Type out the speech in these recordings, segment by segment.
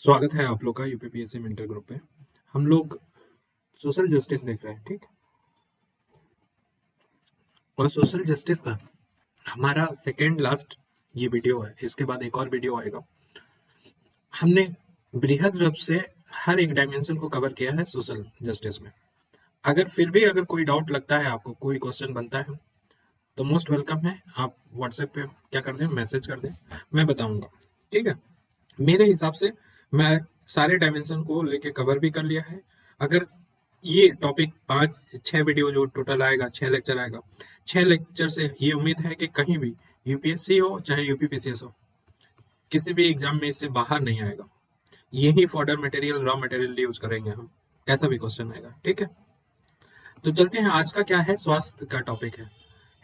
स्वागत है आप लोग का यूपीपीएससी मेंटर ग्रुप पे। हम लोग सोशल जस्टिस देख रहे हैं, ठीक। और सोशल जस्टिस का हमारा सेकेंड लास्ट ये वीडियो है। इसके बाद एक और वीडियो आएगा। हमने बृहद रूप से हर एक डायमेंशन को कवर किया है सोशल जस्टिस में। अगर कोई डाउट लगता है, आपको कोई क्वेश्चन बनता है, तो मोस्ट वेलकम है। आप व्हाट्सएप पे क्या कर दें, मैसेज कर दें, मैं बताऊंगा, ठीक है। मेरे हिसाब से मैं सारे डायमेंशन को लेके कवर भी कर लिया है। अगर ये टॉपिक 5-6 वीडियो जो टोटल आएगा, 6 लेक्चर आएगा, 6 लेक्चर से ये उम्मीद है कि कहीं भी यूपीएससी हो चाहे यूपीपीसीएस हो, किसी भी एग्जाम में इससे बाहर नहीं आएगा। यही fodder material, raw material use करेंगे हम, कैसा भी क्वेश्चन आएगा, ठीक है। तो चलते हैं, आज का क्या है, स्वास्थ्य का टॉपिक है।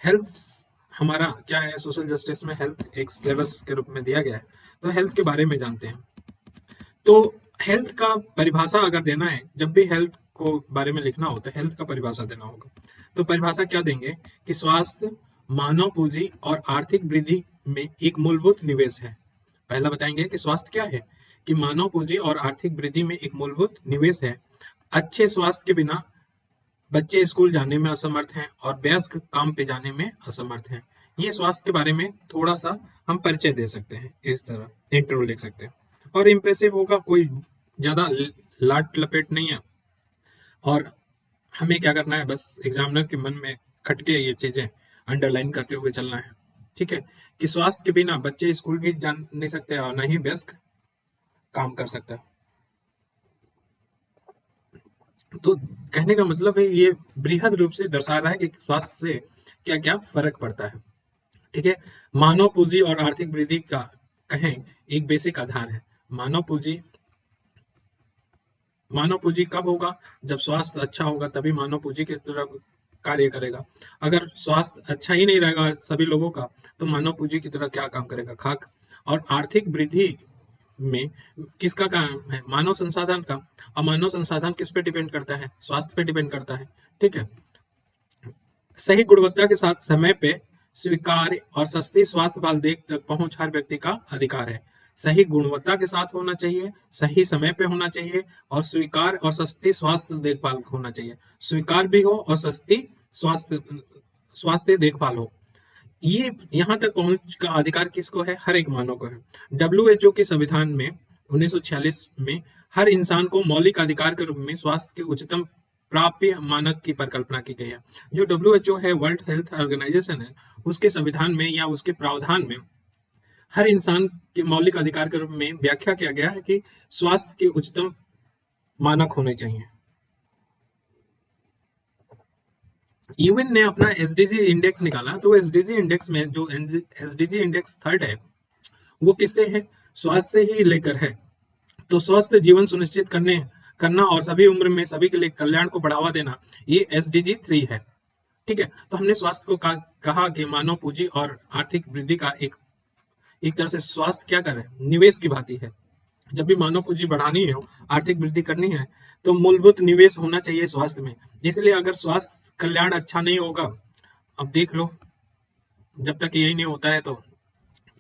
हेल्थ हमारा क्या है, सोशल जस्टिस में हेल्थ एक सिलेबस के रूप में दिया गया है, तो हेल्थ के बारे में जानते हैं। तो हेल्थ का परिभाषा अगर देना है, जब भी हेल्थ को बारे में लिखना हो तो हेल्थ का परिभाषा देना होगा। तो परिभाषा क्या देंगे कि स्वास्थ्य मानव पूंजी और आर्थिक वृद्धि में एक मूलभूत निवेश है। पहला बताएंगे कि स्वास्थ्य क्या है, कि मानव पूंजी और आर्थिक वृद्धि में एक मूलभूत निवेश है। अच्छे स्वास्थ्य के बिना बच्चे स्कूल जाने में असमर्थ हैं और वयस्क काम पे जाने में असमर्थ हैं। ये स्वास्थ्य के बारे में थोड़ा सा हम परिचय दे सकते हैं, इस तरह इंट्रो लिख सकते हैं। और इम्प्रेसिव होगा, कोई ज्यादा लाट लपेट नहीं है। और हमें क्या करना है, बस एग्जामिनर के मन में खटके ये चीजें अंडरलाइन करते हुए चलना है, ठीक है। कि स्वास्थ्य के बिना बच्चे स्कूल भी जा नहीं सकते और न ही वयस्क काम कर सकता है। तो कहने का मतलब है, ये बृहद रूप से दर्शा रहा है कि स्वास्थ्य से क्या क्या फर्क पड़ता है, ठीक है। मानव पूंजी और आर्थिक वृद्धि का कहें एक बेसिक आधार है। मानव पूंजी कब होगा, जब स्वास्थ्य अच्छा होगा, तभी मानव पूंजी की तरफ कार्य करेगा। अगर स्वास्थ्य अच्छा ही नहीं रहेगा सभी लोगों का, तो मानव पूंजी की तरह क्या काम करेगा, खाक। और आर्थिक वृद्धि में किसका काम है, मानव संसाधन का। और मानव संसाधन किस पे डिपेंड करता है, स्वास्थ्य पे डिपेंड करता है, ठीक है। सही गुणवत्ता के साथ समय पे स्वीकार्य और सस्ती स्वास्थ्य बाल देख तक पहुंच हर व्यक्ति का अधिकार है। सही गुणवत्ता के साथ होना चाहिए, सही समय पे होना चाहिए, और स्वीकार और सस्ती स्वास्थ्य देखभाल होना चाहिए। स्वीकार भी हो और सस्ती स्वास्थ्य स्वास्थ्य देखभाल हो। ये यहाँ तक पहुंच का अधिकार किसको है, हर एक मानव को है। डब्ल्यूएचओ के संविधान में 1946 में हर इंसान को मौलिक अधिकार के रूप में स्वास्थ्य के उच्चतम प्राप्य मानक की परिकल्पना की गई है। जो डब्ल्यूएचओ है, वर्ल्ड हेल्थ ऑर्गेनाइजेशन है, उसके संविधान में या उसके प्रावधान में हर इंसान के मौलिक अधिकार के रूप में व्याख्या किया गया है कि स्वास्थ्य के उच्चतम मानक होने चाहिए। यूएन ने अपना एसडीजी इंडेक्स निकाला, तो एसडीजी इंडेक्स में जो एसडीजी इंडेक्स थर्ड है, वो किससे है, स्वास्थ्य से ही लेकर है। तो स्वस्थ जीवन सुनिश्चित करना और सभी उम्र में सभी के लिए कल्याण को बढ़ावा देना, ये एसडीजी 3 है, ठीक है। तो हमने स्वास्थ्य को कहा कि मानव पूंजी और आर्थिक वृद्धि का एक तरह से स्वास्थ्य क्या करे, निवेश की भांति है। जब भी मानव पूंजी बढ़ानी हो, आर्थिक वृद्धि करनी है, तो मूलभूत निवेश होना चाहिए स्वास्थ्य में। इसलिए अगर स्वास्थ्य कल्याण अच्छा नहीं होगा, अब देख लो, जब तक यही नहीं होता है, तो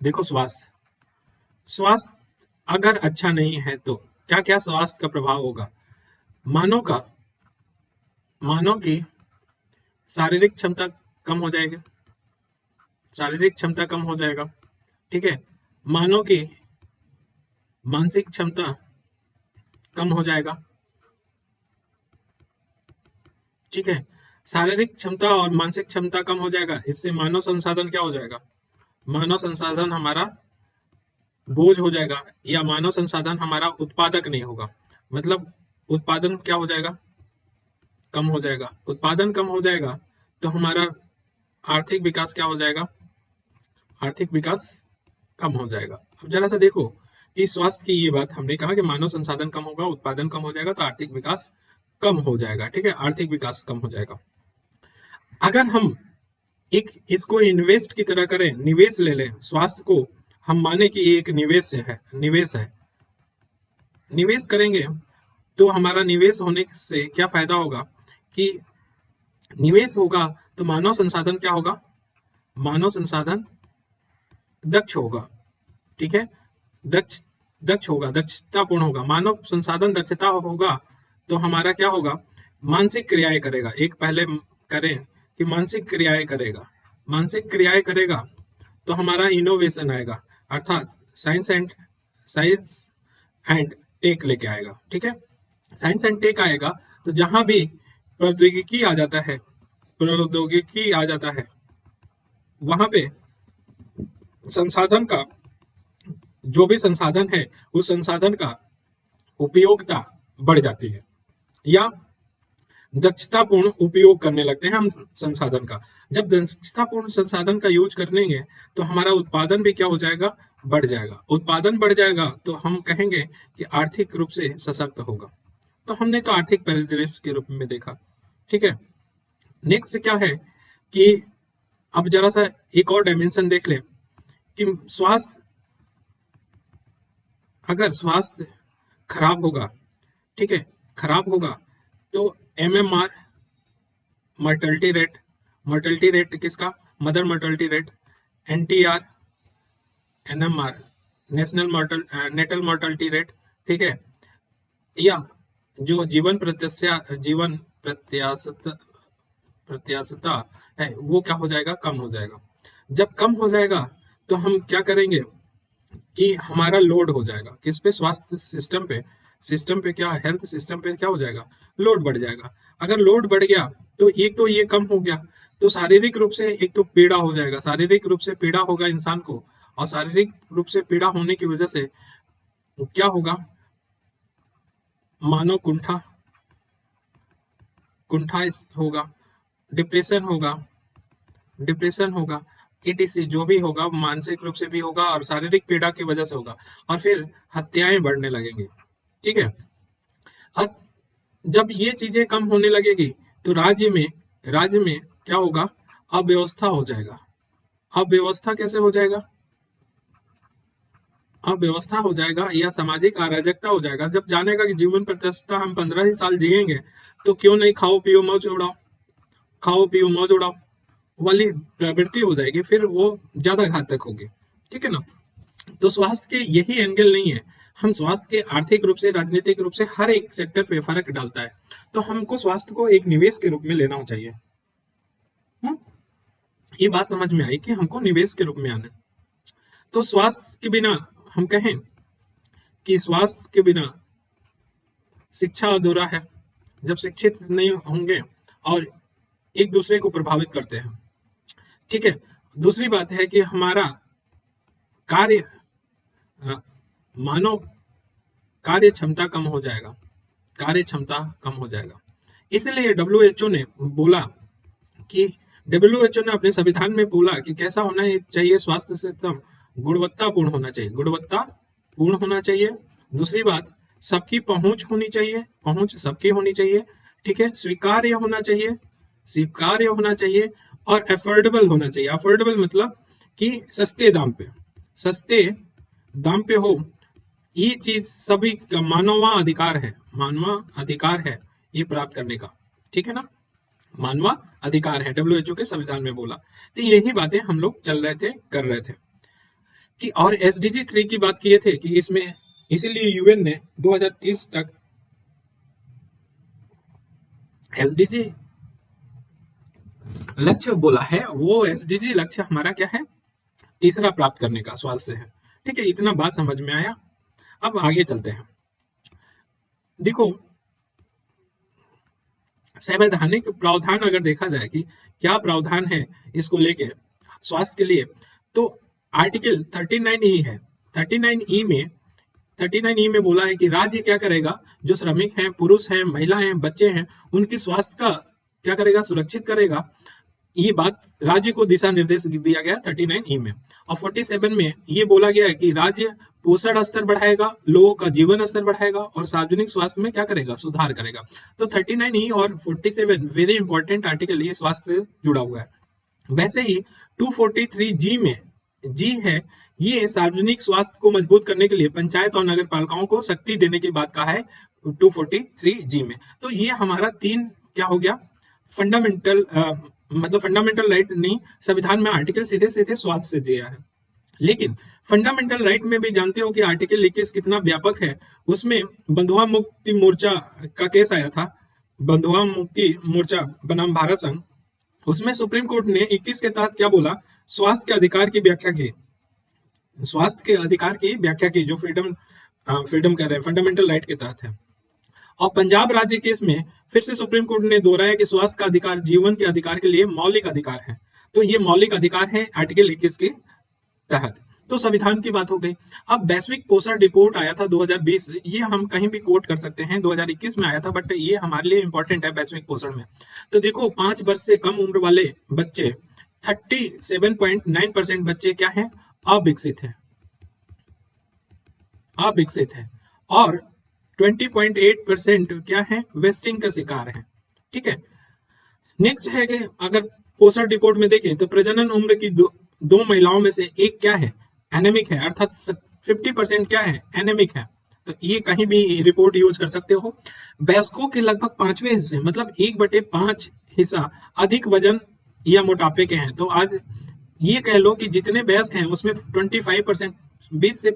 देखो स्वास्थ्य अगर अच्छा नहीं है तो क्या क्या स्वास्थ्य का प्रभाव होगा। मानव की शारीरिक क्षमता कम हो जाएगी, ठीक है। मानव की मानसिक क्षमता कम हो जाएगा, ठीक है। शारीरिक क्षमता और मानसिक क्षमता कम हो जाएगा, इससे मानव संसाधन क्या हो जाएगा, मानव संसाधन हमारा बोझ हो जाएगा, या मानव संसाधन हमारा उत्पादक नहीं होगा। मतलब उत्पादन क्या हो जाएगा, कम हो जाएगा। उत्पादन कम हो जाएगा तो हमारा आर्थिक विकास क्या हो जाएगा, आर्थिक विकास कम हो जाएगा। अब जरा सा देखो कि स्वास्थ्य की ये बात हमने कहा कि मानव संसाधन कम होगा, उत्पादन कम हो जाएगा, तो आर्थिक विकास कम हो जाएगा, ठीक है। आर्थिक विकास कम हो जाएगा। अगर हम इसको इन्वेस्ट की तरह करें, निवेश ले लें, स्वास्थ्य को हम माने कि एक निवेश है, निवेश करेंगे, तो हमारा निवेश होने से क्या फायदा होगा, कि निवेश होगा तो मानव संसाधन क्या होगा, मानव संसाधन दक्ष होगा, ठीक है। दक्ष होगा, दक्षतापूर्ण होगा, मानव संसाधन दक्षता होगा, तो हमारा क्या होगा, मानसिक क्रियाएं करेगा। एक पहले करें कि मानसिक क्रियाएं करेगा, मानसिक क्रियाएं करेगा तो हमारा इनोवेशन आएगा, अर्थात साइंस एंड टेक लेके आएगा। ठीक है, साइंस एंड टेक आएगा तो जहां भी प्रौद्योगिकी आ जाता है, प्रौद्योगिकी आ जाता है, वहां पे संसाधन का, जो भी संसाधन है उस संसाधन का उपयोगिता बढ़ जाती है, या दक्षतापूर्ण उपयोग करने लगते हैं हम संसाधन का। जब दक्षतापूर्ण संसाधन का यूज करेंगे तो हमारा उत्पादन भी क्या हो जाएगा, बढ़ जाएगा। उत्पादन बढ़ जाएगा तो हम कहेंगे कि आर्थिक रूप से सशक्त होगा। तो हमने तो आर्थिक परिदृश्य के रूप में देखा। ठीक है, नेक्स्ट क्या है कि अब जरा सा एक और डायमेंशन देख ले कि स्वास्थ्य, अगर स्वास्थ्य खराब होगा, ठीक है, खराब होगा तो MMR मर्टलिटी रेट किसका, mother mortality rate, NTR NMR natal mortality rate, ठीक है, या जो जीवन प्रत्याशता है वो क्या हो जाएगा, कम हो जाएगा। जब कम हो जाएगा तो हम क्या करेंगे कि हमारा लोड हो जाएगा किस पे, स्वास्थ्य सिस्टम पे क्या, हेल्थ सिस्टम पे क्या हो जाएगा, लोड बढ़ जाएगा। अगर लोड बढ़ गया तो एक तो ये कम हो गया, तो शारीरिक रूप से एक तो पीड़ा हो जाएगा, शारीरिक रूप से पीड़ा होगा इंसान को, और शारीरिक रूप से पीड़ा होने की वजह से क्या होगा, मानव कुंठा होगा, डिप्रेशन होगा, ETC जो भी होगा, मानसिक रूप से भी होगा और शारीरिक पीड़ा की वजह से होगा, और फिर हत्याएं बढ़ने लगेंगी। ठीक है, अब जब ये चीजें कम होने लगेगी तो राज्य में क्या होगा, अव्यवस्था हो जाएगा। अव्यवस्था कैसे हो जाएगा, अव्यवस्था हो जाएगा या सामाजिक अराजकता हो जाएगा। जब जानेगा कि जीवन प्रतिष्ठा हम 15 ही साल जिएंगे तो क्यों नहीं खाओ पियो मौज उड़ाओ वाली प्रवृत्ति हो जाएगी, फिर वो ज्यादा घातक होगी। ठीक है ना, तो स्वास्थ्य के यही एंगल नहीं है, हम स्वास्थ्य के आर्थिक रूप से, राजनीतिक रूप से हर एक सेक्टर पे फर्क डालता है, तो हमको स्वास्थ्य को एक निवेश के रूप में लेना चाहिए। ये बात समझ में आई कि हमको निवेश के रूप में आना। तो स्वास्थ्य के बिना, हम कहें कि स्वास्थ्य के बिना शिक्षा अधूरा है। जब शिक्षित नहीं होंगे और एक दूसरे को प्रभावित करते हैं। ठीक है, दूसरी बात है कि हमारा मानव कार्य क्षमता कम हो जाएगा, इसलिए WHO ने बोला कि WHO ने अपने संविधान में बोला कि कैसा होना चाहिए स्वास्थ्य सिस्टम, गुणवत्तापूर्ण होना चाहिए। दूसरी बात, सबकी पहुंच होनी चाहिए, ठीक है, स्वीकार्य होना चाहिए और अफोर्डेबल होना चाहिए। अफोर्डेबल मतलब कि सस्ते दाम पे हो। ये चीज सभी का मानवाधिकार है ये प्राप्त करने का। ठीक है ना, मानवाधिकार है, WHO के संविधान में बोला। तो यही बातें हम लोग कर रहे थे कि, और SDG 3 की बात किए थे कि इसमें, इसीलिए UN ने 2030 तक SDG लक्ष्य बोला है। वो SDG लक्ष्य हमारा क्या है, तीसरा प्राप्त करने का स्वास्थ्य से है। ठीक है, इतना बात समझ में आया। अब आगे चलते हैं। देखो, संवैधानिक प्रावधान अगर देखा जाए कि क्या प्रावधान है इसको लेके स्वास्थ्य के लिए, तो आर्टिकल 39E है। 39E में बोला है कि राज्य क्या करेगा, जो श्रमिक हैं, पुरुष हैं, महिला हैं, बच्चे हैं, उनकी स्वास्थ्य का क्या करेगा, सुरक्षित करेगा। ये बात राज्य को दिशा निर्देश दिया गया 39E में। और 47 में ये बोला गया है कि राज्य पोषण स्तर बढ़ाएगा, लोगों का जीवन स्तर बढ़ाएगा और सार्वजनिक स्वास्थ्य में क्या करेगा, सुधार करेगा। तो 39E और 47 वेरी इंपॉर्टेंट आर्टिकल, ये स्वास्थ्य से जुड़ा हुआ है। वैसे ही 243G में जी है, ये सार्वजनिक स्वास्थ्य को मजबूत करने के लिए पंचायत और नगर पालिकाओं को शक्ति देने की बात कहा है 243G में। तो ये हमारा 3 क्या हो गया, फंडामेंटल राइट नहीं, संविधान में आर्टिकल सीधे स्वास्थ्य से दिया है। लेकिन फंडामेंटल राइट में भी जानते हो कि आर्टिकल 21 कितना व्यापक है। उसमें बंधुआ मुक्ति मोर्चा का केस आया था, बंधुआ मुक्ति मोर्चा बनाम भारत संघ। उसमें सुप्रीम कोर्ट ने 21 के तहत क्या बोला, स्वास्थ्य के अधिकार की व्याख्या की, स्वास्थ्य के अधिकार की व्याख्या की, जो फ्रीडम कर रहे हैं फंडामेंटल राइट के तहत है। और पंजाब राज्य केस में फिर से सुप्रीम कोर्ट ने दोहराया कि स्वास्थ्य का अधिकार जीवन के अधिकार के लिए मौलिक अधिकार है। तो ये मौलिक अधिकार है आर्टिकल 21 के तहत। तो संविधान की बात हो गई। अब वैश्विक पोषण रिपोर्ट आया था 2020, ये हम कहीं भी कोट कर सकते हैं, 2021 में आया था, बट ये हमारे लिए इंपॉर्टेंट है वैश्विक पोषण में। तो देखो 5 वर्ष से कम उम्र वाले बच्चे 37.9% बच्चे क्या है, अविकसित है, अविकसित है, और 20.8% क्या है, वेस्टिंग का शिकार है। ठीक है। नेक्स्ट है कि अगर पोषण रिपोर्ट में देखें तो प्रजनन उम्र की दो महिलाओं में से एक क्या है, एनेमिक है, अर्थात 50% क्या है, एनेमिक है। तो ये कहीं भी रिपोर्ट यूज कर सकते हो। वयस्कों के लगभग 5वें हिस्से, मतलब 1/5 हिस्सा अधिक वजन या मोटापे के हैं। तो आज ये कह लो कि जितने वयस्क हैं उसमें 25%, 20 से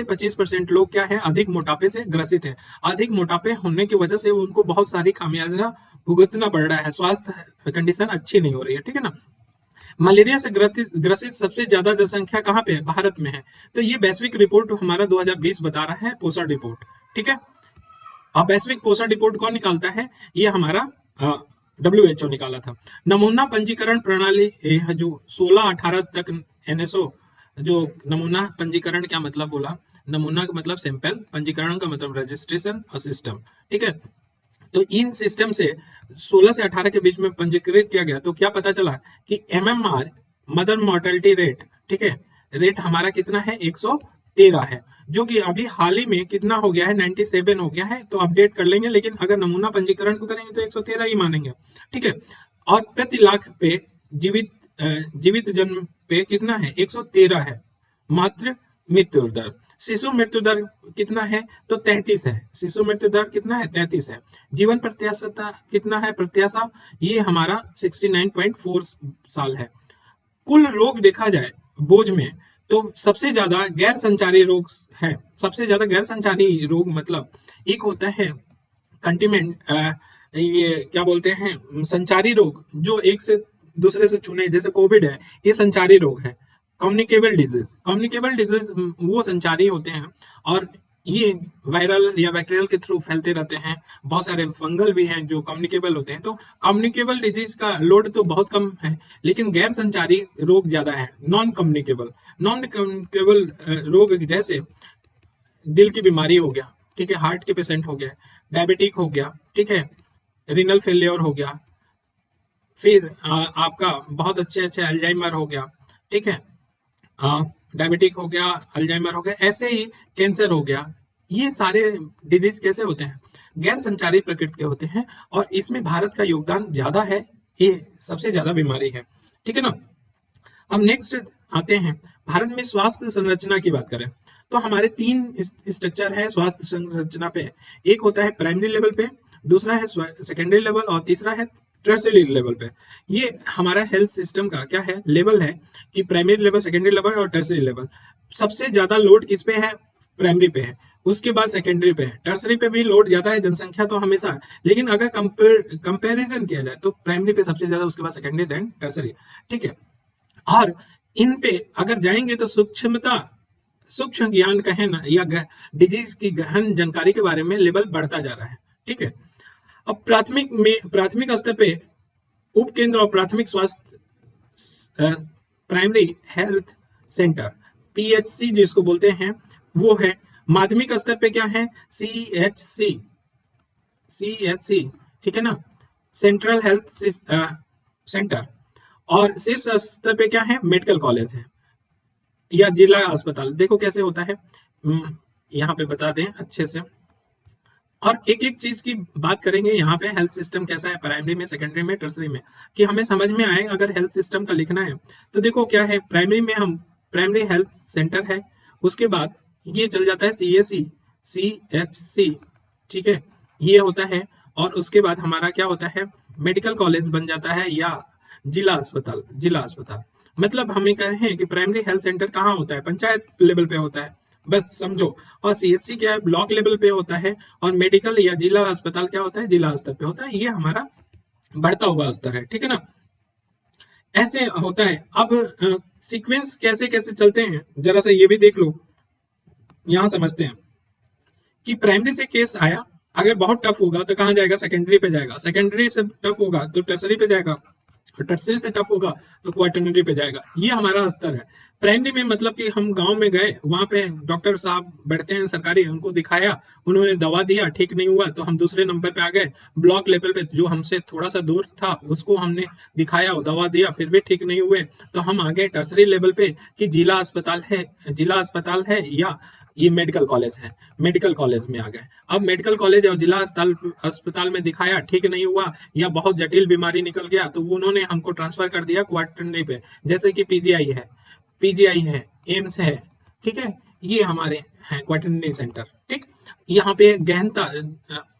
25% लोग क्या है, अधिक मोटापे से ग्रसित है। अधिक मोटापे होने की वजह से उनको बहुत सारी खामियाजा भुगतना पड़ रहा है, स्वास्थ्य कंडीशन अच्छी नहीं हो रही है। ठीक है ना। मलेरिया से ग्रसित सबसे ज्यादा जनसंख्या कहाँ पे है, भारत में है। तो ये वैश्विक रिपोर्ट हमारा 2020 बता रहा है, पोषण रिपोर्ट। ठीक है। अब वैश्विक पोषण रिपोर्ट कौन निकालता है, ये हमारा WHO निकाला था। नमूना पंजीकरण प्रणाली जो 16-18 तक NSO, जो नमूना पंजीकरण क्या मतलब बोला, नमूना का मतलब सैंपल, पंजीकरण का मतलब रजिस्ट्रेशन और सिस्टम। ठीक है। तो इन सिस्टम से 16 से 18 के बीच में पंजीकृत किया गया। तो क्या पता चला कि MMR, मदर मोर्टेलिटी रेट, ठीक है, रेट हमारा कितना है, 113 है, जो कि अभी हाल ही में कितना हो गया है, 97 हो गया है। तो अपडेट कर लेंगे, लेकिन अगर नमूना पंजीकरण को करेंगे तो 113 ही मानेंगे। ठीक है। और प्रति लाख पे जीवित जन्म पे कितना है, 113 है। मात्र मृत्यु दर, शिशु मृत्यु दर कितना है, तो 33 है। शिशु मृत्यु दर कितना है, 33 है। जीवन प्रत्याशा कितना है, प्रत्याशा ये हमारा 69.4 साल है। कुल रोग देखा जाए बोझ में, तो सबसे ज्यादा गैर संचारी रोग है। सबसे ज्यादा गैर संचारी रोग मतलब एक होता है कंटिमेंट, ये क्या बोलते हैं, संचारी रोग, जो एक से दूसरे से छूने, जैसे कोविड है, ये संचारी रोग है। कम्युनिकेबल डिजीज वो संचारी होते हैं, और ये वायरल या बैक्टीरियल के थ्रू फैलते रहते हैं। बहुत सारे फंगल भी हैं जो कम्युनिकेबल होते हैं। तो कम्युनिकेबल डिजीज का लोड तो बहुत कम है, लेकिन गैर संचारी रोग ज्यादा है, नॉन कम्युनिकेबल रोग, जैसे दिल की बीमारी हो गया, ठीक है, हार्ट के पेशेंट हो गया, डायबिटिक हो गया, ठीक है, रीनल फेलियर हो गया, फिर आपका बहुत अच्छे अल्जाइमर हो गया, ठीक है, डायबिटिक हो गया, अल्जाइमर हो गया, ऐसे ही कैंसर हो गया। ये सारे डिजीज कैसे होते हैं, गैर संचारी प्रकृति के होते हैं, और इसमें भारत का योगदान ज्यादा है, ये सबसे ज्यादा बीमारी है। ठीक है ना। अब नेक्स्ट आते हैं, भारत में स्वास्थ्य संरचना की बात करें तो हमारे 3 स्ट्रक्चर है स्वास्थ्य संरचना पे। एक होता है प्राइमरी लेवल पे, दूसरा है सेकेंडरी लेवल, और तीसरा है टर्शियरी लेवल पे। ये हमारा हेल्थ सिस्टम का क्या है, लेवल है कि प्राइमरी लेवल, सेकेंडरी लेवल और टर्शियरी लेवल। सबसे ज्यादा लोड किस पे है, प्राइमरी पे है, उसके बाद सेकेंडरी पे है। टर्शियरी पे भी लोड ज्यादा है, जनसंख्या तो हमेशा, लेकिन अगर कंपेरिजन किया जाए तो प्राइमरी पे सबसे ज्यादा, उसके बाद सेकेंडरी, देन टर्शियरी। ठीक है। और इन पे अगर जाएंगे तो सूक्ष्म ज्ञान कहें ना, या डिजीज की गहन जानकारी के बारे में लेवल बढ़ता जा रहा है। ठीक है। अब प्राथमिक स्तर पे उप केंद्र और प्राथमिक स्वास्थ्य, प्राइमरी हेल्थ सेंटर, PHC जिसको बोलते हैं, वो है। माध्यमिक स्तर पे क्या है, CHC, ठीक है ना, सेंट्रल हेल्थ सेंटर। और शीर्ष स्तर पे क्या है, मेडिकल कॉलेज है या जिला अस्पताल। देखो कैसे होता है, यहाँ पे बता दें अच्छे से, और एक एक चीज की बात करेंगे यहाँ पे, हेल्थ सिस्टम कैसा है प्राइमरी में, सेकेंडरी में, टर्सरी में, कि हमें समझ में आए अगर हेल्थ सिस्टम का लिखना है। तो देखो क्या है, प्राइमरी में हम प्राइमरी हेल्थ सेंटर है, उसके बाद ये चल जाता है CAC, CHC, ठीक है, ये होता है। और उसके बाद हमारा क्या होता है, मेडिकल कॉलेज बन जाता है, या जिला अस्पताल। मतलब हमें कहें कि प्राइमरी हेल्थ सेंटर कहाँ होता है, पंचायत लेवल पे होता है, बस समझो। और सीएचसी क्या है, ब्लॉक लेवल पे होता है। और मेडिकल या जिला अस्पताल क्या होता है, जिला स्तर पे होता है। ये हमारा बढ़ता हुआ स्तर है, ठीक है ना। ऐसे होता है। अब सीक्वेंस कैसे कैसे चलते हैं जरा सा ये भी देख लो, यहां समझते हैं कि प्राइमरी से केस आया, अगर बहुत टफ होगा तो कहाँ जाएगा, सेकेंडरी पे जाएगा। सेकेंडरी से टफ होगा तो टर्सरी पे जाएगा, और टर्सरी से टफ होगा तो क्वाटरनरी पे जाएगा। ये हमारा स्तर है। प्राइमरी में मतलब कि हम गांव में गए, वहां पे डॉक्टर साहब बैठते हैं सरकारी, उनको दिखाया, उन्होंने दवा दिया, ठीक नहीं हुआ तो हम दूसरे नंबर पे आ गए। ब्लॉक लेवल पे जो हमसे थोड़ा सा दूर था उसको हमने दिखाया, दवा दिया, फिर भी ठीक नहीं हुए तो हम आ गए टर्सरी लेवल पे कि जिला अस्पताल है, जिला अस्पताल है या ये मेडिकल कॉलेज है, मेडिकल कॉलेज में आ गए। अब मेडिकल कॉलेज और जिला अस्पताल में दिखाया, ठीक नहीं हुआ या बहुत जटिल बीमारी निकल गया तो उन्होंने हमको ट्रांसफर कर दिया क्वार्टरनरी पे, जैसे कि पीजीआई है, एम्स है, ठीक है। ये हमारे हैं क्वार्टरनरी सेंटर, ठीक। यहाँ पे गहनता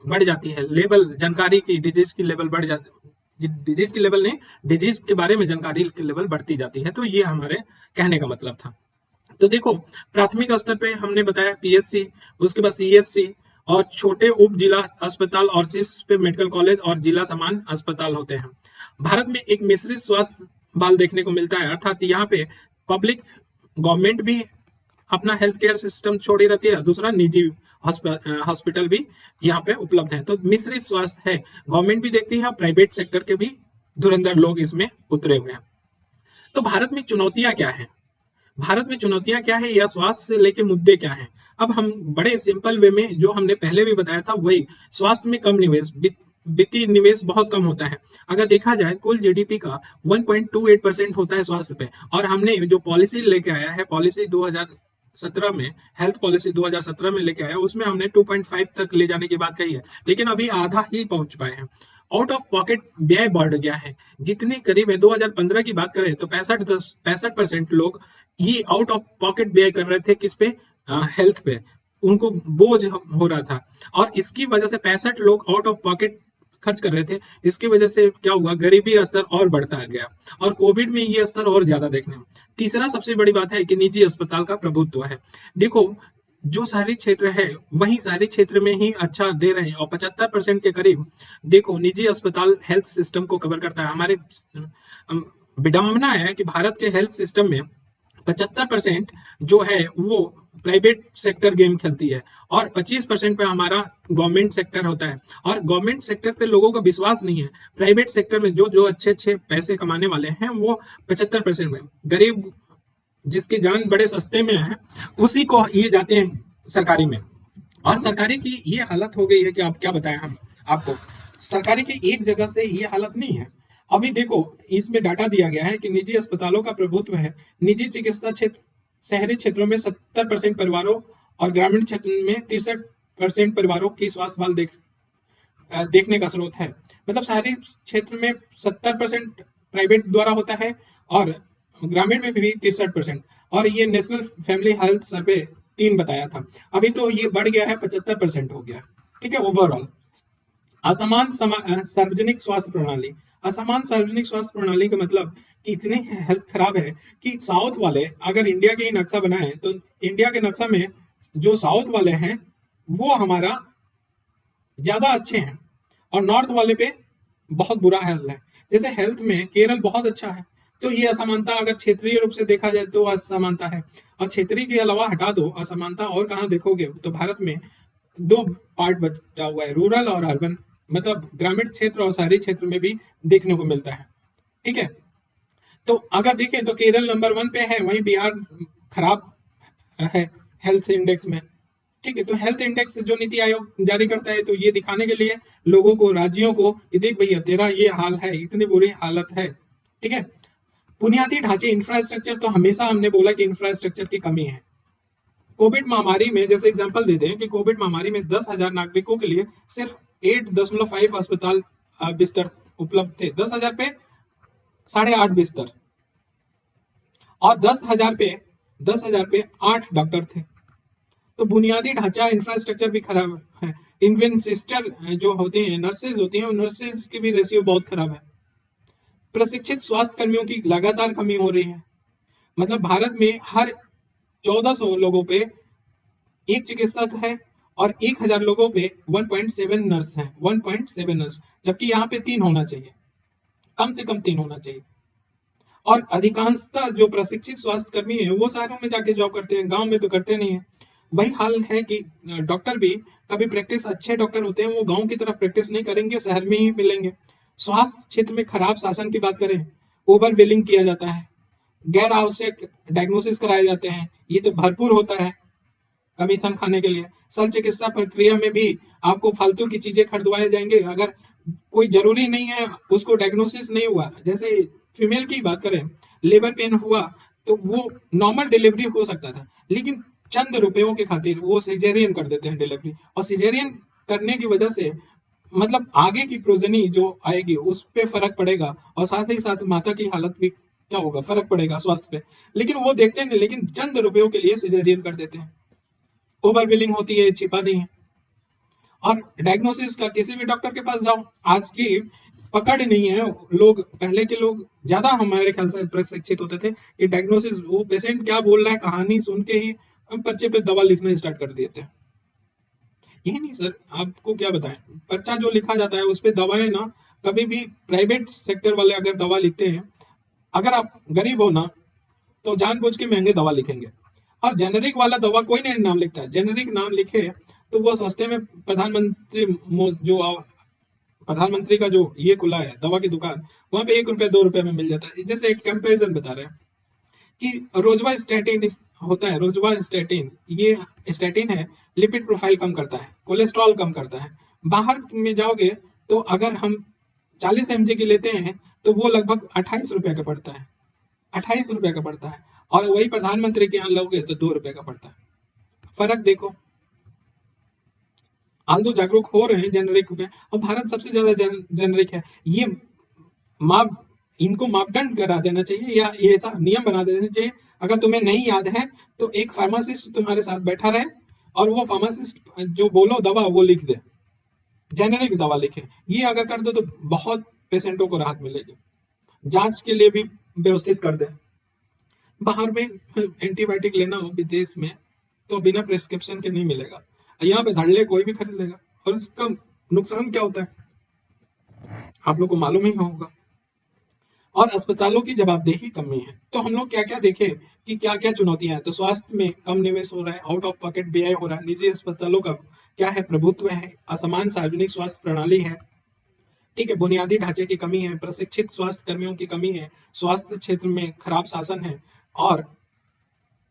बढ़ जाती है, लेवल जानकारी की, डिजीज की लेवल बढ़ जाती, डिजीज की लेवल नहीं, डिजीज के बारे में जानकारी की लेवल बढ़ती जाती है। तो ये हमारे कहने का मतलब था। तो देखो, प्राथमिक स्तर पे हमने बताया पीएचसी, उसके बाद सीएचसी, और छोटे उप जिला अस्पताल और शीर्ष पे मेडिकल कॉलेज और जिला समान अस्पताल होते हैं। भारत में एक मिश्रित स्वास्थ्य बाल देखने को मिलता है, अर्थात यहाँ पे पब्लिक गवर्नमेंट भी अपना हेल्थ केयर सिस्टम छोड़ी रहती है, दूसरा निजी हॉस्पिटल भी यहाँ पे उपलब्ध है। तो मिश्रित स्वास्थ्य है, गवर्नमेंट भी देखती है और प्राइवेट सेक्टर के भी धुरंधर लोग इसमें उतरे हुए हैं। तो भारत में चुनौतियां क्या है, भारत में चुनौतियां क्या है या स्वास्थ्य से लेके मुद्दे क्या हैं। अब हम बड़े सिंपल वे में, जो हमने पहले भी बताया था वही, स्वास्थ्य में कम निवेश, वित्तीय निवेश बहुत कम होता है। अगर देखा जाए कुल जीडीपी का 1.28% होता है स्वास्थ्य पे, और हमने जो पॉलिसी लेके आया है, पॉलिसी 2017 में, हेल्थ पॉलिसी 2017 में लेके आया, उसमें हमने 2.5 तक ले जाने की बात कही है, लेकिन अभी आधा ही पहुंच पाए हैं। आउट ऑफ पॉकेट व्यय बढ़ गया है, जितने करीब है, 2015 की बात करें तो 65% लोग ये आउट ऑफ पॉकेट व्यय कर रहे थे, किस पे, हेल्थ पे, उनको बोझ हो रहा था। और इसकी वजह से 65 लोग आउट ऑफ पॉकेट खर्च कर रहे थे, इसकी वजह से क्या हुआ, गरीबी स्तर और बढ़ता गया, और कोविड में ये स्तर और ज्यादा देखने में। तीसरा सबसे बड़ी बात है कि निजी अस्पताल का प्रभुत्व है। देखो, जो शहरी क्षेत्र है वही शहरी क्षेत्र में ही अच्छा दे रहे हैं, और 75% के करीब देखो निजी अस्पताल हेल्थ सिस्टम को कवर करता है। हमारे विडंबना है कि भारत के हेल्थ सिस्टम में 75% जो है वो प्राइवेट सेक्टर गेम खेलती है, और 25% पे हमारा गवर्नमेंट सेक्टर होता है। और गवर्नमेंट सेक्टर पे लोगों का विश्वास नहीं है। प्राइवेट सेक्टर में जो जो अच्छे अच्छे पैसे कमाने वाले हैं वो 75% में, गरीब जिसकी जान बड़े सस्ते में है उसी को ये जाते हैं सरकारी में। और सरकारी की ये हालत हो गई है कि आप क्या बताएं हम आपको, सरकारी की एक जगह से ये हालत नहीं है। अभी देखो, इसमें डाटा दिया गया है कि निजी अस्पतालों का प्रभुत्व है। निजी चिकित्सा क्षेत्र शहरी क्षेत्रों में 70% परिवारों और ग्रामीण क्षेत्र में 63% परिवारों की स्वास्थ्य बाल देखने का स्रोत है। मतलब शहरी क्षेत्र में 70% प्राइवेट द्वारा होता है, और ग्रामीण में भी 63%। और ये नेशनल फैमिली हेल्थ सर्वे 3 बताया था, अभी तो ये बढ़ गया है, 75% हो गया, ठीक है। ओवरऑल असमान सार्वजनिक स्वास्थ्य प्रणाली, असमान सार्वजनिक स्वास्थ्य प्रणाली का मतलब कि इतनी हेल्थ खराब है कि साउथ वाले अगर इंडिया के ही नक्शा बनाए तो इंडिया के नक्शा में जो साउथ वाले हैं वो हमारा ज्यादा अच्छे हैं, और नॉर्थ वाले पे बहुत बुरा हाल है। जैसे हेल्थ में केरल बहुत अच्छा है, तो ये असमानता अगर क्षेत्रीय रूप से देखा जाए तो असमानता है। और क्षेत्रीय के अलावा हटा दो असमानता, और कहाँ देखोगे, तो भारत में 2 पार्ट बचा हुआ है, रूरल और अर्बन, मतलब ग्रामीण क्षेत्र और शहरी क्षेत्र में भी देखने को मिलता है, ठीक है। तो अगर देखें तो केरल नंबर 1 पे है, वहीं बिहार खराब है हेल्थ इंडेक्स में, ठीक है। तो हेल्थ इंडेक्स जो नीति आयोग जारी करता है, तो ये दिखाने के लिए लोगों को, राज्यों को, कि देख भैया तेरा ये हाल है, इतनी बुरी हालत है, ठीक है। बुनियादी ढांचे, इंफ्रास्ट्रक्चर, तो हमेशा हमने बोला कि इंफ्रास्ट्रक्चर की कमी है। कोविड महामारी में जैसे एग्जांपल दे दें कि कोविड महामारी में 10,000 नागरिकों के लिए सिर्फ 8.5 अस्पताल बिस्तर उपलब्ध थे, 10,000 पे 8.5 बिस्तर, और 10,000 पे 8 डॉक्टर थे। तो बुनियादी ढांचा, इंफ्रास्ट्रक्चर भी खराब है। इवन सिस्टर जो होते हैं, नर्सेज होती हैं, नर्सेज की भी रेशियो बहुत खराब है। प्रशिक्षित स्वास्थ्य कर्मियों की लगातार कमी हो रही है। मतलब भारत में हर 1400 लोगों पे एक चिकित्सक है और 1000 लोगों पे 1.7 नर्स है, 1.7 नर्स, जबकि यहाँ पे 3 होना चाहिए, कम से कम 3 होना चाहिए। और अधिकांशतः जो प्रशिक्षित स्वास्थ्य कर्मी है वो शहरों में जाके जॉब करते हैं, गांव में तो करते नहीं है। वही हाल है कि डॉक्टर भी कभी प्रैक्टिस, अच्छे डॉक्टर होते हैं वो गांव की तरफ प्रैक्टिस नहीं करेंगे, शहर में ही मिलेंगे। स्वास्थ्य क्षेत्र में खराब शासन की बात करें, ओवर बिलिंग किया जाता है, गैर आवश्यक डायग्नोसिस कराए जाते हैं, ये तो भरपूर होता है कमीशन खाने के लिए। शल्य चिकित्सा प्रक्रिया में भी आपको फालतू की चीजें खरीदवाए जाएंगे, अगर कोई जरूरी नहीं है, उसको डायग्नोसिस नहीं हुआ, जैसे फीमेल की बात करें, लेबर पेन हुआ तो वो नॉर्मल डिलीवरी हो सकता था, लेकिन चंद रुपयों के खातिर वो सिजेरियन कर देते हैं डिलीवरी, और सिजेरियन करने की वजह से मतलब आगे की प्रोजनी जो आएगी उस पे फर्क पड़ेगा, और साथ ही साथ माता की हालत भी क्या होगा, फर्क पड़ेगा स्वास्थ्य पे। लेकिन वो देखते नहीं, लेकिन चंद रुपयों के लिए सिजेरियन कर देते हैं। ओवर बिलिंग होती है, छिपा नहीं है। और डायग्नोसिस का किसी भी डॉक्टर के पास जाओ, आज की पकड़ नहीं है। लोग, पहले के लोग ज्यादा हमारे ख्याल से प्रशिक्षित होते थे कि डायग्नोसिस, वो पेशेंट क्या बोल रहा है कहानी सुन के ही हम पर्चे पे दवा लिखना स्टार्ट कर दिए थे। यही नहीं सर, आपको क्या बताएं, पर्चा जो लिखा जाता है उस पे दवाएं ना, कभी भी प्राइवेट सेक्टर वाले अगर दवा लिखते हैं, अगर आप गरीब हो ना तो जानबूझ के महंगे दवा लिखेंगे। और जेनेरिक वाला दवा कोई नहीं नाम लिखता है, जेनेरिक नाम लिखे तो वो सस्ते में प्रधानमंत्री का जो ये खुला है दवा की दुकान, वहां पे 1 रुपया 2 रुपये में मिल जाता है। जैसे एक कंपेरिजन बता रहे हैं कि रोजवा स्टैटिन होता है, रोजवा स्टैटिन, ये स्टैटिन है, लिपिड प्रोफाइल कम करता है, कोलेस्ट्रॉल कम करता है। बाहर में जाओगे तो अगर हम 40 mg की लेते हैं तो वो लगभग 28 रुपये का पड़ता है, 28 रुपये का पड़ता है। और वही प्रधानमंत्री के यहाँ लोगे तो 2 रुपये का पड़ता है। फर्क देखो। आलतू जागरूक हो रहे हैं जेनरिक में, और भारत सबसे ज्यादा जेनरिक है। ये माप, इनको मापदंड करा देना चाहिए, या ऐसा नियम बना देना चाहिए, अगर तुम्हें नहीं याद है तो एक फार्मासिस्ट तुम्हारे साथ बैठा रहे और वो फार्मासिस्ट जो बोलो दवा वो लिख दे, जेनेरिक दवा लिखे। ये अगर कर दो तो बहुत पेशेंटों को राहत मिलेगी। जांच के लिए भी व्यवस्थित कर दे। बाहर में एंटीबायोटिक लेना हो विदेश में तो बिना प्रिस्क्रिप्शन के नहीं मिलेगा, यहाँ पे धड़ल्ले कोई भी खरीद लेगा, और इसका नुकसान क्या होता है आप लोग को मालूम ही होगा। और अस्पतालों की जवाबदेही कमी है, तो हम लोग क्या क्या देखे कि क्या क्या चुनौतियां हैं। तो स्वास्थ्य में कम निवेश हो रहा है, आउट ऑफ पॉकेट व्यय हो रहा है, निजी अस्पतालों का क्या है, प्रभुत्व है, असमान सार्वजनिक स्वास्थ्य प्रणाली है, ठीक है, बुनियादी ढांचे की कमी है, प्रशिक्षित स्वास्थ्य कर्मियों की कमी है, स्वास्थ्य क्षेत्र में खराब शासन है, और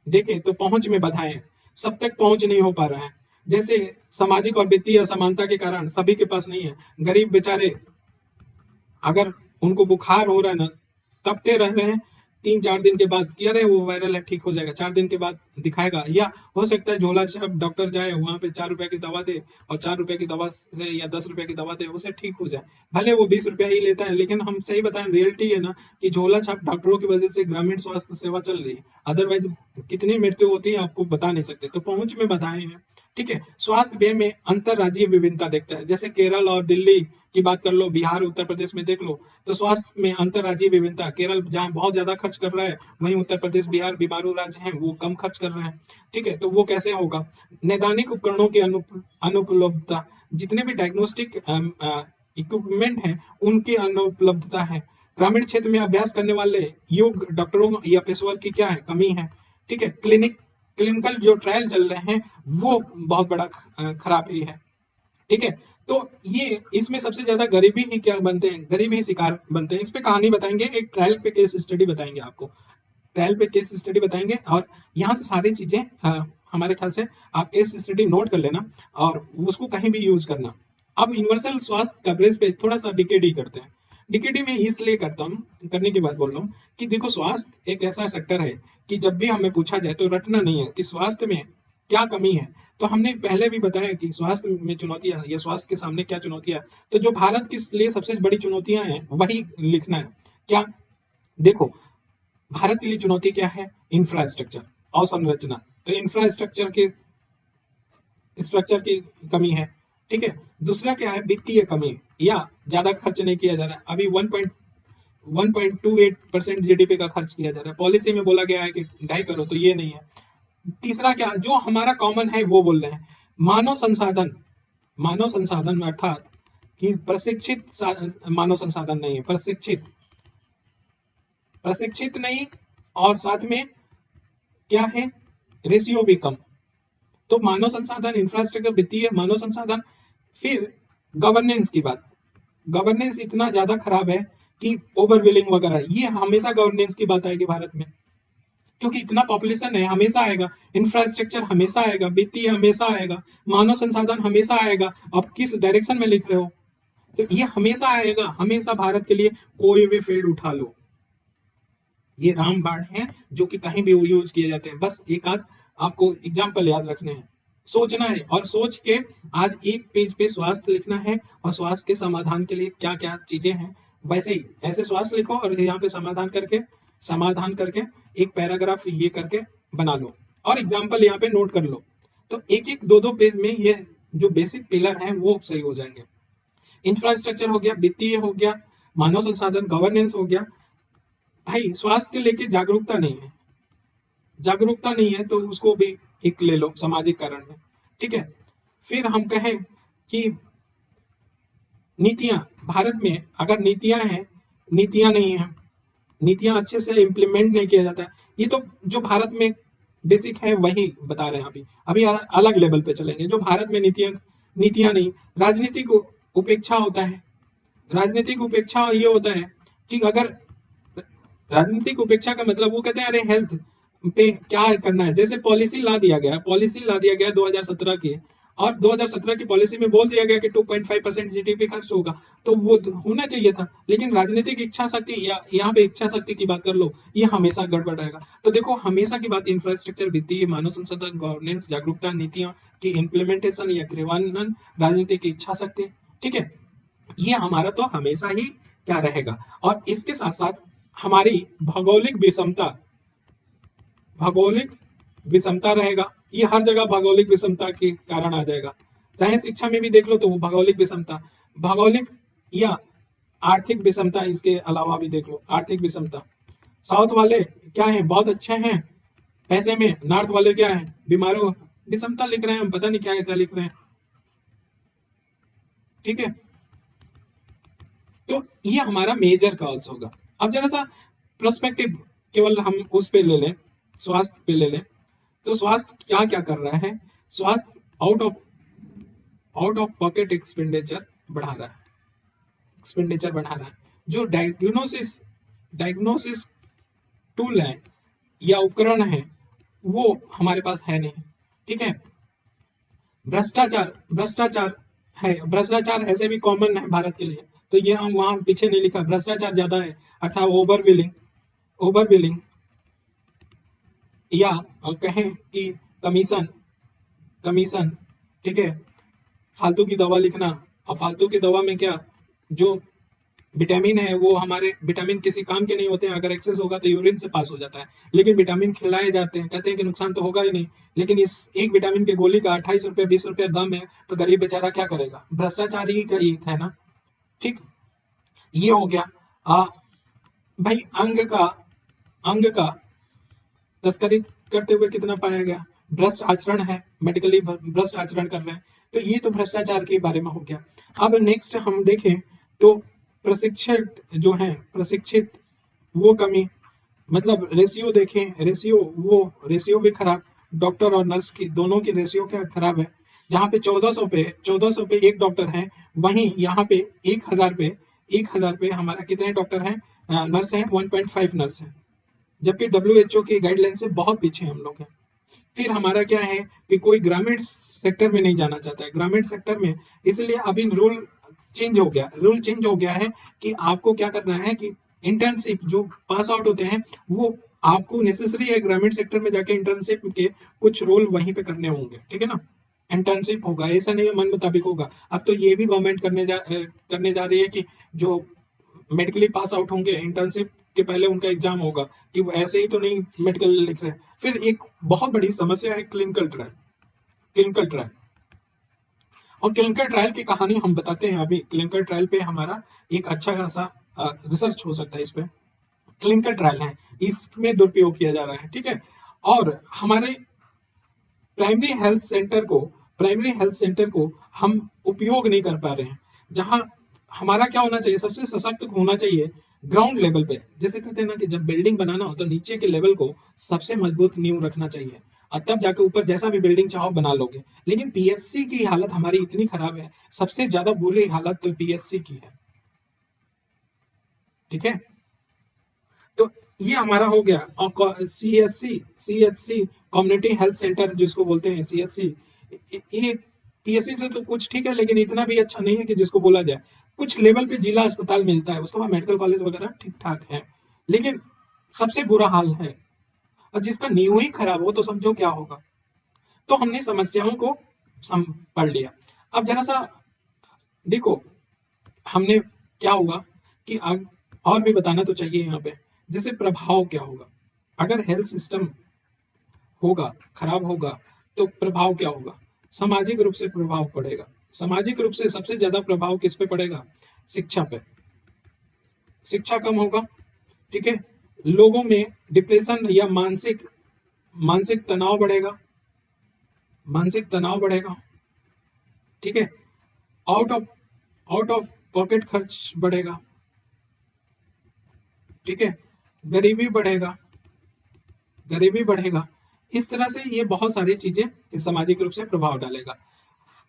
देखे तो पहुंच में बाधाएं, सब तक पहुंच नहीं हो पा रहा है। जैसे सामाजिक और वित्तीय असमानता के कारण सभी के पास नहीं है। गरीब बेचारे अगर उनको बुखार हो रहा है ना, तपते रह रहे हैं, 3-4 दिन के बाद कि अरे वो वायरल है, ठीक हो जाएगा, 4 दिन के बाद दिखाएगा। या हो सकता है झोला छाप डॉक्टर जाए, वहां पे 4 रुपए की दवा दे, और 4 रुपए की दवा से या 10 रुपए की दवा दे, उसे ठीक हो जाए। भले वो 20 रुपया ही लेता है, लेकिन हम सही बताएं, रियलिटी है ना कि झोला छाप डॉक्टरों की वजह से ग्रामीण स्वास्थ्य सेवा चल रही है, अदरवाइज कितनी मृत्यु होती है आपको बता नहीं सकते। तो पहुंच में बाधाएं हैं, ठीक है। स्वास्थ्य व्यय में अंतर राज्यीय विभिन्नता देखता है, जैसे केरल और दिल्ली की बात कर लो, बिहार उत्तर प्रदेश में देख लो, तो स्वास्थ्य में अंतर राज्यीय विभिन्नता, केरल जहां बहुत ज्यादा खर्च कर रहा है, वहीं उत्तर प्रदेश बिहार बीमारू राज्य हैं, वो कम खर्च कर रहे हैं, ठीक है। तो वो कैसे होगा। नैदानिक उपकरणों की अनुपलब्धता, जितने भी डायग्नोस्टिक इक्विपमेंट हैं उनकी अनुपलब्धता है। ग्रामीण क्षेत्र में अभ्यास करने वाले योग्य डॉक्टरों या पेशेवर की क्या है, कमी है, ठीक है। क्लिनिकल जो ट्रायल चल रहे हैं वो बहुत बड़ा खराबी है, ठीक है। तो ये इसमें सबसे ज्यादा गरीबी ही क्या बनते हैं, गरीबी ही शिकार बनते हैं। इस पे कहानी बताएंगे, एक ट्रायल पे केस स्टडी बताएंगे आपको, ट्रायल पे केस स्टडी बताएंगे, और यहाँ से सारी चीजें हमारे ख्याल से आप केस स्टडी नोट कर लेना और उसको कहीं भी यूज करना। अब यूनिवर्सल स्वास्थ्य कवरेज पे थोड़ा सा डीकेडी करते हैं। डीकेडी में इसलिए करता हूँ, करने की बात बोल रहा हूँ कि देखो स्वास्थ्य एक ऐसा सेक्टर है कि जब भी हमें पूछा जाए तो रटना नहीं है कि स्वास्थ्य में क्या कमी है। तो हमने पहले भी बताया कि स्वास्थ्य में चुनौतियां या स्वास्थ्य के सामने क्या चुनौतियां, तो जो भारत के लिए सबसे बड़ी चुनौतियां हैं वही लिखना है। क्या देखो, भारत के लिए चुनौती क्या है, इंफ्रास्ट्रक्चर, अवसंरचना। तो स्ट्रक्चर की कमी है, ठीक है। दूसरा क्या है, वित्तीय कमी, या ज्यादा खर्च नहीं किया जा रहा है। अभी 1.28% जीडीपी का खर्च किया जा रहा है, पॉलिसी में बोला गया है कि 2.5 करो, तो ये नहीं है। तीसरा क्या जो हमारा कॉमन है वो बोल रहे हैं, मानव संसाधन, मानव संसाधन अर्थात कि प्रशिक्षित मानव संसाधन नहीं है, प्रशिक्षित, प्रशिक्षित नहीं, और साथ में क्या है, रेशियो भी कम। तो मानव संसाधन, इंफ्रास्ट्रक्चर, वित्तीय, मानव संसाधन। फिर गवर्नेंस की बात, गवर्नेंस इतना ज्यादा खराब है कि ओवरविलिंग वगैरह, ये हमेशा गवर्नेंस की बात आएगी भारत में, क्योंकि इतना पॉपुलेशन है, हमेशा आएगा। इंफ्रास्ट्रक्चर हमेशा आएगा, वित्तीय हमेशा आएगा, मानव संसाधन हमेशा आएगा। अब किस डायरेक्शन में लिख रहे हो, तो ये हमेशा आएगा, हमेशा भारत के लिए कोई भी फील्ड उठा लो, ये रामबाण है जो कि कहीं भी यूज किए जाते हैं। बस एक आध आपको एग्जाम्पल याद रखने हैं, सोचना है, और सोच के आज एक पेज पे स्वास्थ्य लिखना है, और स्वास्थ्य के समाधान के लिए क्या क्या चीजें हैं, वैसे ही ऐसे स्वास्थ्य लिखो और यहाँ पे समाधान करके एक पैराग्राफ ये करके बना लो, और एग्जाम्पल यहाँ पे नोट कर लो। तो एक एक दो दो पेज में ये जो बेसिक पिलर हैं वो सही हो जाएंगे। इंफ्रास्ट्रक्चर हो गया, वित्तीय हो गया, मानव संसाधन, गवर्नेंस हो गया। भाई स्वास्थ्य के लेके जागरूकता नहीं है, जागरूकता नहीं है तो उसको भी एक ले लो सामाजिक कारण में, ठीक है। फिर हम कहें कि नीतियां, भारत में अगर नीतियां हैं, नीतियां नहीं है, नीतियां अच्छे से इम्प्लीमेंट नहीं किया जाता है, ये तो जो भारत में बेसिक है वही बता रहे हैं। अभी अभी अलग लेवल पे चलेंगे, जो भारत में नीतियां नीतियां नहीं, राजनीतिक उपेक्षा होता है। राजनीतिक उपेक्षा ये होता है कि अगर राजनीतिक उपेक्षा का मतलब वो कहते हैं अरे हेल्थ पे क्या करना है, जैसे पॉलिसी ला दिया गया, 2017 की, और 2017 की पॉलिसी में बोल दिया गया कि 2.5% जीडीपी खर्च होगा, तो वो होना चाहिए था। लेकिन राजनीतिक इच्छा शक्ति, या यहाँ पे इच्छा शक्ति की बात कर लो, ये हमेशा गड़बड़ रहेगा। तो देखो हमेशा की बात, इंफ्रास्ट्रक्चर, वित्तीय, मानव संसाधन, गवर्नेंस, जागरूकता, नीतियों की इम्प्लीमेंटेशन या क्रियान्वयन, राजनीतिक इच्छा शक्ति, ठीक है, ये हमारा तो हमेशा ही क्या रहेगा। और इसके साथ साथ हमारी भौगोलिक विषमता, भौगोलिक विषमता रहेगा, ये हर जगह भौगोलिक विषमता के कारण आ जाएगा, चाहे शिक्षा में भी देख लो तो वो भौगोलिक विषमता, भौगोलिक या आर्थिक विषमता, इसके अलावा भी देख लो आर्थिक विषमता। साउथ वाले क्या है, बहुत अच्छे हैं पैसे में, नॉर्थ वाले क्या है, बीमारों, विषमता लिख रहे हैं हम, पता नहीं क्या क्या लिख रहे हैं, ठीक है। तो ये हमारा मेजर कॉज होगा। अब जरा सा प्रोस्पेक्टिव केवल हम उस पे ले लें, स्वास्थ्य पे ले लें, तो स्वास्थ्य क्या क्या कर रहा है, स्वास्थ्य आउट ऑफ पॉकेट एक्सपेंडिचर बढ़ा रहा है, एक्सपेंडिचर बढ़ा रहा है। जो डायग्नोसिस टूल है या उपकरण है वो हमारे पास है नहीं, ठीक है। भ्रष्टाचार है, भ्रष्टाचार ऐसे भी कॉमन है भारत के लिए, तो ये हम वहां पीछे नहीं लिखा, भ्रष्टाचार ज्यादा है, अर्थात ओवर बिलिंग या कहें कि कमीशन, ठीक है। फालतू की दवा लिखना, और फालतू की दवा में क्या, जो विटामिन है वो हमारे विटामिन किसी काम के नहीं होते हैं, अगर एक्सेस होगा तो यूरिन से पास हो जाता है, लेकिन विटामिन खिलाए जाते हैं, कहते हैं कि नुकसान तो होगा ही नहीं, लेकिन इस एक विटामिन के गोली का 28 रुपये 20 रुपये दाम है, तो गरीब बेचारा क्या करेगा, भ्रष्टाचारी का ये है ना, ठीक। ये हो गया। भाई अंग का तस्करी करते हुए कितना पाया गया, भ्रष्ट आचरण है, मेडिकली भ्रष्ट आचरण कर रहे हैं, तो ये तो भ्रष्टाचार के बारे में हो गया। अब नेक्स्ट हम देखें तो प्रशिक्षित वो कमी, मतलब रेशियो देखें, रेशियो भी खराब, डॉक्टर और नर्स की दोनों की रेशियो क्या खराब है, जहाँ पे 1400 पे एक डॉक्टर है, वहीं यहाँ पे 1000 पे हमारा कितने डॉक्टर हैं, नर्स हैं, 1.5 नर्स हैं, जबकि WHO की गाइडलाइन से बहुत पीछे हम लोग हैं। फिर हमारा क्या है कि कोई ग्रामीण सेक्टर में नहीं जाना चाहता है, ग्रामीण सेक्टर में, इसलिए अभी रूल चेंज हो गया है कि आपको क्या करना है कि इंटर्नशिप जो पास आउट होते हैं वो आपको नेसेसरी है ग्रामीण सेक्टर में जाके इंटर्नशिप के कुछ रोल वहीं पे करने होंगे, ठीक है ना, इंटर्नशिप होगा, ऐसा नहीं है मन मुताबिक होगा। अब तो ये भी गवर्नमेंट करने जा रही है कि जो मेडिकली पास आउट होंगे इंटर्नशिप के पहले उनका एग्जाम होगा, कि वो ऐसे ही तो नहीं मेडिकल लिख रहे हैं। फिर एक बहुत बड़ी समस्या है क्लिनिकल ट्रायल, और क्लिनिकल ट्रायल की कहानी हम बताते हैं। अभी क्लिनिकल ट्रायल पे हमारा एक अच्छा खासा रिसर्च हो सकता है, इस पे क्लिनिकल ट्रायल है, इसमें दुरुपयोग किया जा रहा है, ठीक है। और हमारे प्राइमरी हेल्थ सेंटर को हम उपयोग नहीं कर पा रहे हैं, जहां हमारा क्या होना चाहिए, सबसे सशक्त होना चाहिए ग्राउंड लेवल पे। जैसे कहते हैं ना कि जब बिल्डिंग बनाना हो तो नीचे के लेवल को सबसे मजबूत नींव रखना चाहिए, और तब जाके ऊपर जैसा भी बिल्डिंग चाहो बना लोगे। लेकिन पीएससी की हालत हमारी इतनी खराब है, सबसे ज्यादा बुरी हालत तो पीएससी की है, ठीक है। तो ये हमारा हो गया। और सीएचसी कम्युनिटी हेल्थ सेंटर जिसको बोलते हैं सीएचसी, ये पीएससी से तो कुछ ठीक है, लेकिन इतना भी अच्छा नहीं है कि जिसको बोला जाए। कुछ लेवल पे जिला अस्पताल मिलता है, उसके बाद मेडिकल कॉलेज वगैरह ठीक ठाक है, लेकिन सबसे बुरा हाल है। और जिसका नींव ही खराब हो तो समझो क्या होगा। तो हमने समस्याओं को पढ़ लिया। अब जरा सा देखो, हमने क्या होगा कि और भी बताना तो चाहिए यहाँ पे, जैसे प्रभाव क्या होगा अगर हेल्थ सिस्टम होगा, खराब होगा, तो प्रभाव क्या होगा। सामाजिक रूप से प्रभाव पड़ेगा। सामाजिक रूप से सबसे ज्यादा प्रभाव किस पे पड़ेगा, शिक्षा पे। शिक्षा कम होगा, ठीक है, लोगों में डिप्रेशन या मानसिक तनाव बढ़ेगा, मानसिक तनाव बढ़ेगा, ठीक है। आउट ऑफ पॉकेट खर्च बढ़ेगा, ठीक है। गरीबी बढ़ेगा, गरीबी बढ़ेगा। इस तरह से ये बहुत सारी चीजें सामाजिक रूप से प्रभाव डालेगा।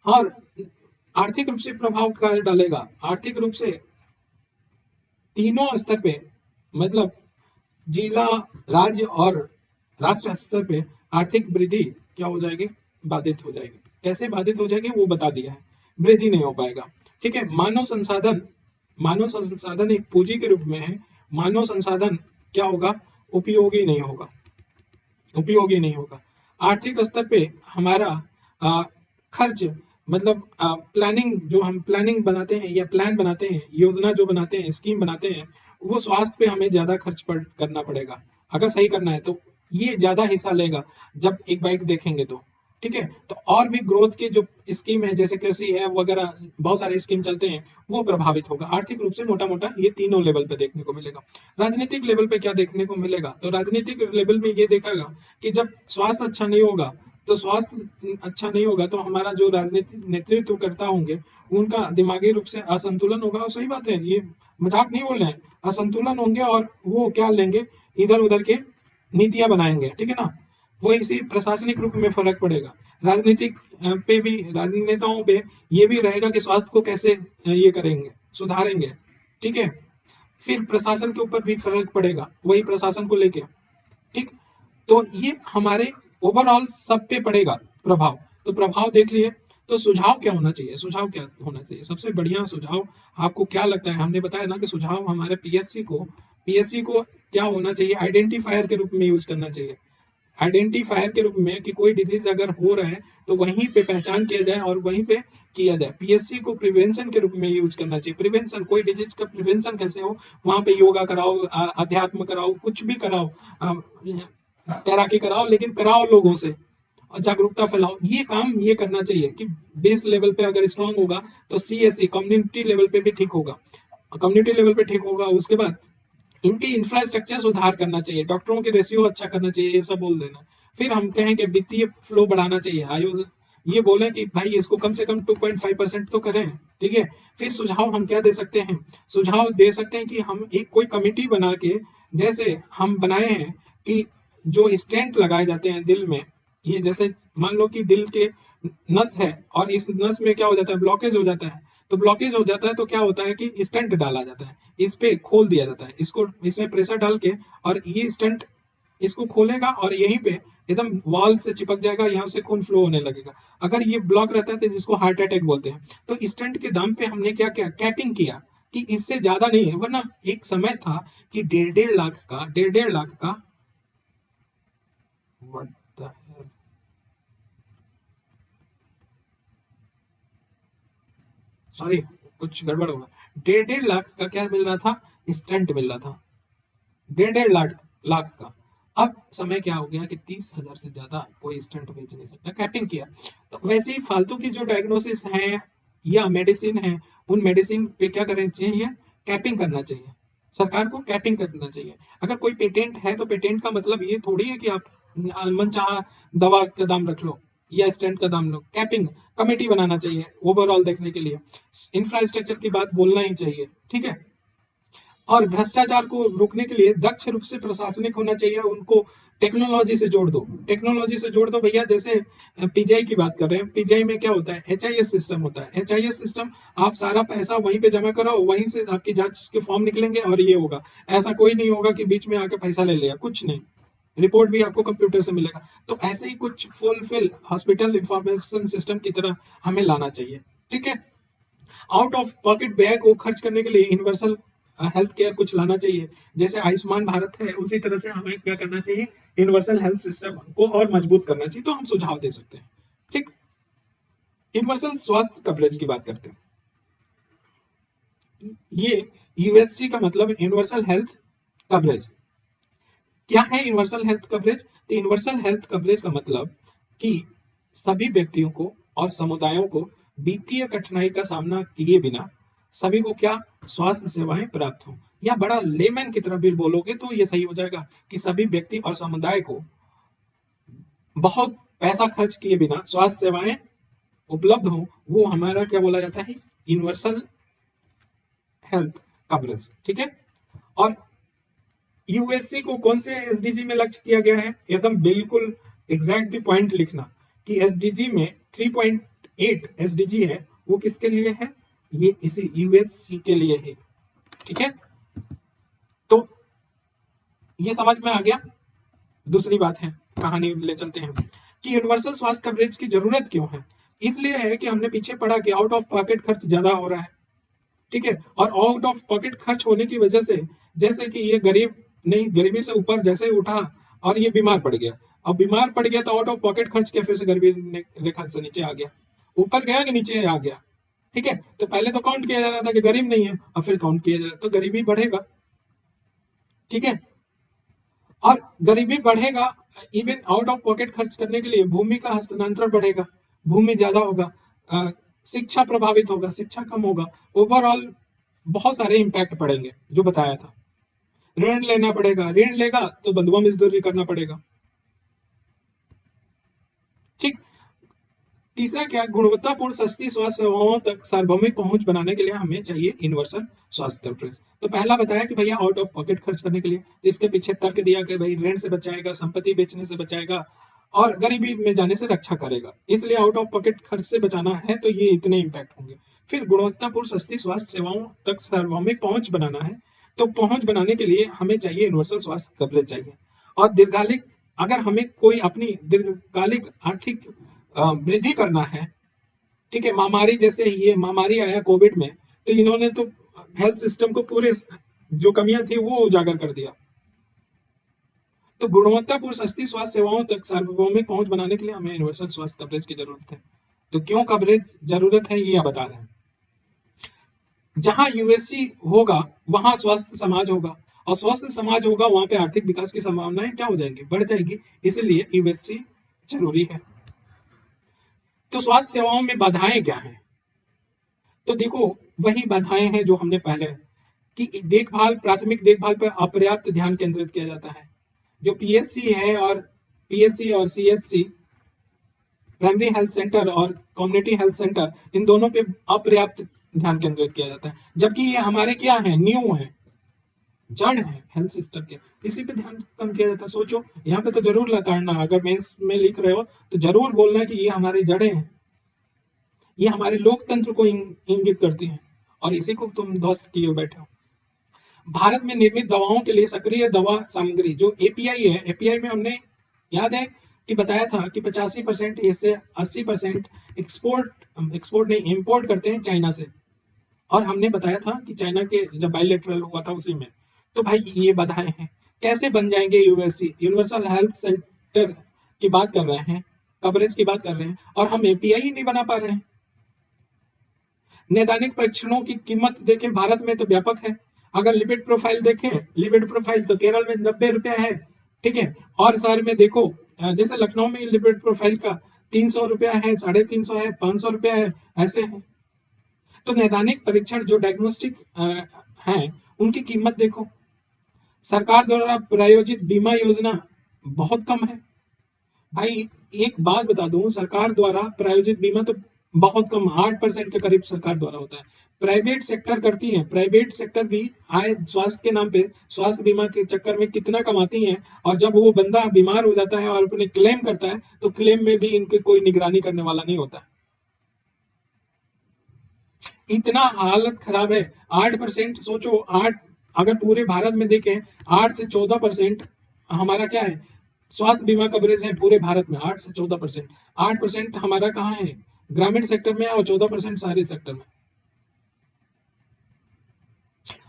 और आर्थिक रूप से प्रभाव क्या डालेगा, आर्थिक रूप से तीनों स्तर पे, मतलब जिला, राज्य और राष्ट्र स्तर पे आर्थिक वृद्धि क्या हो जाएगी, बाधित हो जाएगी। कैसे बाधित हो जाएगी वो बता दिया है, वृद्धि नहीं हो पाएगा, ठीक है। मानव संसाधन एक पूंजी के रूप में है। मानव संसाधन क्या होगा, उपयोगी नहीं होगा, उपयोगी नहीं होगा। आर्थिक स्तर पे हमारा खर्च, मतलब प्लानिंग, जो हम प्लानिंग बनाते हैं या प्लान बनाते हैं, योजना जो बनाते हैं, स्कीम बनाते हैं, वो स्वास्थ्य पे हमें ज्यादा खर्च करना पड़ेगा अगर सही करना है तो। ये ज्यादा हिस्सा लेगा जब एक बाइक देखेंगे तो, ठीक है। तो और भी ग्रोथ के जो स्कीम है, जैसे कृषि है वगैरह, बहुत सारे स्कीम चलते हैं, वो प्रभावित होगा आर्थिक रूप से। मोटा मोटा ये तीनों लेवल पे देखने को मिलेगा। राजनीतिक लेवल पे क्या देखने को मिलेगा, तो राजनीतिक लेवल में ये देखेगा कि जब स्वास्थ्य अच्छा नहीं होगा, तो स्वास्थ्य अच्छा नहीं होगा तो हमारा जो राजनीतिक नेतृत्व करता होंगे उनका दिमागी रूप से असंतुलन होगा। और सही बात है, ये मजाक नहीं बोल रहे हैं, असंतुलन होंगे और वो क्या लेंगे, इधर उधर के नीतियां बनाएंगे, ठीक है ना। वो इसी प्रशासनिक रूप में फर्क पड़ेगा। राजनीतिक पे भी, राजनेताओं पे ये भी रहेगा कि स्वास्थ्य को कैसे ये करेंगे, सुधारेंगे, ठीक है। फिर प्रशासन के ऊपर भी फर्क पड़ेगा, वही प्रशासन को लेके, ठीक। तो ये हमारे ओवरऑल सब पे पड़ेगा प्रभाव। तो प्रभाव देख लिए। तो सुझाव क्या होना चाहिए, सुझाव क्या होना चाहिए, सबसे बढ़िया सुझाव आपको क्या लगता है। हमने बताया ना कि सुझाव हमारे पीएससी को क्या होना चाहिए, आइडेंटिफायर के रूप में यूज करना चाहिए। आइडेंटिफायर के रूप में कि कोई डिजीज अगर हो रहा है तो वहीं पे पहचान किया जाए और वहीं पे किया जाए। पीएससी को प्रिवेंशन के रूप में यूज करना चाहिए। प्रिवेंशन, कोई डिजीज का प्रिवेंशन कैसे हो, वहां पे योगा कराओ, अध्यात्म कराओ, कुछ भी कराओ, तैराकी कराओ, लेकिन कराओ लोगों से और जागरूकता फैलाओ। ये काम ये करना चाहिए कि बेस लेवल पे अगर स्ट्रांग होगा तो सीएससी कम्युनिटी लेवल पे भी ठीक होगा, कम्युनिटी लेवल पे ठीक होगा। उसके बाद इनके इंफ्रास्ट्रक्चर सुधार करना चाहिए, डॉक्टरों के रेशियो अच्छा करना चाहिए, ये सब बोल देना। फिर हम कहें कि वित्तीय फ्लो बढ़ाना चाहिए। आयोग ये बोले कि भाई इसको कम से कम 2.5% तो करें, ठीक है। फिर सुझाव हम क्या दे सकते हैं, सुझाव दे सकते हैं कि हम एक कोई कमेटी बना के, जैसे हम बनाए हैं कि जो स्टेंट लगाए जाते हैं दिल में, ये जैसे मान लो कि दिल के नस है और इस नस में क्या हो जाता है, ब्लॉकेज हो जाता है। तो ब्लॉकेज हो जाता है तो क्या होता है कि स्टेंट डाला जाता है, इस पे खोल दिया जाता है, इसको इसमें प्रेशर डाल के, और ये स्टेंट इसको खोलेगा और यहीं पे एकदम वॉल से चिपक जाएगा, यहाँ से खून फ्लो होने लगेगा। अगर ये ब्लॉक रहता है तो जिसको हार्ट अटैक बोलते हैं। तो स्टेंट के दाम पे हमने क्या किया, कैपिंग किया कि इससे ज्यादा नहीं है। वरना एक समय था कि 1.5 लाख का What the hell? सॉरी, कुछ गड़बड़ होगा। 1.5 लाख का क्या मिल रहा था, स्टंट मिल रहा था, 1.5 लाख का। अब समय क्या हो गया कि 30,000 से ज्यादा कोई स्टंट बेच नहीं सकता, कैपिंग किया। तो वैसे ही फालतू की जो डायग्नोसिस है या मेडिसिन है, उन मेडिसिन पे क्या करना चाहिए, कैपिंग करना चाहिए। सरकार को कैपिंग करना चाहिए। अगर कोई पेटेंट है तो पेटेंट का मतलब ये थोड़ी है कि आप मनचाहा दवा का दाम रख लो या स्टैंड का दाम लो। कैपिंग कमेटी बनाना चाहिए ओवरऑल देखने के लिए। इंफ्रास्ट्रक्चर की बात बोलना ही चाहिए, ठीक है। और भ्रष्टाचार को रोकने के लिए दक्ष रूप से प्रशासनिक होना चाहिए। उनको टेक्नोलॉजी से जोड़ दो, टेक्नोलॉजी से जोड़ दो भैया। जैसे पीजीआई की बात कर रहे हैं, पीजीआई में क्या होता है, एचआईएस सिस्टम होता है। एचआईएस सिस्टम, आप सारा पैसा वहीं पे जमा करो, वहीं से आपकी जांच के फॉर्म निकलेंगे और ये होगा। ऐसा कोई नहीं होगा कि बीच में आके पैसा ले लिया, कुछ नहीं, रिपोर्ट भी आपको कंप्यूटर से मिलेगा। तो ऐसे ही कुछ फुलफिल हॉस्पिटल इंफॉर्मेशन सिस्टम की तरह हमें लाना चाहिए, ठीक है। आउट ऑफ पॉकेट बैग को खर्च करने के लिए यूनिवर्सल हेल्थ केयर कुछ लाना चाहिए। जैसे आयुष्मान भारत है, उसी तरह से हमें क्या करना चाहिए, यूनिवर्सल हेल्थ सिस्टम को और मजबूत करना चाहिए। तो हम सुझाव दे सकते हैं, ठीक। यूनिवर्सल स्वास्थ्य कवरेज की बात करते हैं। ये यूएससी का मतलब यूनिवर्सल हेल्थ कवरेज। क्या है यूनिवर्सल हेल्थ कवरेज? तो यूनिवर्सल हेल्थ कवरेज का मतलब कि सभी व्यक्तियों को और समुदायों को वित्तीय कठिनाई का सामना किए बिना सभी को क्या स्वास्थ्य सेवाएं प्राप्त हो। या बड़ा लेमन की तरह भी बोलोगे तो ये सही हो जाएगा कि सभी व्यक्ति और समुदाय को बहुत पैसा खर्च किए बिना स्वास्थ्य सेवाएं उपलब्ध हो। वो हमारा क्या बोला जाता है, यूनिवर्सल हेल्थ कवरेज, ठीक है। और यूएससी को कौन से एसडीजी में लक्ष्य किया गया है? एकदम बिल्कुल एग्जैक्ट पॉइंट लिखना कि एसडीजी में 3.8 एसडीजी है, वो किसके लिए है? ये इसी यूएससी के लिए है, ठीक है। तो ये समझ में आ गया। दूसरी बात है, कहानी ले चलते हैं कि यूनिवर्सल स्वास्थ्य कवरेज की जरूरत क्यों है। इसलिए है कि हमने पीछे पढ़ा कि आउट ऑफ पॉकेट खर्च ज्यादा हो रहा है, ठीक है। और आउट ऑफ पॉकेट खर्च होने की वजह से, जैसे कि ये गरीब नहीं, गरीबी से ऊपर जैसे ही उठा और ये बीमार पड़ गया। अब बीमार पड़ गया तो आउट ऑफ पॉकेट खर्च क्या फिर से गरीबी रेखा से नीचे आ गया, ऊपर गया कि नीचे आ गया, ठीक है। तो पहले तो काउंट किया जा रहा था कि गरीब नहीं है, अब फिर काउंट किया जा रहा है तो गरीबी बढ़ेगा, ठीक है। और गरीबी बढ़ेगा, इवन आउट ऑफ पॉकेट खर्च करने के लिए भूमि का हस्तांतरण बढ़ेगा, भूमि ज्यादा होगा, शिक्षा प्रभावित होगा, शिक्षा कम होगा, ओवरऑल बहुत सारे इंपैक्ट पड़ेंगे जो बताया था। ऋण लेना पड़ेगा, ऋण लेगा तो बंधुआ मजदूरी करना पड़ेगा, ठीक। तीसरा क्या, गुणवत्तापूर्ण सस्ती स्वास्थ्य सेवाओं तक सार्वभौमिक पहुंच बनाने के लिए हमें चाहिए यूनिवर्सल स्वास्थ्य कवरेज। तो पहला बताया कि भैया आउट ऑफ पॉकेट खर्च करने के लिए, तो इसके पीछे तर्क दिया कि भाई ऋण से बचाएगा, संपत्ति बेचने से बचाएगा और गरीबी में जाने से रक्षा करेगा, इसलिए आउट ऑफ पॉकेट खर्च से बचाना है तो ये इतने इंपैक्ट होंगे। फिर गुणवत्तापूर्ण सस्ती स्वास्थ्य सेवाओं तक सार्वभौमिक पहुंच बनाना है, तो पहुंच बनाने के लिए हमें चाहिए यूनिवर्सल स्वास्थ्य कवरेज चाहिए। और दीर्घकालिक, अगर हमें कोई अपनी दीर्घकालिक आर्थिक वृद्धि करना है, ठीक है। महामारी जैसे ये महामारी आया कोविड में, तो इन्होंने तो हेल्थ सिस्टम को पूरे जो कमियां थी वो उजागर कर दिया। तो गुणवत्तापूर्ण सस्ती स्वास्थ्य सेवाओं तक सार्वभौमिक पहुंच बनाने के लिए हमें यूनिवर्सल स्वास्थ्य कवरेज की जरूरत है। तो क्यों कवरेज जरूरत है ये बता रहे हैं। जहां यूएससी होगा वहां स्वस्थ समाज होगा, और स्वस्थ समाज होगा वहां पे आर्थिक विकास की संभावनाएं क्या हो जाएंगी, बढ़ जाएगी। इसलिए यूएससी जरूरी है। तो स्वास्थ्य सेवाओं में बाधाएं क्या हैं? तो देखो वही बाधाएं हैं जो हमने पहले कि देखभाल, प्राथमिक देखभाल पर अपर्याप्त ध्यान केंद्रित किया जाता है। जो पीएचसी है और पीएचसी और सीएचसी, प्राइमरी हेल्थ सेंटर और कम्युनिटी हेल्थ सेंटर, इन दोनों पे अपर्याप्त ध्यान केंद्रित किया जाता है, जबकि ये हमारे क्या है, न्यू है, जड़ है हेल्थ सिस्टम के, इसी पे ध्यान कम किया जाता है। सोचो यहाँ पे तो जरूर लताड़ना, अगर मेंस में लिख रहे हो तो जरूर बोलना कि ये हमारी जड़ें हैं, ये हमारे लोकतंत्र को इंगित करती हैं, और इसी को तुम ध्वस्त किए बैठे हो। भारत में निर्मित दवाओं के लिए सक्रिय दवा सामग्री जो एपीआई है, एपीआई में हमने याद है कि बताया था कि 85% इससे 80% एक्सपोर्ट नहीं इंपोर्ट करते हैं चाइना से, और हमने बताया था कि चाइना के जब बायलैटरल हुआ था उसी में। तो भाई ये बाधाएं हैं, कैसे बन जाएंगे यूएससी, यूनिवर्सल हेल्थ सेंटर की बात कर रहे हैं, कवरेज की बात कर रहे हैं, और हम एपीआई ही नहीं बना पा रहे हैं। नैदानिक परीक्षणों की कीमत देखें, भारत में तो व्यापक है। अगर लिपिड प्रोफाइल देखें, लिपिड प्रोफाइल तो केरल में 90 रुपया है, ठीक है। और शहर में देखो, जैसे लखनऊ में लिपिड प्रोफाइल का 300 रुपया है, 350 है, 500 रुपया है, ऐसे है। तो नैदानिक परीक्षण जो डायग्नोस्टिक हैं उनकी कीमत देखो। सरकार द्वारा प्रायोजित बीमा योजना बहुत कम है भाई। एक बात बता दूं, सरकार द्वारा प्रायोजित बीमा तो बहुत कम, 8% के करीब सरकार द्वारा होता है। प्राइवेट सेक्टर करती है, प्राइवेट सेक्टर भी आए स्वास्थ्य के नाम पे, स्वास्थ्य बीमा के चक्कर में कितना कमाती है, और जब वो बंदा बीमार हो जाता है और अपने क्लेम करता है तो क्लेम में भी इनके कोई निगरानी करने वाला नहीं होता। इतना हालत खराब है। 8% सोचो, 8 अगर पूरे भारत में देखें 8 से 14% हमारा क्या है, स्वास्थ्य बीमा कवरेज है पूरे भारत में। 8 से 14%, 8% हमारा कहाँ है, ग्रामीण सेक्टर में, और 14% शहरी सेक्टर में।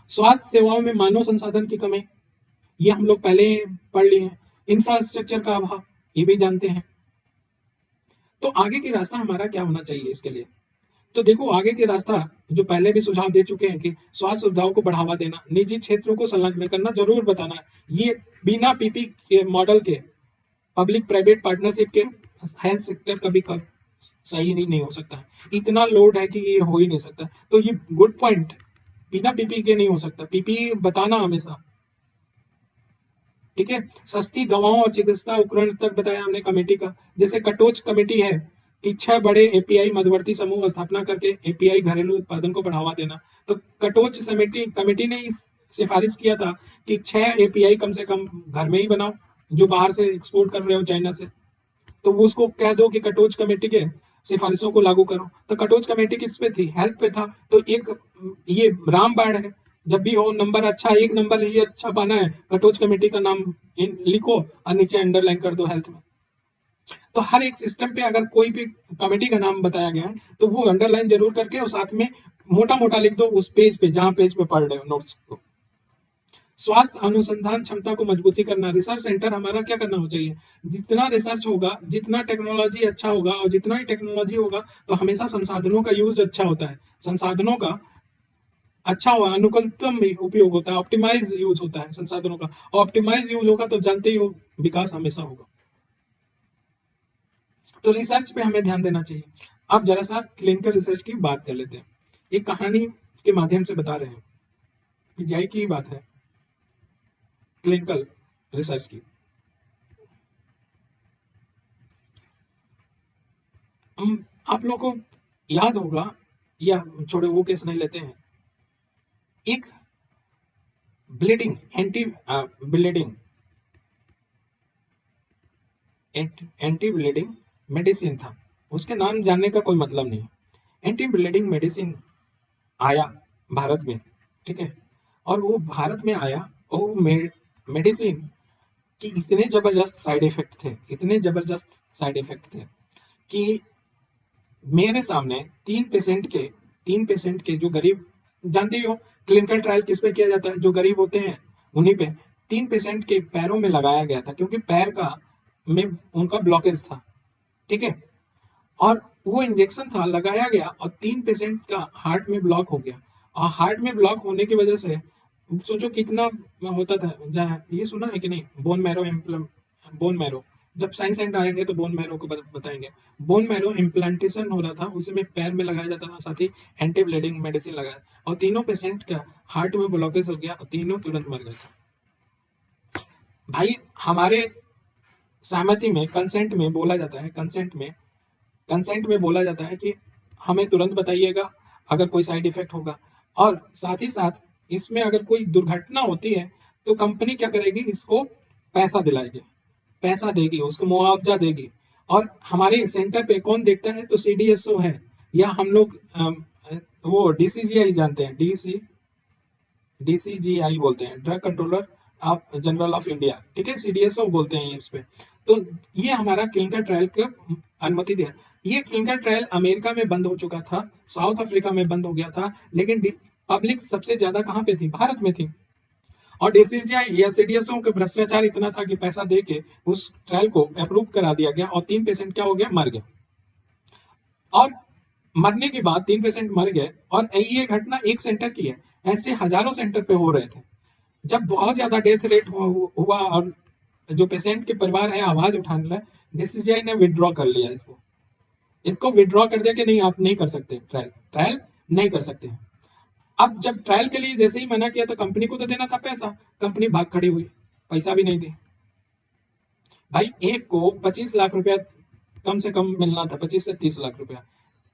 स्वास्थ्य सेवाओं में मानव संसाधन की कमी, ये हम लोग पहले ही पढ़ लिए हैं। इंफ्रास्ट्रक्चर का अभाव, ये भी जानते हैं। तो आगे की रास्ता हमारा क्या होना चाहिए इसके लिए? तो देखो, आगे के रास्ता जो पहले भी सुझाव दे चुके हैं कि स्वास्थ्य सुविधाओं को बढ़ावा देना, निजी क्षेत्रों को संलग्न करना, जरूर बताना। ये बिना पीपी के मॉडल के, पब्लिक प्राइवेट पार्टनरशिप के हेल्थ सेक्टर कभी सही नहीं हो सकता है। इतना लोड है कि ये हो ही नहीं सकता। तो ये गुड पॉइंट, बिना पीपी के नहीं हो सकता, पीपी बताना हमेशा। ठीक है, सस्ती दवाओं और चिकित्सा उपकरण तक बताया हमने कमेटी का। जैसे कटोच कमेटी है कि 6 बड़े एपीआई मध्यवर्ती समूह स्थापना करके एपीआई घरेलू उत्पादन को बढ़ावा देना। तो कटोच कमेटी ने सिफारिश किया था कि 6 एपीआई कम से कम घर में ही बनाओ, जो बाहर से एक्सपोर्ट कर रहे हो चाइना से, तो उसको कह दो कि कटोच कमेटी के सिफारिशों को लागू करो। तो कटोच कमेटी किस पे थी, हेल्थ पे था। तो एक ये रामबाण है, जब भी हो नंबर अच्छा, एक नंबर ये अच्छा पाना है, कटोच कमेटी का नाम लिखो और नीचे अंडरलाइन कर दो हेल्थ में। तो हर एक सिस्टम पे अगर कोई भी कमेटी का नाम बताया गया है तो वो अंडरलाइन जरूर करके और साथ में मोटा मोटा लिख दो उस पेज पे जहां पेज पे पढ़ रहे हो नोट्स को। स्वास्थ्य अनुसंधान क्षमता को मजबूती करना, रिसर्च सेंटर हमारा क्या करना हो चाहिए, जितना रिसर्च होगा, जितना टेक्नोलॉजी अच्छा होगा, और जितना ही टेक्नोलॉजी होगा तो हमेशा संसाधनों का यूज अच्छा होता है, संसाधनों का अच्छा हुआ, अनुकूलतम उपयोग होता है, ऑप्टिमाइज यूज होता है संसाधनों का। ऑप्टिमाइज यूज होगा तो जानते ही हो विकास हमेशा होगा। तो रिसर्च पे हमें ध्यान देना चाहिए। अब जरा सा क्लिनिकल रिसर्च की बात कर लेते हैं। एक कहानी के माध्यम से बता रहे हैं, पीजीआई की बात है, क्लिनिकल रिसर्च की। आप लोगों को याद होगा, या छोड़े वो केस नहीं लेते हैं, एक ब्लीडिंग एंटी ब्लीडिंग मेडिसिन था। उसके नाम जानने का कोई मतलब नहीं। एंटी ब्लीडिंग मेडिसिन आया भारत में, ठीक है, और वो भारत में आया और वो मेडिसिन कि इतने जबरदस्त साइड इफेक्ट थे, इतने जबरदस्त साइड इफेक्ट थे कि मेरे सामने 3 पेशेंट के जो गरीब, जानते हो क्लिनिकल ट्रायल किस पे किया जाता है, जो गरीब होते हैं उन्हीं पे। 3 पेशेंट के पैरों में लगाया गया था क्योंकि पैर का में उनका ब्लॉकेज था, ठीक है, और वो इंजेक्शन था लगाया गया और 3 पेशेंट का हार्ट में ब्लॉक हो गया। और हार्ट में ब्लॉक होने की वजह से सोचो कितना होता था। ये सुना है कि नहीं, बोन मैरो, जब साइंस एंड आएंगे तो बोन मैरो को बताएंगे। बोन मैरो इम्प्लांटेशन हो रहा था, उसमें पैर में लगाया जाता था, साथ ही एंटी ब्लीडिंग मेडिसिन लगाया, और 3 पेशेंट का हार्ट में ब्लॉकेज हो गया और तीनों तुरंत मर गए थे। भाई हमारे सहमति में, कंसेंट में बोला जाता है, कंसेंट में बोला जाता है कि हमें तुरंत बताइएगा अगर कोई साइड इफेक्ट होगा, और साथ ही साथ इसमें अगर कोई दुर्घटना होती है तो कंपनी क्या करेगी, इसको पैसा दिलाएगी, पैसा देगी, उसको मुआवजा देगी। और हमारे सेंटर पे कौन देखता है, तो सीडीएसओ है, या हम लोग वो डीसीजीआई जानते हैं, डीसीजीआई बोलते हैं, drug controller of general of India, ठीक है, सीडीएसओ बोलते हैं इस पे। तो ये हमारा क्लिनिकल ट्रायल को अनुमति दिया। ये क्लिनिकल ट्रायल अमेरिका में बंद हो चुका था, साउथ अफ्रीका में बंद हो गया था, लेकिन पब्लिक सबसे ज्यादा कहाँ पे थी, भारत में थी। और डीसीजीआई या सीडीएसओ के भ्रष्टाचार इतना था कि पैसा दे के उस ट्रायल को अप्रूव करा दिया गया, और 3 पेशेंट क्या हो गया, मर गए। और मरने के बाद 3 पेशेंट मर गए, और ये घटना एक सेंटर की है, ऐसे हजारों सेंटर पे हो रहे थे। जब बहुत ज्यादा डेथ रेट हुआ और जो पेशेंट के परिवार है आवाज उठाने लगे, डीसीजीआई ने विड्रॉ कर लिया, इसको विड्रॉ कर दिया कि नहीं, आप नहीं कर सकते, ट्रायल नहीं कर सकते। अब जब ट्रायल के लिए जैसे ही मना किया तो कंपनी को तो देना था पैसा, कंपनी भाग खड़ी हुई, पैसा भी नहीं दी। भाई एक को 25 लाख रुपया कम से कम मिलना था, 25 से 30 लाख रुपया,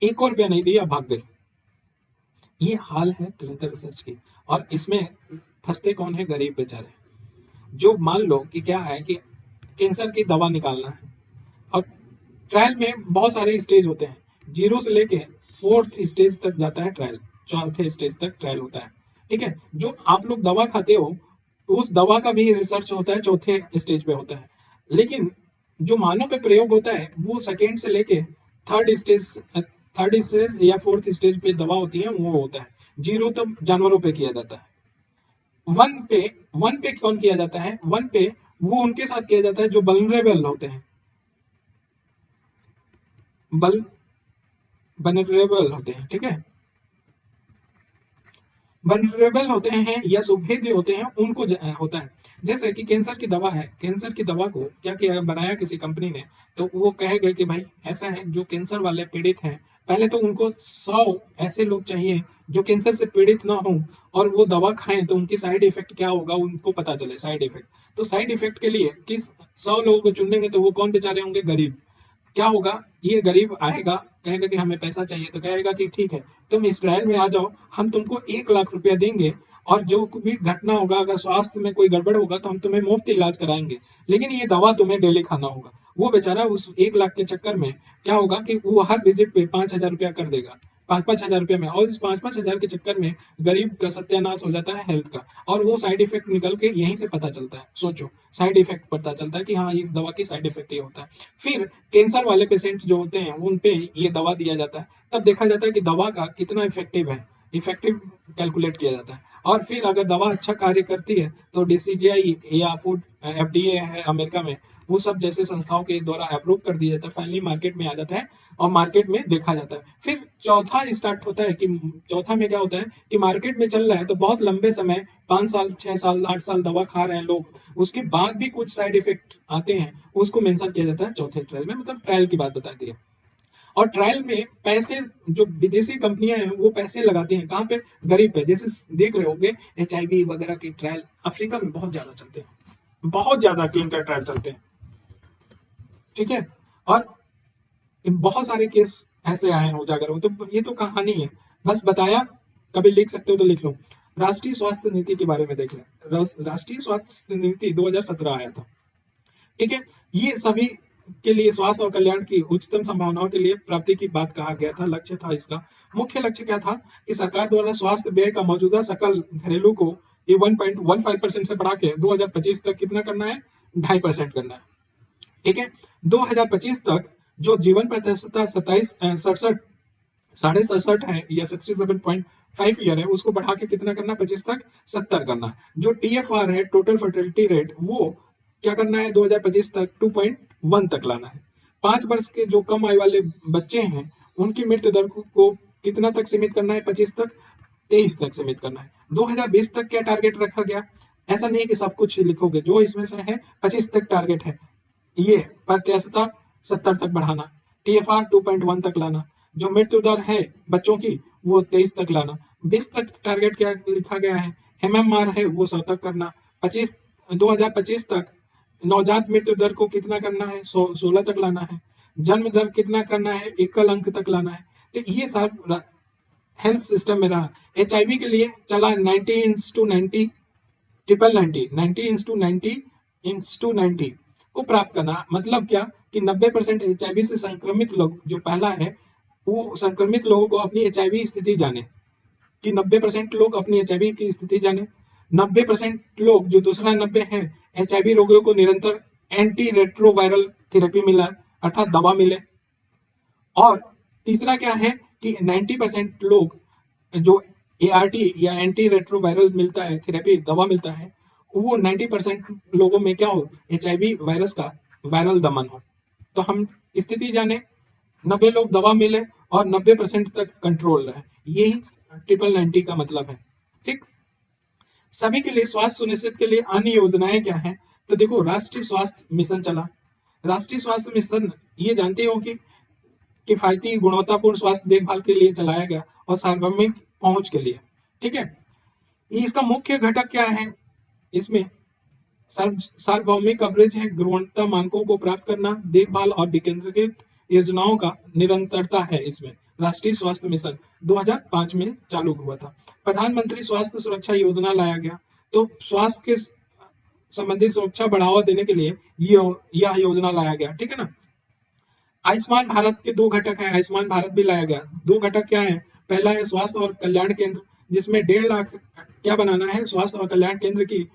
एक और रुपया नहीं दिया, भाग गई। ये हाल है क्लिनिकल रिसर्च की। और इसमें फंसते कौन है? गरीब बेचारे। जो मान लो कि क्या है कि कैंसर की दवा निकालना है, और ट्रायल में बहुत सारे स्टेज होते हैं, 0 से लेके 4th स्टेज तक जाता है ट्रायल, 4थे स्टेज तक ट्रायल होता है। ठीक है, जो आप लोग दवा खाते हो उस दवा का भी रिसर्च होता है, 4थे स्टेज पे होता है। लेकिन जो मानव पे प्रयोग होता है वो सेकेंड से लेके थर्ड स्टेज या 4th स्टेज पे दवा होती है, वो होता है। 0 तो जानवरों पे किया जाता है। वन पे वन पे कौन किया जाता है? वन पे वो उनके साथ किया जाता है जो वल्नरेबल होते हैं, बल वल्नरेबल होते हैं। ठीक है, वल्नरेबल होते हैं या सुभेद्य होते हैं, उनको होता है। जैसे कि कैंसर की दवा है, कैंसर की दवा को क्या किया, बनाया किसी कंपनी ने, तो वो कहे गए कि भाई ऐसा है, जो कैंसर वाले पीड़ित हैं, पहले तो उनको 100 ऐसे लोग चाहिए जो कैंसर से पीड़ित ना हो, और वो दवा खाएं तो उनकी साइड इफेक्ट क्या होगा उनको पता चले, साइड इफेक्ट। तो साइड इफेक्ट के लिए किस 100 लोगों को चुनेंगे, तो वो कौन बेचारे होंगे? गरीब। क्या होगा, ये गरीब आएगा, कहेगा कि हमें पैसा चाहिए, तो कहेगा कि ठीक है तुम इस ट्रायल में आ जाओ, हम तुमको 1 लाख रुपया देंगे, और जो भी घटना होगा, अगर स्वास्थ्य में कोई गड़बड़ होगा तो हम तुम्हें मुफ्त इलाज कराएंगे, लेकिन ये दवा तुम्हें डेली खाना होगा। वो बेचारा उस 1 लाख के चक्कर में क्या होगा कि वो हर विजिट पे 5,000 रुपया कर देगा, 5,000 रुपया में, और इस 5,000 के चक्कर में गरीब का सत्यानाश हो जाता है हेल्थ का, और वो साइड इफेक्ट निकल के यहीं से पता चलता है। सोचो, साइड इफेक्ट पता चलता है कि हाँ इस दवा की साइड इफेक्ट ये होता है। फिर कैंसर वाले पेशेंट जो होते हैं उन पे ये दवा दिया जाता है, तब देखा जाता है कि दवा का कितना इफेक्टिव है, इफेक्टिव कैलकुलेट किया जाता है। और फिर अगर दवा अच्छा कार्य करती है तो DCGI या फूड FDA है अमेरिका में, वो सब जैसे संस्थाओं के द्वारा अप्रूव कर दिया जाता है, फाइनली मार्केट में आ जाता है, और मार्केट में देखा जाता है। फिर चौथा स्टार्ट होता है कि चौथा में क्या होता है कि मार्केट में चल रहा है तो बहुत लंबे समय, 5 साल 6 साल 8 साल दवा खा रहे हैं लोग, उसके बाद भी कुछ साइड इफेक्ट आते हैं, उसको मेंशन किया जाता है चौथे ट्रायल में, मतलब ट्रायल की बात बता दी है। और ट्रायल में पैसे, जो विदेशी कंपनियां हैं वो पैसे लगाती हैं कहाँ पे? गरीब पे। जैसे देख रहे होंगे HIV वगैरह के ट्रायल अफ्रीका में बहुत ज्यादा चलते हैं, बहुत ज्यादा क्लिनिकल ट्रायल चलते हैं। ठीक है, और बहुत सारे केस ऐसे आए हैं उजागर हुए, तो ये तो कहानी है, बस बताया, कभी लिख सकते हो तो लिख लो। राष्ट्रीय स्वास्थ्य नीति के बारे में देख लें। राष्ट्रीय स्वास्थ्य नीति 2017 आया था। ठीक है, ये सभी के लिए स्वास्थ्य और कल्याण की उच्चतम संभावनाओं के लिए प्राप्ति की बात कहा गया था। लक्ष्य था इसका, मुख्य लक्ष्य क्या था कि सरकार द्वारा स्वास्थ्य व्यय का मौजूदा सकल घरेलू को ये 1.15% से बढ़ा के 2025 तक कितना करना है? 2.5% करना है। ठीक है, 2025 तक जो जीवन प्रतिशतता 67 साढ़े 67 है या 67.5 ईयर है, उसको बढ़ा के कितना करना? 25 तक 70 करना। जो TFR है, टोटल फर्टिलिटी रेट, वो क्या करना है? 2025 तक 2.1 तक लाना है। 5 वर्ष के जो कम आयु वाले बच्चे हैं उनकी मृत्यु दर को कितना तक सीमित करना है? 25 तक 23 तक सीमित करना है। 2020 तक क्या टारगेट रखा गया? ऐसा नहीं है कि सब कुछ लिखोगे, जो इसमें से है 25 तक टारगेट है, ये प्रत्याशिता 70 तक बढ़ाना, TFR 2.1 तक लाना, जो मृत्यु दर है बच्चों की वो 23 तक लाना। 20 तक टारगेट क्या लिखा गया है? MMR है वो 100 तक करना। 2025 तक नवजात मृत्यु दर को कितना करना है? 16 तक लाना है। जन्म दर कितना करना है? एकल अंक तक लाना है। तो ये सब हेल्थ सिस्टम में रहा। HIV के लिए चला 90:90, 90:90 को प्राप्त करना। मतलब क्या कि 90% HIV से संक्रमित लोग जो पहला है, वो संक्रमित लोगों को अपनी HIV स्थिति जाने, कि 90% लोग अपनी HIV की स्थिति जाने। 90% लोग जो दूसरा 90 है, HIV रोगियों को निरंतर एंटी रेट्रोवायरल थेरेपी मिला, अर्थात दवा मिले। और तीसरा क्या है कि 90% लोग जो ART या एंटी रेट्रोवायरल मिलता है, थेरेपी दवा मिलता है, वो 90% लोगों में क्या हो? HIV वायरस का वायरल दमन हो। तो हम स्थिति जाने, 90 लोग दवा मिले और 90% तक कंट्रोल रहे, यही 90 का मतलब है। ठीक, सभी के लिए स्वास्थ्य सुनिश्चित के लिए अन्य योजनाएं क्या हैं? तो देखो, राष्ट्रीय स्वास्थ्य मिशन चला। राष्ट्रीय स्वास्थ्य मिशन ये जानते हो कि किफायती गुणवत्तापूर्ण स्वास्थ्य देखभाल के लिए चलाया गया और सार्वजनिक पहुंच के लिए। ठीक है। इसका मुख्य घटक क्या है, इसमें सार्वभौमिक कवरेज है, गुणवत्ता मानकों को प्राप्त करना, देखभाल और विकेंद्रीकृत योजनाओं का निरंतरता है। इसमें राष्ट्रीय स्वास्थ्य मिशन 2005 में चालू हुआ था। प्रधानमंत्री स्वास्थ्य सुरक्षा योजना लाया गया, तो स्वास्थ्य के संबंधित सुरक्षा बढ़ावा देने के लिए यह योजना लाया गया, ठीक है ना। आयुष्मान भारत के 2 घटक है, आयुष्मान भारत भी लाया गया। 2 घटक क्या है, पहला है स्वास्थ्य और कल्याण केंद्र, जिसमें 1.5 लाख क्या बनाना है, स्वास्थ्य और कल्याण केंद्र की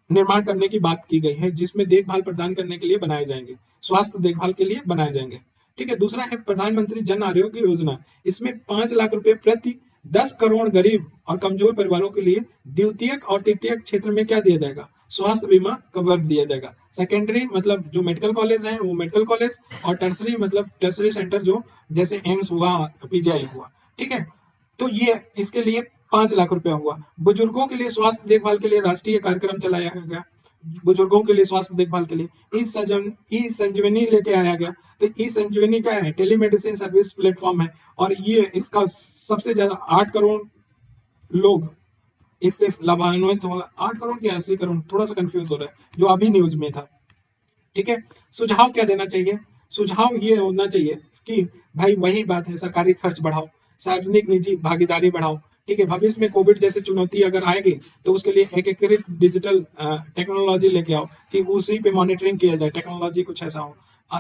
निर्माण करने की बात की गई है, जिसमें देखभाल प्रदान करने के लिए बनाए जाएंगे, स्वास्थ्य देखभाल के लिए बनाए जाएंगे, ठीक है। दूसरा है प्रधानमंत्री जन आरोग्य योजना, इसमें 5 लाख रुपए प्रति 10 करोड़ गरीब और कमजोर परिवारों के लिए द्वितीयक और तृतीयक क्षेत्र में क्या दिया जाएगा, स्वास्थ्य बीमा कवर दिया जाएगा। सेकेंडरी मतलब जो मेडिकल कॉलेज है वो मेडिकल कॉलेज, और टर्सरी मतलब टर्सरी सेंटर जो जैसे एम्स हुआ, पीजीआई हुआ, ठीक है। तो ये इसके लिए 5 लाख रुपया हुआ। बुजुर्गों के लिए स्वास्थ्य देखभाल के लिए राष्ट्रीय कार्यक्रम चलाया गया, बुजुर्गों के लिए स्वास्थ्य देखभाल के लिए ई संजीवनी लेके आया गया। तो ई संजीवनी क्या है, टेलीमेडिसिन सर्विस प्लेटफॉर्म है, और ये इसका सबसे ज्यादा 8 करोड़ लोग इससे लाभान्वित होगा। 8 करोड़ या 80 करोड़, थोड़ा सा कंफ्यूज हो रहा है, जो अभी न्यूज में था, ठीक है। सुझाव क्या देना चाहिए, सुझाव ये होना चाहिए कि भाई वही बात है, सरकारी खर्च बढ़ाओ, सार्वजनिक निजी भागीदारी बढ़ाओ, ठीक है। भविष्य में कोविड जैसे चुनौती अगर आएगी तो उसके लिए एकीकृत डिजिटल टेक्नोलॉजी लेके आओ कि उसी पे मॉनिटरिंग किया जाए, टेक्नोलॉजी कुछ ऐसा हो,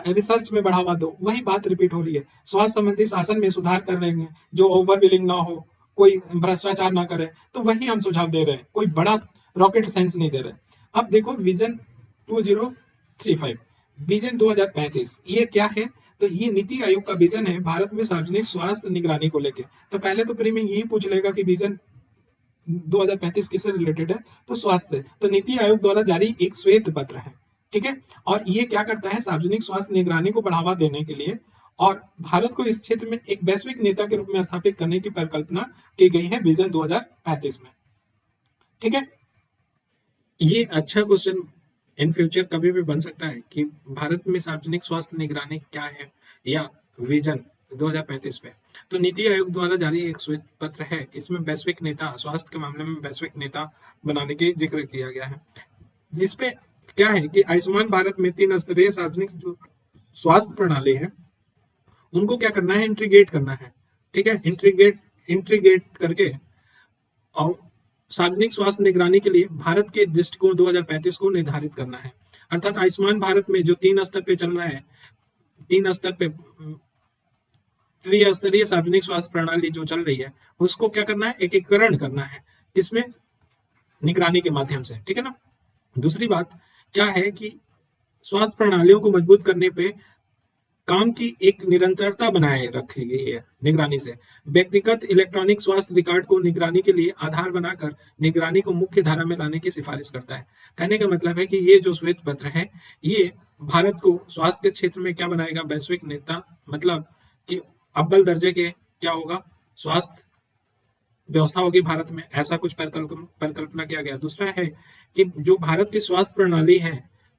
रिसर्च में बढ़ावा दो। वही बात रिपीट हो रही है, स्वास्थ्य संबंधी शासन में सुधार कर रहे हैं, जो ओवरबिलिंग ना हो, कोई भ्रष्टाचार ना करे, तो वही हम सुझाव दे रहे हैं, कोई बड़ा रॉकेट साइंस नहीं दे रहे। अब देखो विजन 2035, विजन 2035 ये क्या है, तो ये नीति आयोग का विजन है भारत में सार्वजनिक स्वास्थ्य निगरानी को लेके। तो पहले तो प्री में यही पूछ लेगा कि विजन 2035 किससे रिलेटेड है, तो स्वास्थ्य से। तो नीति आयोग द्वारा जारी एक श्वेत पत्र है, ठीक है। और ये क्या करता है, सार्वजनिक स्वास्थ्य निगरानी को बढ़ावा देने के लिए और भारत को इस क्षेत्र में एक वैश्विक नेता के रूप में स्थापित करने की परिकल्पना की गई है विजन 2035 में, ठीक है। ये अच्छा क्वेश्चन इन फ्यूचर कभी भी बन सकता है कि भारत में सार्वजनिक स्वास्थ्य निगरानी क्या है, या विजन 2035 पे। तो नीति आयोग द्वारा जारी एक श्वेत पत्र है, इसमें वैश्विक नेता, स्वास्थ्य के मामले में वैश्विक नेता बनाने की जिक्र किया गया है, जिसपे क्या है कि आयुष्मान भारत में 3 स्तरीय सार्वजनिक जो स्वास्थ्य प्रणाली है उनको क्या करना है, इंटीग्रेट करना है, ठीक है। इंटीग्रेट करके और सार्वजनिक स्वास्थ्य निगरानी के लिए भारत के दृष्टिकोण 2035 को निर्धारित करना है। अर्थात आयुष्मान भारत में जो 3 स्तर पे चल रहा है, 3 स्तर पे त्रिस्तरीय सार्वजनिक स्वास्थ्य प्रणाली जो चल रही है, उसको क्या करना है, एकीकरण करना है, इसमें निगरानी के माध्यम से, ठीक है ना। दूसरी बात क्या है कि स्वास्थ्य प्रणालियों को मजबूत करने पे काम की एक निरंतरता बनाए रखी गई है निगरानी से। व्यक्तिगत इलेक्ट्रॉनिक स्वास्थ्य रिकॉर्ड को निगरानी के लिए आधार बनाकर निगरानी को मुख्य धारा में लाने की सिफारिश करता है। कहने का मतलब है कि ये जो श्वेत पत्र है, ये भारत को स्वास्थ्य के क्षेत्र में क्या बनाएगा, वैश्विक नेता, मतलब कि अव्वल दर्जे के क्या होगा, स्वास्थ्य व्यवस्था होगी भारत में, ऐसा कुछ परिकल्पना किया गया। दूसरा है कि जो भारत की स्वास्थ्य प्रणाली है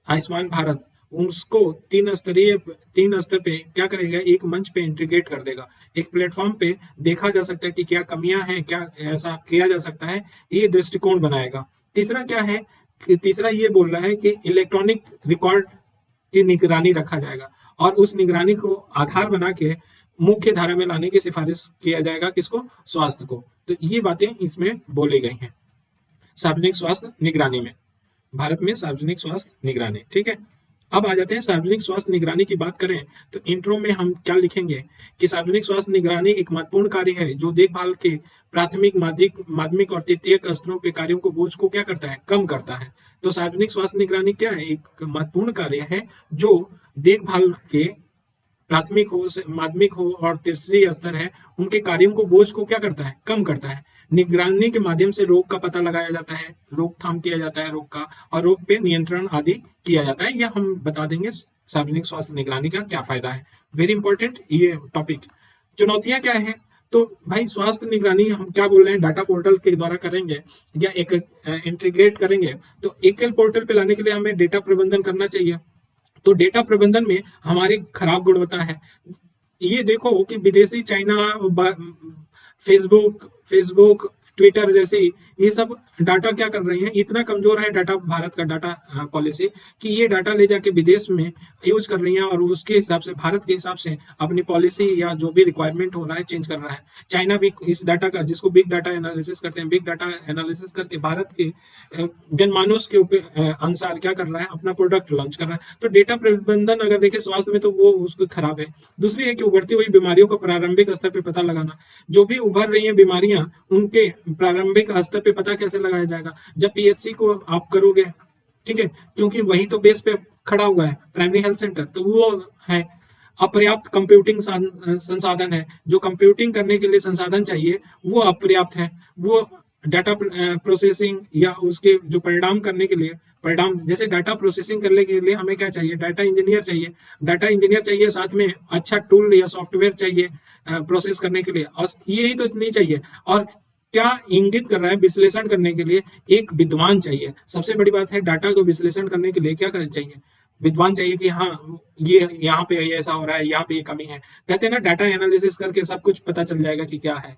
आयुष्मान भारत, उसको 3 स्तर पे क्या करेगा, एक मंच पे इंटीग्रेट कर देगा, एक प्लेटफॉर्म पे देखा जा सकता है कि क्या कमियां हैं, क्या ऐसा किया जा सकता है, ये दृष्टिकोण बनाएगा। तीसरा क्या है कि तीसरा ये बोल रहा है कि इलेक्ट्रॉनिक रिकॉर्ड की निगरानी रखा जाएगा और उस निगरानी को आधार बना के मुख्य धारा में लाने की सिफारिश किया जाएगा, किसको, स्वास्थ्य को। तो ये बातें इसमें बोली गई हैं सार्वजनिक स्वास्थ्य निगरानी में, भारत में सार्वजनिक स्वास्थ्य निगरानी, ठीक है। अब आ जाते हैं सार्वजनिक स्वास्थ्य निगरानी की बात करें तो इंट्रो में हम क्या लिखेंगे कि सार्वजनिक स्वास्थ्य निगरानी एक महत्वपूर्ण कार्य है जो देखभाल के प्राथमिक, माध्यमिक और तृतीयक स्तरों पे कार्यों को बोझ को क्या करता है, कम करता है। तो सार्वजनिक स्वास्थ्य निगरानी क्या है, एक महत्वपूर्ण कार्य है जो देखभाल के प्राथमिक हो, माध्यमिक हो और तीसरी स्तर है, उनके कार्यों को, बोझ को क्या करता है, कम करता है। निगरानी के माध्यम से रोग का पता लगाया जाता है, रोकथाम किया जाता है रोग का, और रोग पे नियंत्रण आदि किया जाता है। यह हम बता देंगे सार्वजनिक स्वास्थ्य निगरानी का क्या फायदा है, वेरी इंपॉर्टेंट ये टॉपिक। चुनौतियां क्या है, तो भाई स्वास्थ्य निगरानी हम क्या बोल रहे हैं, डाटा पोर्टल के द्वारा करेंगे या एक इंटीग्रेट करेंगे, तो एकल पोर्टल पे लाने के लिए हमें डेटा प्रबंधन करना चाहिए। तो डेटा प्रबंधन में हमारी खराब गुणवत्ता है। ये देखो कि विदेशी, चाइना, फेसबुक, ट्विटर जैसी, ये सब डाटा क्या कर रही हैं, इतना कमजोर है डाटा, भारत का डाटा पॉलिसी, कि ये डाटा ले जाके विदेश में यूज कर रही हैं और उसके हिसाब से, भारत के हिसाब से अपनी पॉलिसी या जो भी रिक्वायरमेंट हो रहा है चेंज कर रहा है। चाइना भी इस डाटा का, जिसको बिग डाटा एनालिसिस करते हैं, बिग डाटा एनालिसिस करके भारत के जनमानस के अनुसार क्या कर रहा है, अपना प्रोडक्ट लॉन्च कर रहा है। तो डेटा प्रबंधन अगर देखें स्वास्थ्य में, तो वो उसको खराब है। दूसरी है कि उभरती हुई बीमारियों को प्रारंभिक स्तर पर पता लगाना, जो भी उभर रही है बीमारियां, उनके प्रारंभिक स्तर पे पता कैसे लगाया जाएगा, जब पीएचसी को आप करोगे, ठीक है, क्योंकि वही तो बेस पे खड़ा हुआ है, प्राइमरी हेल्थ सेंटर, तो वो है। अपर्याप्त कंप्यूटिंग संसाधन है, जो कंप्यूटिंग करने के लिए संसाधन चाहिए वो अपर्याप्त है। वो डाटा प्रोसेसिंग या उसके जो परिणाम करने के लिए, परिणाम जैसे डाटा प्रोसेसिंग करने के लिए हमें क्या चाहिए, डाटा इंजीनियर चाहिए, डाटा इंजीनियर चाहिए, साथ में अच्छा टूल या सॉफ्टवेयर चाहिए प्रोसेस करने के लिए, और यही तो नहीं चाहिए। और क्या इंगित कर रहा है, विश्लेषण करने के लिए एक विद्वान चाहिए। सबसे बड़ी बात है, डाटा को विश्लेषण करने के लिए क्या करना चाहिए, विद्वान चाहिए, कि हाँ ये यहाँ पे ये ऐसा हो रहा है, यहाँ पे ये कमी है। कहते हैं ना, डाटा एनालिसिस करके सब कुछ पता चल जाएगा कि क्या है।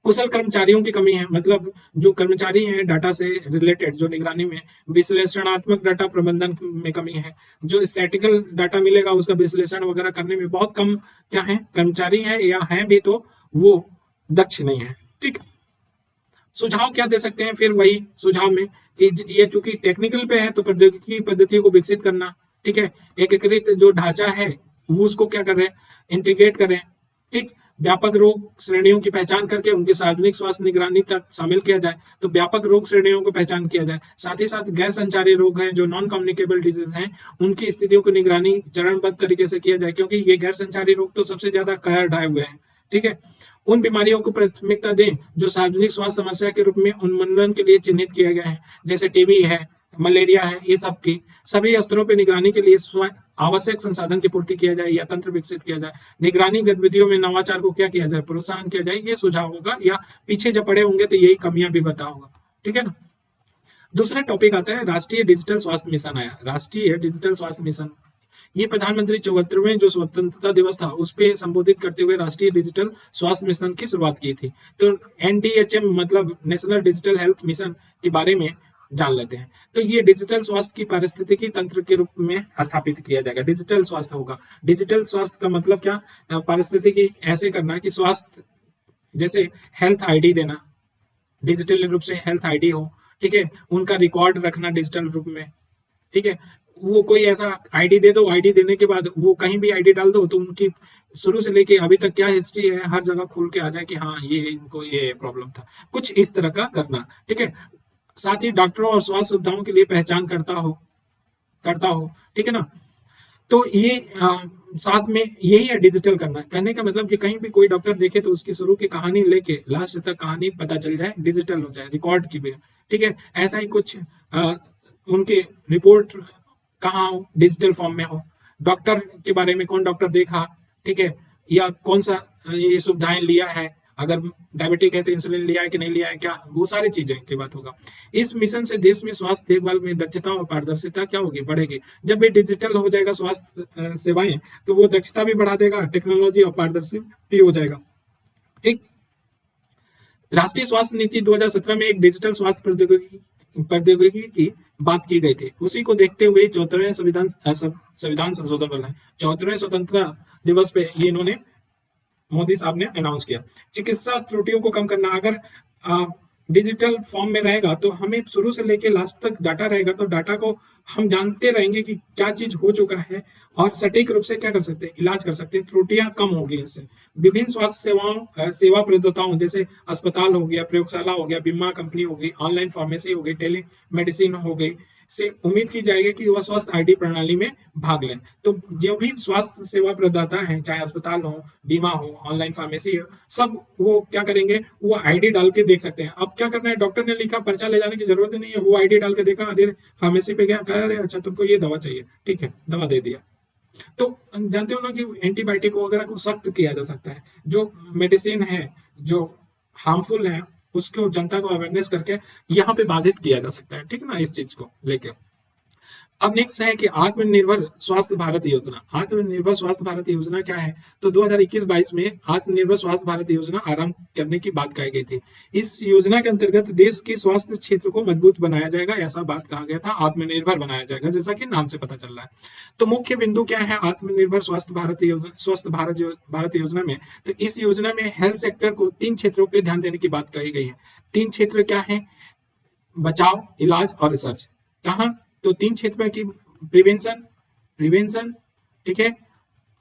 कुशल कर्मचारियों की कमी है, मतलब जो कर्मचारी हैं डाटा से रिलेटेड, जो निगरानी में, विश्लेषणात्मक डाटा प्रबंधन में कमी है। जो स्टैटिकल डाटा मिलेगा उसका विश्लेषण वगैरह करने में बहुत कम क्या है, कर्मचारी है, या है भी तो वो दक्ष नहीं है। ठीक, सुझाव क्या दे सकते हैं फिर वही सुझाव में, कि ये चूंकि टेक्निकल पे है तो प्रौद्योगिकी पद्धतियों को विकसित करना, ठीक है, एकीकृत जो ढांचा है वो उसको क्या कर रहे हैं, इंटीग्रेट करें। ठीक, व्यापक रोग श्रेणियों की पहचान करके उनकी सार्वजनिक स्वास्थ्य निगरानी तक शामिल किया जाए, तो व्यापक रोग श्रेणियों को पहचान किया जाए। साथ ही साथ गैर संचारी रोग हैं, जो नॉन कम्युनिकेबल डिजीज हैं, उनकी स्थितियों की निगरानी चरणबद्ध तरीके से किया जाए, क्योंकि ये गैर संचारी रोग तो सबसे ज्यादा कहर ढाए हुए हैं। ठीक है, उन बीमारियों को प्राथमिकता दें जो सार्वजनिक स्वास्थ्य समस्या के रूप में उन्मूलन के लिए चिन्हित किए गए हैं, जैसे टीबी है, मलेरिया है, ये सब की सभी स्तरों पर निगरानी के लिए आवश्यक संसाधन की पूर्ति किया जाए या तंत्र विकसित किया जाए। निगरानी गतिविधियों में नवाचार को क्या किया जाए, प्रोत्साहन किया जाए, ये सुझाव होगा, या पीछे जब पड़े होंगे तो यही कमियां भी बता होगा। ठीक है ना। दूसरा टॉपिक आता है राष्ट्रीय डिजिटल स्वास्थ्य मिशन आया। राष्ट्रीय डिजिटल स्वास्थ्य मिशन, ये प्रधानमंत्री 74वें जो स्वतंत्रता दिवस था उस पर संबोधित करते हुए राष्ट्रीय डिजिटल स्वास्थ्य मिशन की शुरुआत की थी। तो NDHM मतलब नेशनल डिजिटल हेल्थ मिशन के बारे में जान लेते हैं। तो ये डिजिटल स्वास्थ्य की पारिस्थितिकी तंत्र के रूप में स्थापित किया जाएगा। डिजिटल स्वास्थ्य होगा। डिजिटल स्वास्थ्य का मतलब क्या, पारिस्थितिकी ऐसे करना कि स्वास्थ्य, जैसे हेल्थ आईडी देना, डिजिटल रूप से हेल्थ आईडी हो, ठीक है, उनका रिकॉर्ड रखना डिजिटल रूप में, ठीक है, वो कोई ऐसा आईडी दे दो, आईडी देने के बाद वो कहीं भी आईडी डाल दो तो उनकी शुरू से लेके अभी तक क्या हिस्ट्री है हर जगह खुल के आ जाए कि हाँ ये इनको ये प्रॉब्लम था, कुछ इस तरह का करना। ठीक है, साथ ही डॉक्टरों और स्वास्थ्य सुविधाओं के लिए पहचान करता हो, ठीक है ना। तो ये साथ में यही है डिजिटल करना। कहने का मतलब कि कहीं भी कोई डॉक्टर देखे तो उसकी शुरू की कहानी लेके लास्ट तक कहानी पता चल जाए, डिजिटल हो जाए, रिकॉर्ड की भी। ठीक है, ऐसा ही कुछ उनके रिपोर्ट कहाँ हो, डिजिटल फॉर्म में हो, डॉक्टर के बारे में कौन डॉक्टर देखा, ठीक है, या कौन सा ये सुविधाएं लिया है, अगर डायबिटिक है तो इंसुलिन लिया है कि नहीं लिया है, क्या, वो सारी चीजें की बात होगा। इस मिशन से देश में स्वास्थ्य देखभाल में दक्षता और पारदर्शिता क्या होगी, बढ़ेगी। जब ये डिजिटल हो जाएगा स्वास्थ्य सेवाएं, तो वो दक्षता भी बढ़ा देगा, टेक्नोलॉजी और पारदर्शी भी हो जाएगा। ठीक, राष्ट्रीय स्वास्थ्य नीति 2017 में एक डिजिटल स्वास्थ्य प्रौद्योगिकी की बात की गई थी। उसी को देखते हुए 74वें संविधान संशोधन वाला है, 74वें स्वतंत्रता दिवस पे ये इन्होंने मोदी साहब ने अनाउंस किया। चिकित्सा त्रुटियों को कम करना, अगर डिजिटल फॉर्म में रहेगा तो हमें शुरू से लेके लास्ट तक डाटा रहेगा, तो डाटा को हम जानते रहेंगे कि क्या चीज हो चुका है और सटीक रूप से क्या कर सकते हैं, इलाज कर सकते हैं, त्रुटियां कम होगी इससे। विभिन्न स्वास्थ्य सेवा प्रदाताओं जैसे अस्पताल हो गया, प्रयोगशाला हो गया, बीमा कंपनी हो गई, ऑनलाइन फार्मेसी हो गई, टेली मेडिसिन हो गई, से उम्मीद की जाएगी कि वह स्वास्थ्य आईडी प्रणाली में भाग लें। तो जो भी स्वास्थ्य सेवा प्रदाता हैं, चाहे अस्पताल हो, बीमा हो, ऑनलाइन फार्मेसी हो, सब वो क्या करेंगे, वो आईडी डाल के देख सकते हैं। अब क्या करना है, डॉक्टर ने लिखा, पर्चा ले जाने की जरूरत नहीं है, वो आईडी डाल के देखा, अरे फार्मेसी पे गया, कह रहे अच्छा तुमको ये दवा चाहिए, ठीक है, दवा दे दिया। तो जानते हो ना कि एंटीबायोटिक वगैरह को सख्त किया जा सकता है। जो मेडिसिन है जो हार्मफुल है उसको जनता को अवेयरनेस करके यहाँ पे बाधित किया जा सकता है, ठीक है ना, इस चीज को लेके। अब नेक्स्ट है कि आत्मनिर्भर स्वास्थ्य भारत योजना। आत्मनिर्भर स्वास्थ्य भारत योजना क्या है? तो 2021-22 में आत्मनिर्भर स्वास्थ्य भारत योजना आरंभ करने की बात कही गई थी। इस योजना के अंतर्गत देश के स्वास्थ्य क्षेत्र को मजबूत बनाया जाएगा, ऐसा बात कहा गया था। आत्मनिर्भर बनाया जाएगा, जैसा कि नाम से पता चल रहा है। तो मुख्य बिंदु क्या है आत्मनिर्भर स्वास्थ्य भारत योजना, स्वस्थ भारत योजना में? तो इस योजना में हेल्थ सेक्टर को 3 क्षेत्रों पर ध्यान देने की बात कही गई है। 3 क्षेत्र क्या है? बचाव, इलाज और रिसर्च। कहाँ? तो 3 क्षेत्र में कि प्रिवेंशन, ठीक है,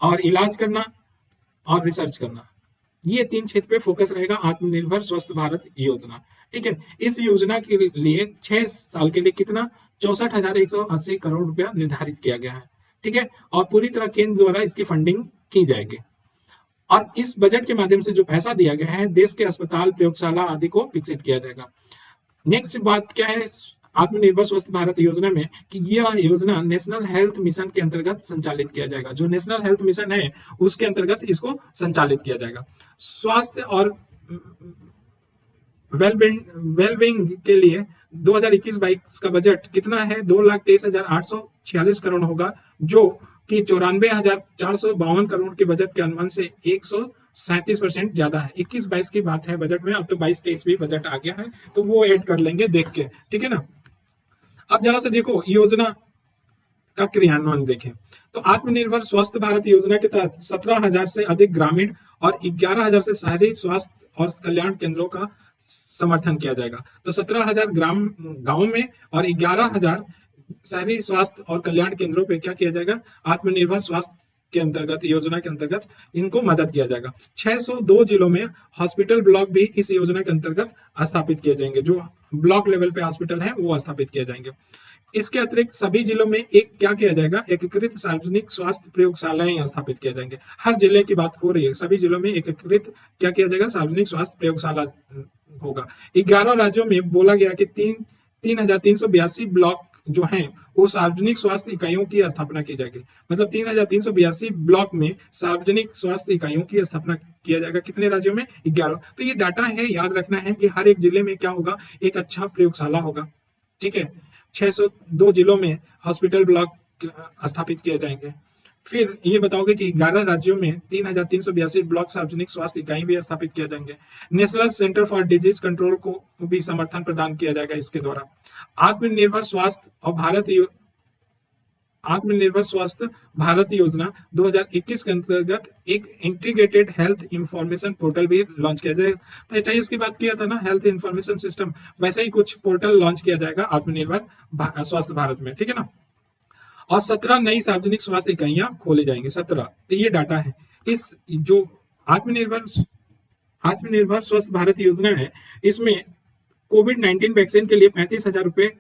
और इलाज करना और रिसर्च करना, ये 3 क्षेत्र पे फोकस रहेगा आत्मनिर्भर स्वस्थ भारत योजना। ठीक है, इस योजना के लिए 6 साल के लिए कितना 64,180 करोड़ रुपया निर्धारित किया गया है। ठीक है, और पूरी तरह केंद्र द्वारा इसकी फंडिंग की जाएगी। और इस बजट के माध्यम से जो पैसा दिया गया है, देश के अस्पताल, प्रयोगशाला आदि को विकसित किया जाएगा। नेक्स्ट बात क्या है आत्मनिर्भर स्वस्थ भारत योजना में, कि यह योजना नेशनल हेल्थ मिशन के अंतर्गत संचालित किया जाएगा। जो नेशनल हेल्थ मिशन है उसके अंतर्गत इसको संचालित किया जाएगा। स्वास्थ्य और वेलबींग के लिए 2021-22 का बजट कितना है? 2,23,846 करोड़ होगा, जो कि 94,452 करोड़ के बजट के अनुमान से 137% ज्यादा है। 21-22 की बात है बजट में, अब तो 22-23 भी बजट आ गया है, तो वो ऐड कर लेंगे देख के, ठीक है ना। अब जरा से देखो योजना का क्रियान्वयन देखें, तो आत्मनिर्भर स्वस्थ भारत योजना के तहत 17,000 से अधिक ग्रामीण और 11,000 से शहरी स्वास्थ्य और कल्याण केंद्रों का समर्थन किया जाएगा। तो 17,000 गांव में और 11,000 शहरी स्वास्थ्य और कल्याण केंद्रों पे क्या किया जाएगा? आत्मनिर्भर स्वास्थ्य के अंतर्गत, योजना के अंतर्गत इनको मदद किया जाएगा। 602 जिलों में हॉस्पिटल ब्लॉक भी इस योजना के अंतर्गत स्थापित किए जाएंगे। जो ब्लॉक लेवल पे हॉस्पिटल है वो स्थापित किए जाएंगे। इसके अतिरिक्त सभी जिलों में एक क्या किया जाएगा? एकीकृत सार्वजनिक स्वास्थ्य प्रयोगशालाएं स्थापित किए जाएंगे। हर जिले की बात हो रही है, सभी जिलों में एकीकृत क्या किया जाएगा? सार्वजनिक स्वास्थ्य प्रयोगशाला होगा। 11 राज्यों में बोला गया कि 3,382 ब्लॉक जो हैं वो सार्वजनिक स्वास्थ्य इकाइयों की स्थापना की जाएगी। मतलब 3,382 ब्लॉक में सार्वजनिक स्वास्थ्य इकाइयों की स्थापना किया जाएगा। कितने राज्यों में? 11। तो ये डाटा है, याद रखना है कि हर एक जिले में क्या होगा? एक अच्छा प्रयोगशाला होगा। ठीक है, 602 जिलों में हॉस्पिटल ब्लॉक स्थापित किए जाएंगे। फिर ये बताओगे कि 11 राज्यों में 3,382 ब्लॉक सार्वजनिक स्वास्थ्य इकाई भी स्थापित किए जाएंगे। National centre for disease control को भी समर्थन प्रदान किया जाएगा इसके द्वारा। आत्मनिर्भर स्वास्थ्य भारत योजना 2021 के अंतर्गत एक इंटीग्रेटेड हेल्थ इंफॉर्मेशन पोर्टल भी लॉन्च किया जाएगा। चाहिए इसकी बात किया था ना, हेल्थ इंफॉर्मेशन सिस्टम, वैसे ही कुछ पोर्टल लॉन्च किया जाएगा आत्मनिर्भर स्वास्थ्य भारत में। ठीक है ना। और 17 नई सार्वजनिक स्वास्थ्य इकाइयां खोले जाएंगे। 17, तो ये डाटा है। इस जो आत्मनिर्भर स्वस्थ भारत योजना है, इसमें कोविड-19 वैक्सीन के लिए 35,000 रुपए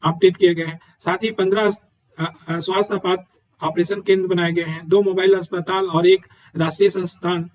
आवंटित किए गए हैं। साथ ही 15 स्वास्थ्य आपात ऑपरेशन केंद्र बनाए गए हैं। 2 मोबाइल अस्पताल और 1 राष्ट्रीय संस्थान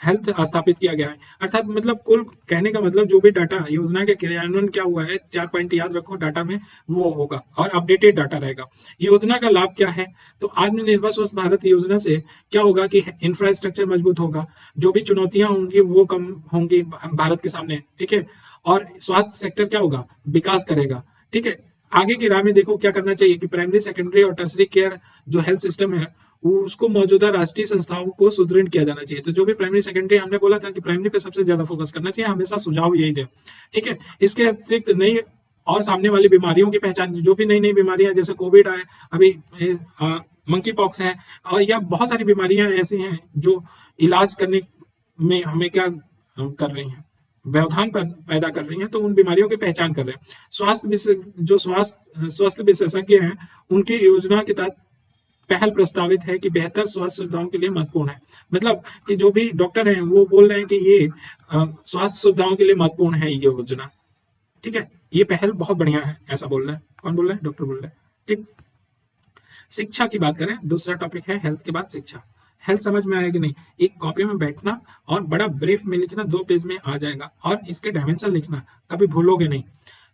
हेल्थ स्थापित किया गया है। अर्थात मतलब कुल कहने का मतलब जो भी डाटा योजना के क्रियान्वयन क्या हुआ है, 4 पॉइंट याद रखो डाटा में, वो होगा और अपडेटेड डाटा रहेगा। योजना का लाभ क्या है? तो आत्मनिर्भर स्वस्थ भारत योजना से क्या होगा कि इंफ्रास्ट्रक्चर मजबूत होगा, जो भी चुनौतियां होंगी वो कम होंगी भारत के सामने। ठीक है, और स्वास्थ्य सेक्टर क्या होगा? विकास करेगा। ठीक है, आगे की राह में देखो क्या करना चाहिए कि प्राइमरी, सेकेंडरी और टर्सरी केयर जो हेल्थ सिस्टम है उसको मौजूदा राष्ट्रीय संस्थाओं को सुदृढ़ किया जाना चाहिए। तो जो भी प्राइमरी, सेकेंडरी, हमने बोला था कि प्राइमरी पे सबसे ज्यादा फोकस करना चाहिए, हमेशा सुझाव यही दे। ठीक है, इसके अतिरिक्त नई और सामने वाली बीमारियों की पहचान, जो भी नई नई बीमारियां जैसे कोविड है, अभी मंकी पॉक्स है, और या बहुत सारी बीमारियां ऐसी हैं जो इलाज करने में हमें क्या कर रही हैं, व्यवधान पैदा कर रही हैं, तो उन बीमारियों की पहचान कर रहे हैं। स्वास्थ्य विशेषज्ञ हैं, उनकी योजना के तहत पहल प्रस्तावित है कि बेहतर स्वास्थ्य सुविधाओं के लिए महत्वपूर्ण है। मतलब कि जो भी डॉक्टर हैं वो बोल रहे हैं कि ये स्वास्थ्य सुविधाओं के लिए महत्वपूर्ण है ये योजना। ठीक है, ये पहल बहुत बढ़िया है, ऐसा बोल रहे हैं। कौन बोल रहे हैं? डॉक्टर बोल रहे हैं। ठीक, शिक्षा की बात करें, दूसरा टॉपिक है हेल्थ के बाद शिक्षा। हेल्थ समझ में आएगी नहीं, एक कॉपी में बैठना और बड़ा ब्रीफ में लिखना, 2 पेज में आ जाएगा, और इसके डायमेंशन लिखना, कभी भूलोगे नहीं।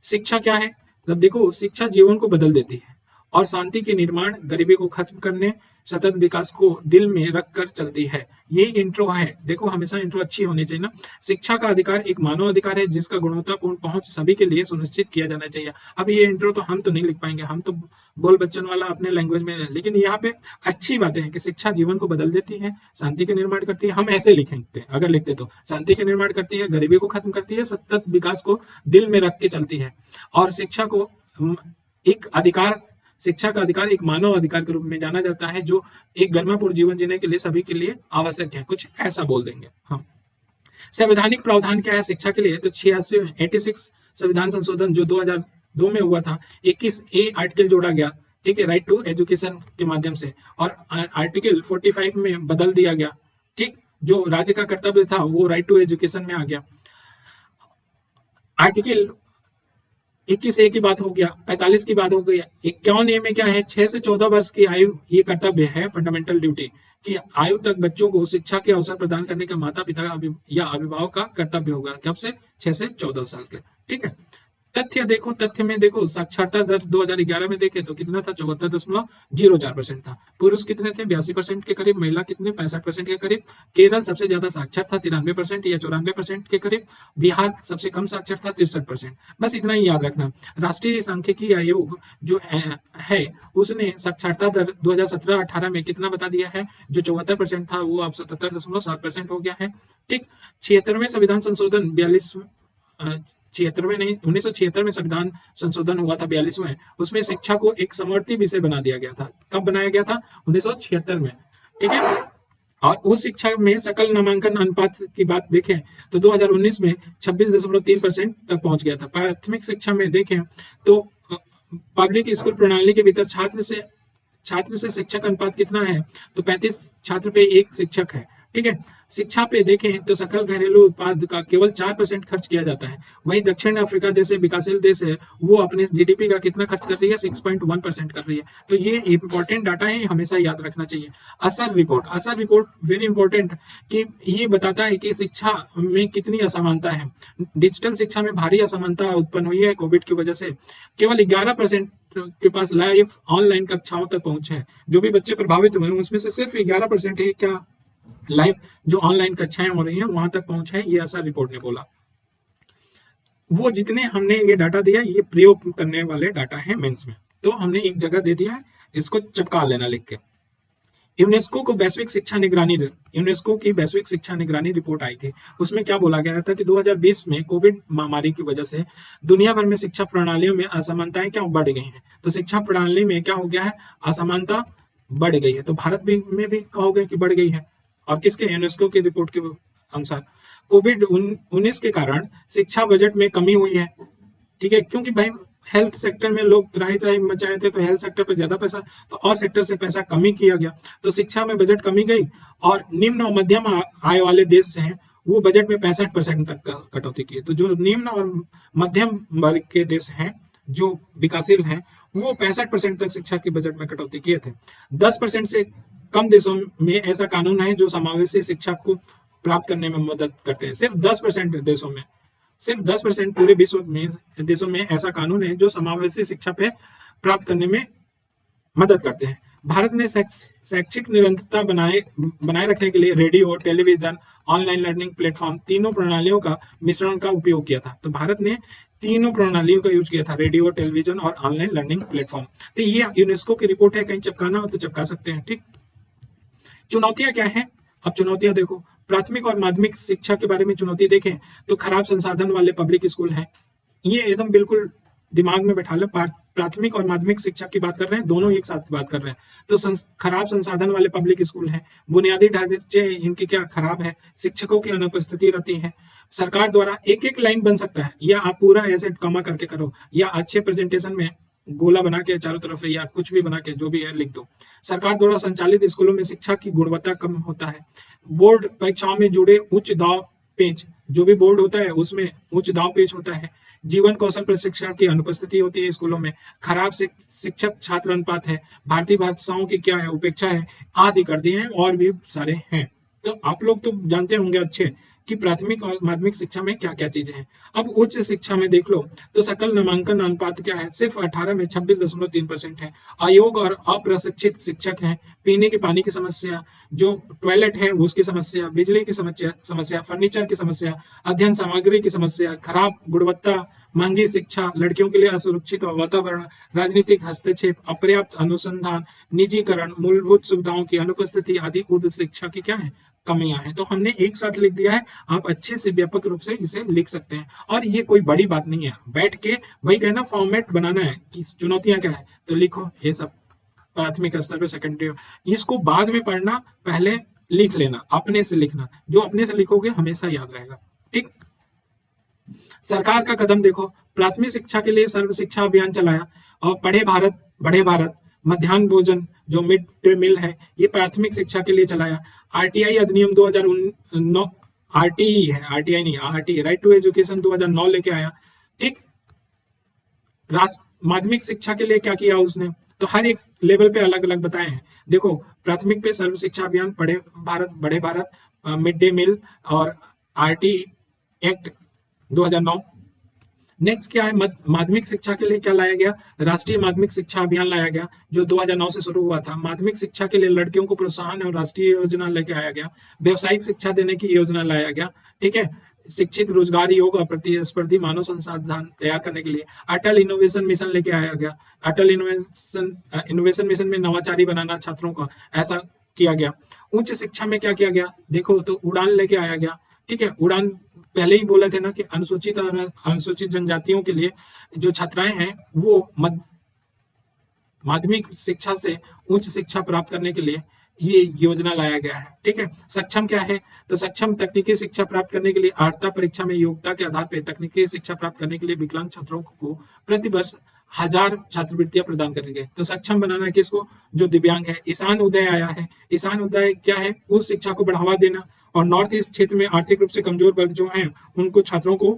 शिक्षा क्या है? जब देखो, शिक्षा जीवन को बदल देती है और शांति के निर्माण, गरीबी को खत्म करने, सतत विकास को दिल में रखकर चलती है। ये इंट्रो है, देखो हमेशा इंट्रो अच्छी होनी चाहिए ना। शिक्षा का अधिकार एक मानव अधिकार है जिसका गुणवत्तापूर्ण पहुंच सभी के लिए सुनिश्चित किया जाना चाहिए। अब ये इंट्रो तो हम तो नहीं लिख पाएंगे, हम तो बोल बच्चन वाला अपने लैंग्वेज में, लेकिन यहाँ पे अच्छी बातें हैं कि शिक्षा जीवन को बदल देती है, शांति का निर्माण करती है। हम ऐसे लिखेंगे अगर लिखते तो, शांति का निर्माण करती है, गरीबी को खत्म करती है, सतत विकास को दिल में रख के चलती है, और शिक्षा को एक अधिकार, शिक्षा का अधिकार एक मानव अधिकार के रूप में जाना जाता है जो एक गरिमापूर्ण जीवन जीने के लिए सभी के लिए आवश्यक है। कुछ ऐसा बोल देंगे हम। संवैधानिक प्रावधान क्या है शिक्षा के लिए? तो 86 संविधान संशोधन जो 2002 में हुआ था, 21A आर्टिकल जोड़ा गया, ठीक है, राइट टू एजुकेशन के माध्यम से, और आर्टिकल 45 में बदल दिया गया, ठीक, जो राज्य का कर्तव्य था वो राइट टू एजुकेशन में आ गया। आर्टिकल 21A की बात हो गया, 45 की बात हो गई, 51A में क्या है, 6 से 14 वर्ष की आयु ये कर्तव्य है, फंडामेंटल ड्यूटी कि आयु तक बच्चों को शिक्षा के अवसर प्रदान करने का माता पिता या अभिभावक का कर्तव्य होगा। कब से? 6 से 14 साल के, ठीक है। तथ्य देखो, तथ्य में देखो, साक्षरता दर 2011 में देखे तो कितना था, 74.04% था। पुरुष कितने थे? 82% के करीब। महिला कितने? 65% के करीब। केरल सबसे ज्यादा साक्षर था, 93% या 94% के करीब। बिहार सबसे कम साक्षर था, 63%। बस इतना ही याद रखना। राष्ट्रीय सांख्यिकी आयोग जो है उसने साक्षरता दर 2017-18 में कितना बता दिया है, जो 74% था वो अब 77.7% हो गया है, ठीक। 76वें संविधान संशोधन 1976 में संविधान संशोधन हुआ था, 42वें, उसमें शिक्षा को एक समवर्ती विषय बना दिया गया था। कब बनाया गया था? 1976 में, ठीक है। और उस शिक्षा में सकल नामांकन अनुपात की बात देखें तो 2019 में 26.3% तक पहुंच गया था। प्राथमिक शिक्षा में देखें तो पब्लिक स्कूल प्रणाली के भीतर छात्र से शिक्षक अनुपात कितना है, तो 35 छात्र पे 1 शिक्षक है, ठीक है। शिक्षा पे देखें तो सकल घरेलू उत्पाद का केवल 4% खर्च किया जाता है। वहीं दक्षिण अफ्रीका जैसे विकासशील देश है वो अपने जीडीपी का कितना खर्च कर रही है, 6.1% कर रही है। तो ये इंपॉर्टेंट डाटा है, हमेशा याद रखना चाहिए। असर रिपोर्ट वेरी इंपॉर्टेंट कि ये बताता है कि शिक्षा में कितनी असमानता है। डिजिटल शिक्षा में भारी असमानता उत्पन्न हुई है कोविड की वजह से। केवल 11% के पास लाइव ऑनलाइन कक्षाओं तक पहुंच है। जो भी बच्चे प्रभावित हुए उसमें से सिर्फ 11% ही क्या लाइव जो ऑनलाइन कक्षाएं हो रही हैं वहां तक पहुंच है, ये असर रिपोर्ट ने बोला। वो जितने हमने ये डाटा दिया ये प्रयोग करने वाले डाटा है मेंस में, तो हमने एक जगह दे दिया है, इसको चिपका लेना लिख के। यूनेस्को की वैश्विक शिक्षा निगरानी रिपोर्ट आई थी, उसमें क्या बोला गया था कि 2020 में कोविड महामारी की वजह से दुनिया भर में शिक्षा प्रणालियों में असमानताएं क्या बढ़ गई हैं। तो शिक्षा प्रणाली में क्या हो गया है, असमानता बढ़ गई है। तो भारत में भी कहोगे कि बढ़ गई है, और किसके? यूनेस्को की रिपोर्ट के अनुसार कोविड-19 के कारण शिक्षा बजट में कमी हुई है, ठीक है, क्योंकि भाई हेल्थ सेक्टर में लोग त्राही मचाए थे, तो हेल्थ सेक्टर पर ज्यादा पैसा, तो और सेक्टर से पैसा कमी किया गया, तो शिक्षा में बजट कमी गई। और निम्न और मध्यम आय वाले देश हैं वो बजट में 65% तक कटौती की। तो जो निम्न और मध्यम वर्ग के देश हैं जो विकासशील हैं वो 65% तक शिक्षा के बजट में कटौती किए थे। 10% से कम देशों में ऐसा कानून है जो समावेशी शिक्षा को प्राप्त करने में मदद करते हैं। सिर्फ 10% देशों में, सिर्फ 10% पूरे विश्व में देशों में ऐसा कानून है जो समावेशी शिक्षा पे प्राप्त करने में मदद करते हैं। भारत ने शैक्षिक निरंतरता बनाए रखने के लिए radio, television, online learning platform तीनों प्रणालियों का मिश्रण का उपयोग किया था। तो भारत ने तीनों प्रणालियों का यूज किया था, रेडियो, टेलीविजन और ऑनलाइन लर्निंग प्लेटफॉर्म। तो ये यूनेस्को की रिपोर्ट है, कहीं चिपकाना हो तो चिपका सकते हैं, ठीक। चुनौतियां क्या है? अब चुनौतियां देखो, प्राथमिक और माध्यमिक शिक्षा के बारे में चुनौती देखें तो खराब संसाधन वाले पब्लिक स्कूल हैं। ये एकदम बिल्कुल दिमाग में बैठा लो, प्राथमिक और माध्यमिक शिक्षा की बात कर रहे हैं, दोनों एक साथ बात कर रहे हैं। तो खराब संसाधन वाले पब्लिक स्कूल हैं, बुनियादी ढांचे इनकी क्या खराब है, शिक्षकों की अनुपस्थिति रहती है। सरकार द्वारा एक लाइन बन सकता है, या आप पूरा ऐसे कमा करके करो, या अच्छे प्रेजेंटेशन में गोला बना के चारों तरफ या कुछ भी बना के जो भी है लिख दो। सरकार द्वारा संचालित स्कूलों में शिक्षा की गुणवत्ता कम होता है। बोर्ड परीक्षाओं में जुड़े उच्च दाव पेच, जो भी बोर्ड होता है उसमें उच्च दाव पेच होता है। जीवन कौशल प्रशिक्षण की अनुपस्थिति होती है स्कूलों में। खराब शिक्षक छात्र अनुपात है। भारतीय भाषाओं की क्या है, उपेक्षा है, आदि कर दिए हैं, और भी सारे हैं। तो आप लोग तो जानते होंगे अच्छे कि प्राथमिक और माध्यमिक शिक्षा में क्या क्या चीजें हैं। अब उच्च शिक्षा में देख लो तो सकल नामांकन अनुपात क्या है, सिर्फ 18 में 26.3% है। अयोग और अप्रशिक्षित शिक्षक हैं, पीने के पानी की समस्या, जो टॉयलेट है उसकी समस्या, बिजली की समस्या, फर्नीचर की समस्या, अध्ययन सामग्री की समस्या, खराब गुणवत्ता, महंगी शिक्षा, लड़कियों के लिए असुरक्षित वातावरण, राजनीतिक हस्तक्षेप, अपर्याप्त अनुसंधान, निजीकरण, मूलभूत सुविधाओं की अनुपस्थिति आदि उच्च शिक्षा की क्या है, कमियां हैं। तो हमने एक साथ लिख दिया है, आप अच्छे से व्यापक रूप से इसे लिख सकते हैं और ये कोई बड़ी बात नहीं है। बैठ के वही कहना फॉर्मेट बनाना है कि चुनौतियां क्या है तो लिखो ये सब प्राथमिक स्तर पे, सेकेंडरी इसको बाद में पढ़ना, पहले लिख लेना, अपने से लिखना, जो अपने से लिखोगे हमेशा याद रहेगा। ठीक। सरकार का कदम देखो, प्राथमिक शिक्षा के लिए सर्व शिक्षा अभियान चलाया और पढ़े भारत बढ़े भारत, मध्याह्न भोजन जो मिड डे मील है ये प्राथमिक शिक्षा के लिए चलाया। आरटीआई अधिनियम 2009, आरटीई है, आरटीआई नहीं, आरटीई, राइट टू एजुकेशन 2009 लेके आया। ठीक। राष्ट्र माध्यमिक शिक्षा के लिए क्या किया उसने, तो हर एक लेवल पे अलग अलग बताए हैं। देखो प्राथमिक पे सर्व शिक्षा अभियान, पढ़े भारत बढ़े भारत, मिड डे मील और आरटी एक्ट 2009। नेक्स्ट क्या है, माध्यमिक शिक्षा के लिए क्या लाया गया, राष्ट्रीय माध्यमिक शिक्षा अभियान लाया गया जो 2009 से शुरू हुआ था। माध्यमिक शिक्षा के लिए लड़कियों को प्रोत्साहन और राष्ट्रीय योजना लेके आया गया। व्यावसायिक शिक्षा देने की योजना लाया गया। ठीक है। शिक्षित रोजगार योग और प्रतिस्पर्धी मानव संसाधन तैयार करने के लिए अटल इनोवेशन मिशन लेके आया गया। अटल इनोवेशन मिशन में नवाचारी बनाना छात्रों का, ऐसा किया गया। उच्च शिक्षा में क्या किया गया, देखो तो उड़ान लेके आया गया। ठीक है। उड़ान पहले ही बोले थे ना कि अनुसूचित और अनुसूचित जनजातियों के लिए जो छात्राएं हैं वो माध्यमिक शिक्षा से उच्च शिक्षा प्राप्त करने के लिए ये योजना लाया गया है। ठीक है। सक्षम क्या है, तो सक्षम तकनीकी शिक्षा प्राप्त करने के लिए अर्हता परीक्षा में योग्यता के आधार पर तकनीकी शिक्षा प्राप्त करने के लिए विकलांग छात्रों को प्रति वर्ष 1000 छात्रवृत्तियां प्रदान करेंगे। तो सक्षम बनाना है किसको, जो दिव्यांग है। ईशान उदय आया है। ईशान उदय क्या है, उस शिक्षा को बढ़ावा देना और नॉर्थ ईस्ट क्षेत्र में आर्थिक रूप से कमजोर वर्ग जो हैं उनको छात्रों को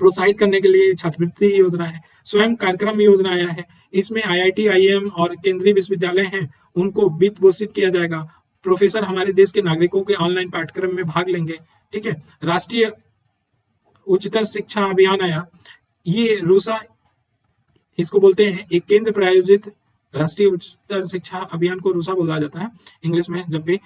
प्रोत्साहित करने के लिए छात्रवृत्ति योजना है। स्वयं कार्यक्रम योजना आया है, इसमें आईआईटी, आईएम और केंद्रीय विश्वविद्यालय हैं उनको वित्त पोषित किया जाएगा। प्रोफेसर हमारे देश के नागरिकों के ऑनलाइन पाठ्यक्रम में भाग लेंगे। ठीक है। राष्ट्रीय उच्चतर शिक्षा अभियान आया, ये रूसा इसको बोलते हैं, एक केंद्र प्रायोजित राष्ट्रीय उच्चतर शिक्षा अभियान को रूसा बोला जाता है इंग्लिश में। जब भी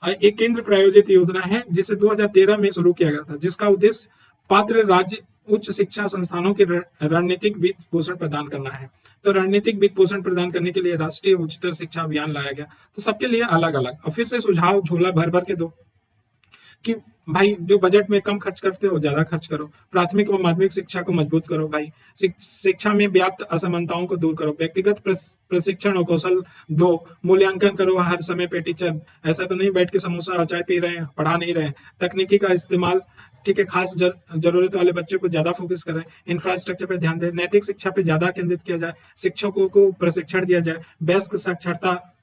एक केंद्र प्रायोजित योजना है जिसे 2013 में शुरू किया गया था, जिसका उद्देश्य पात्र राज्य उच्च शिक्षा संस्थानों के रणनीतिक वित्त पोषण प्रदान करना है। तो रणनीतिक वित्त पोषण प्रदान करने के लिए राष्ट्रीय उच्चतर शिक्षा अभियान लाया गया। तो सबके लिए अलग अलग, और फिर से सुझाव झोला भर भर के दो कि भाई जो बजट में कम खर्च करते हो ज्यादा खर्च करो, प्राथमिक और माध्यमिक शिक्षा को मजबूत करो, भाई शिक्षा में व्याप्त असमानताओं को दूर करो, व्यक्तिगत प्रशिक्षण और कौशल दो, मूल्यांकन करो हर समय पे टीचर, ऐसा तो नहीं बैठ के समोसा और चाय पी रहे हैं, पढ़ा नहीं रहे हैं, तकनीकी का इस्तेमाल, ठीक है, खास जरूरत वाले बच्चों को ज्यादा फोकस करें, इंफ्रास्ट्रक्चर पे ध्यान दें, नैतिक शिक्षा पे ज्यादा केंद्रित किया जाए, शिक्षकों को प्रशिक्षण दिया जाए, वयस्क साक्षरता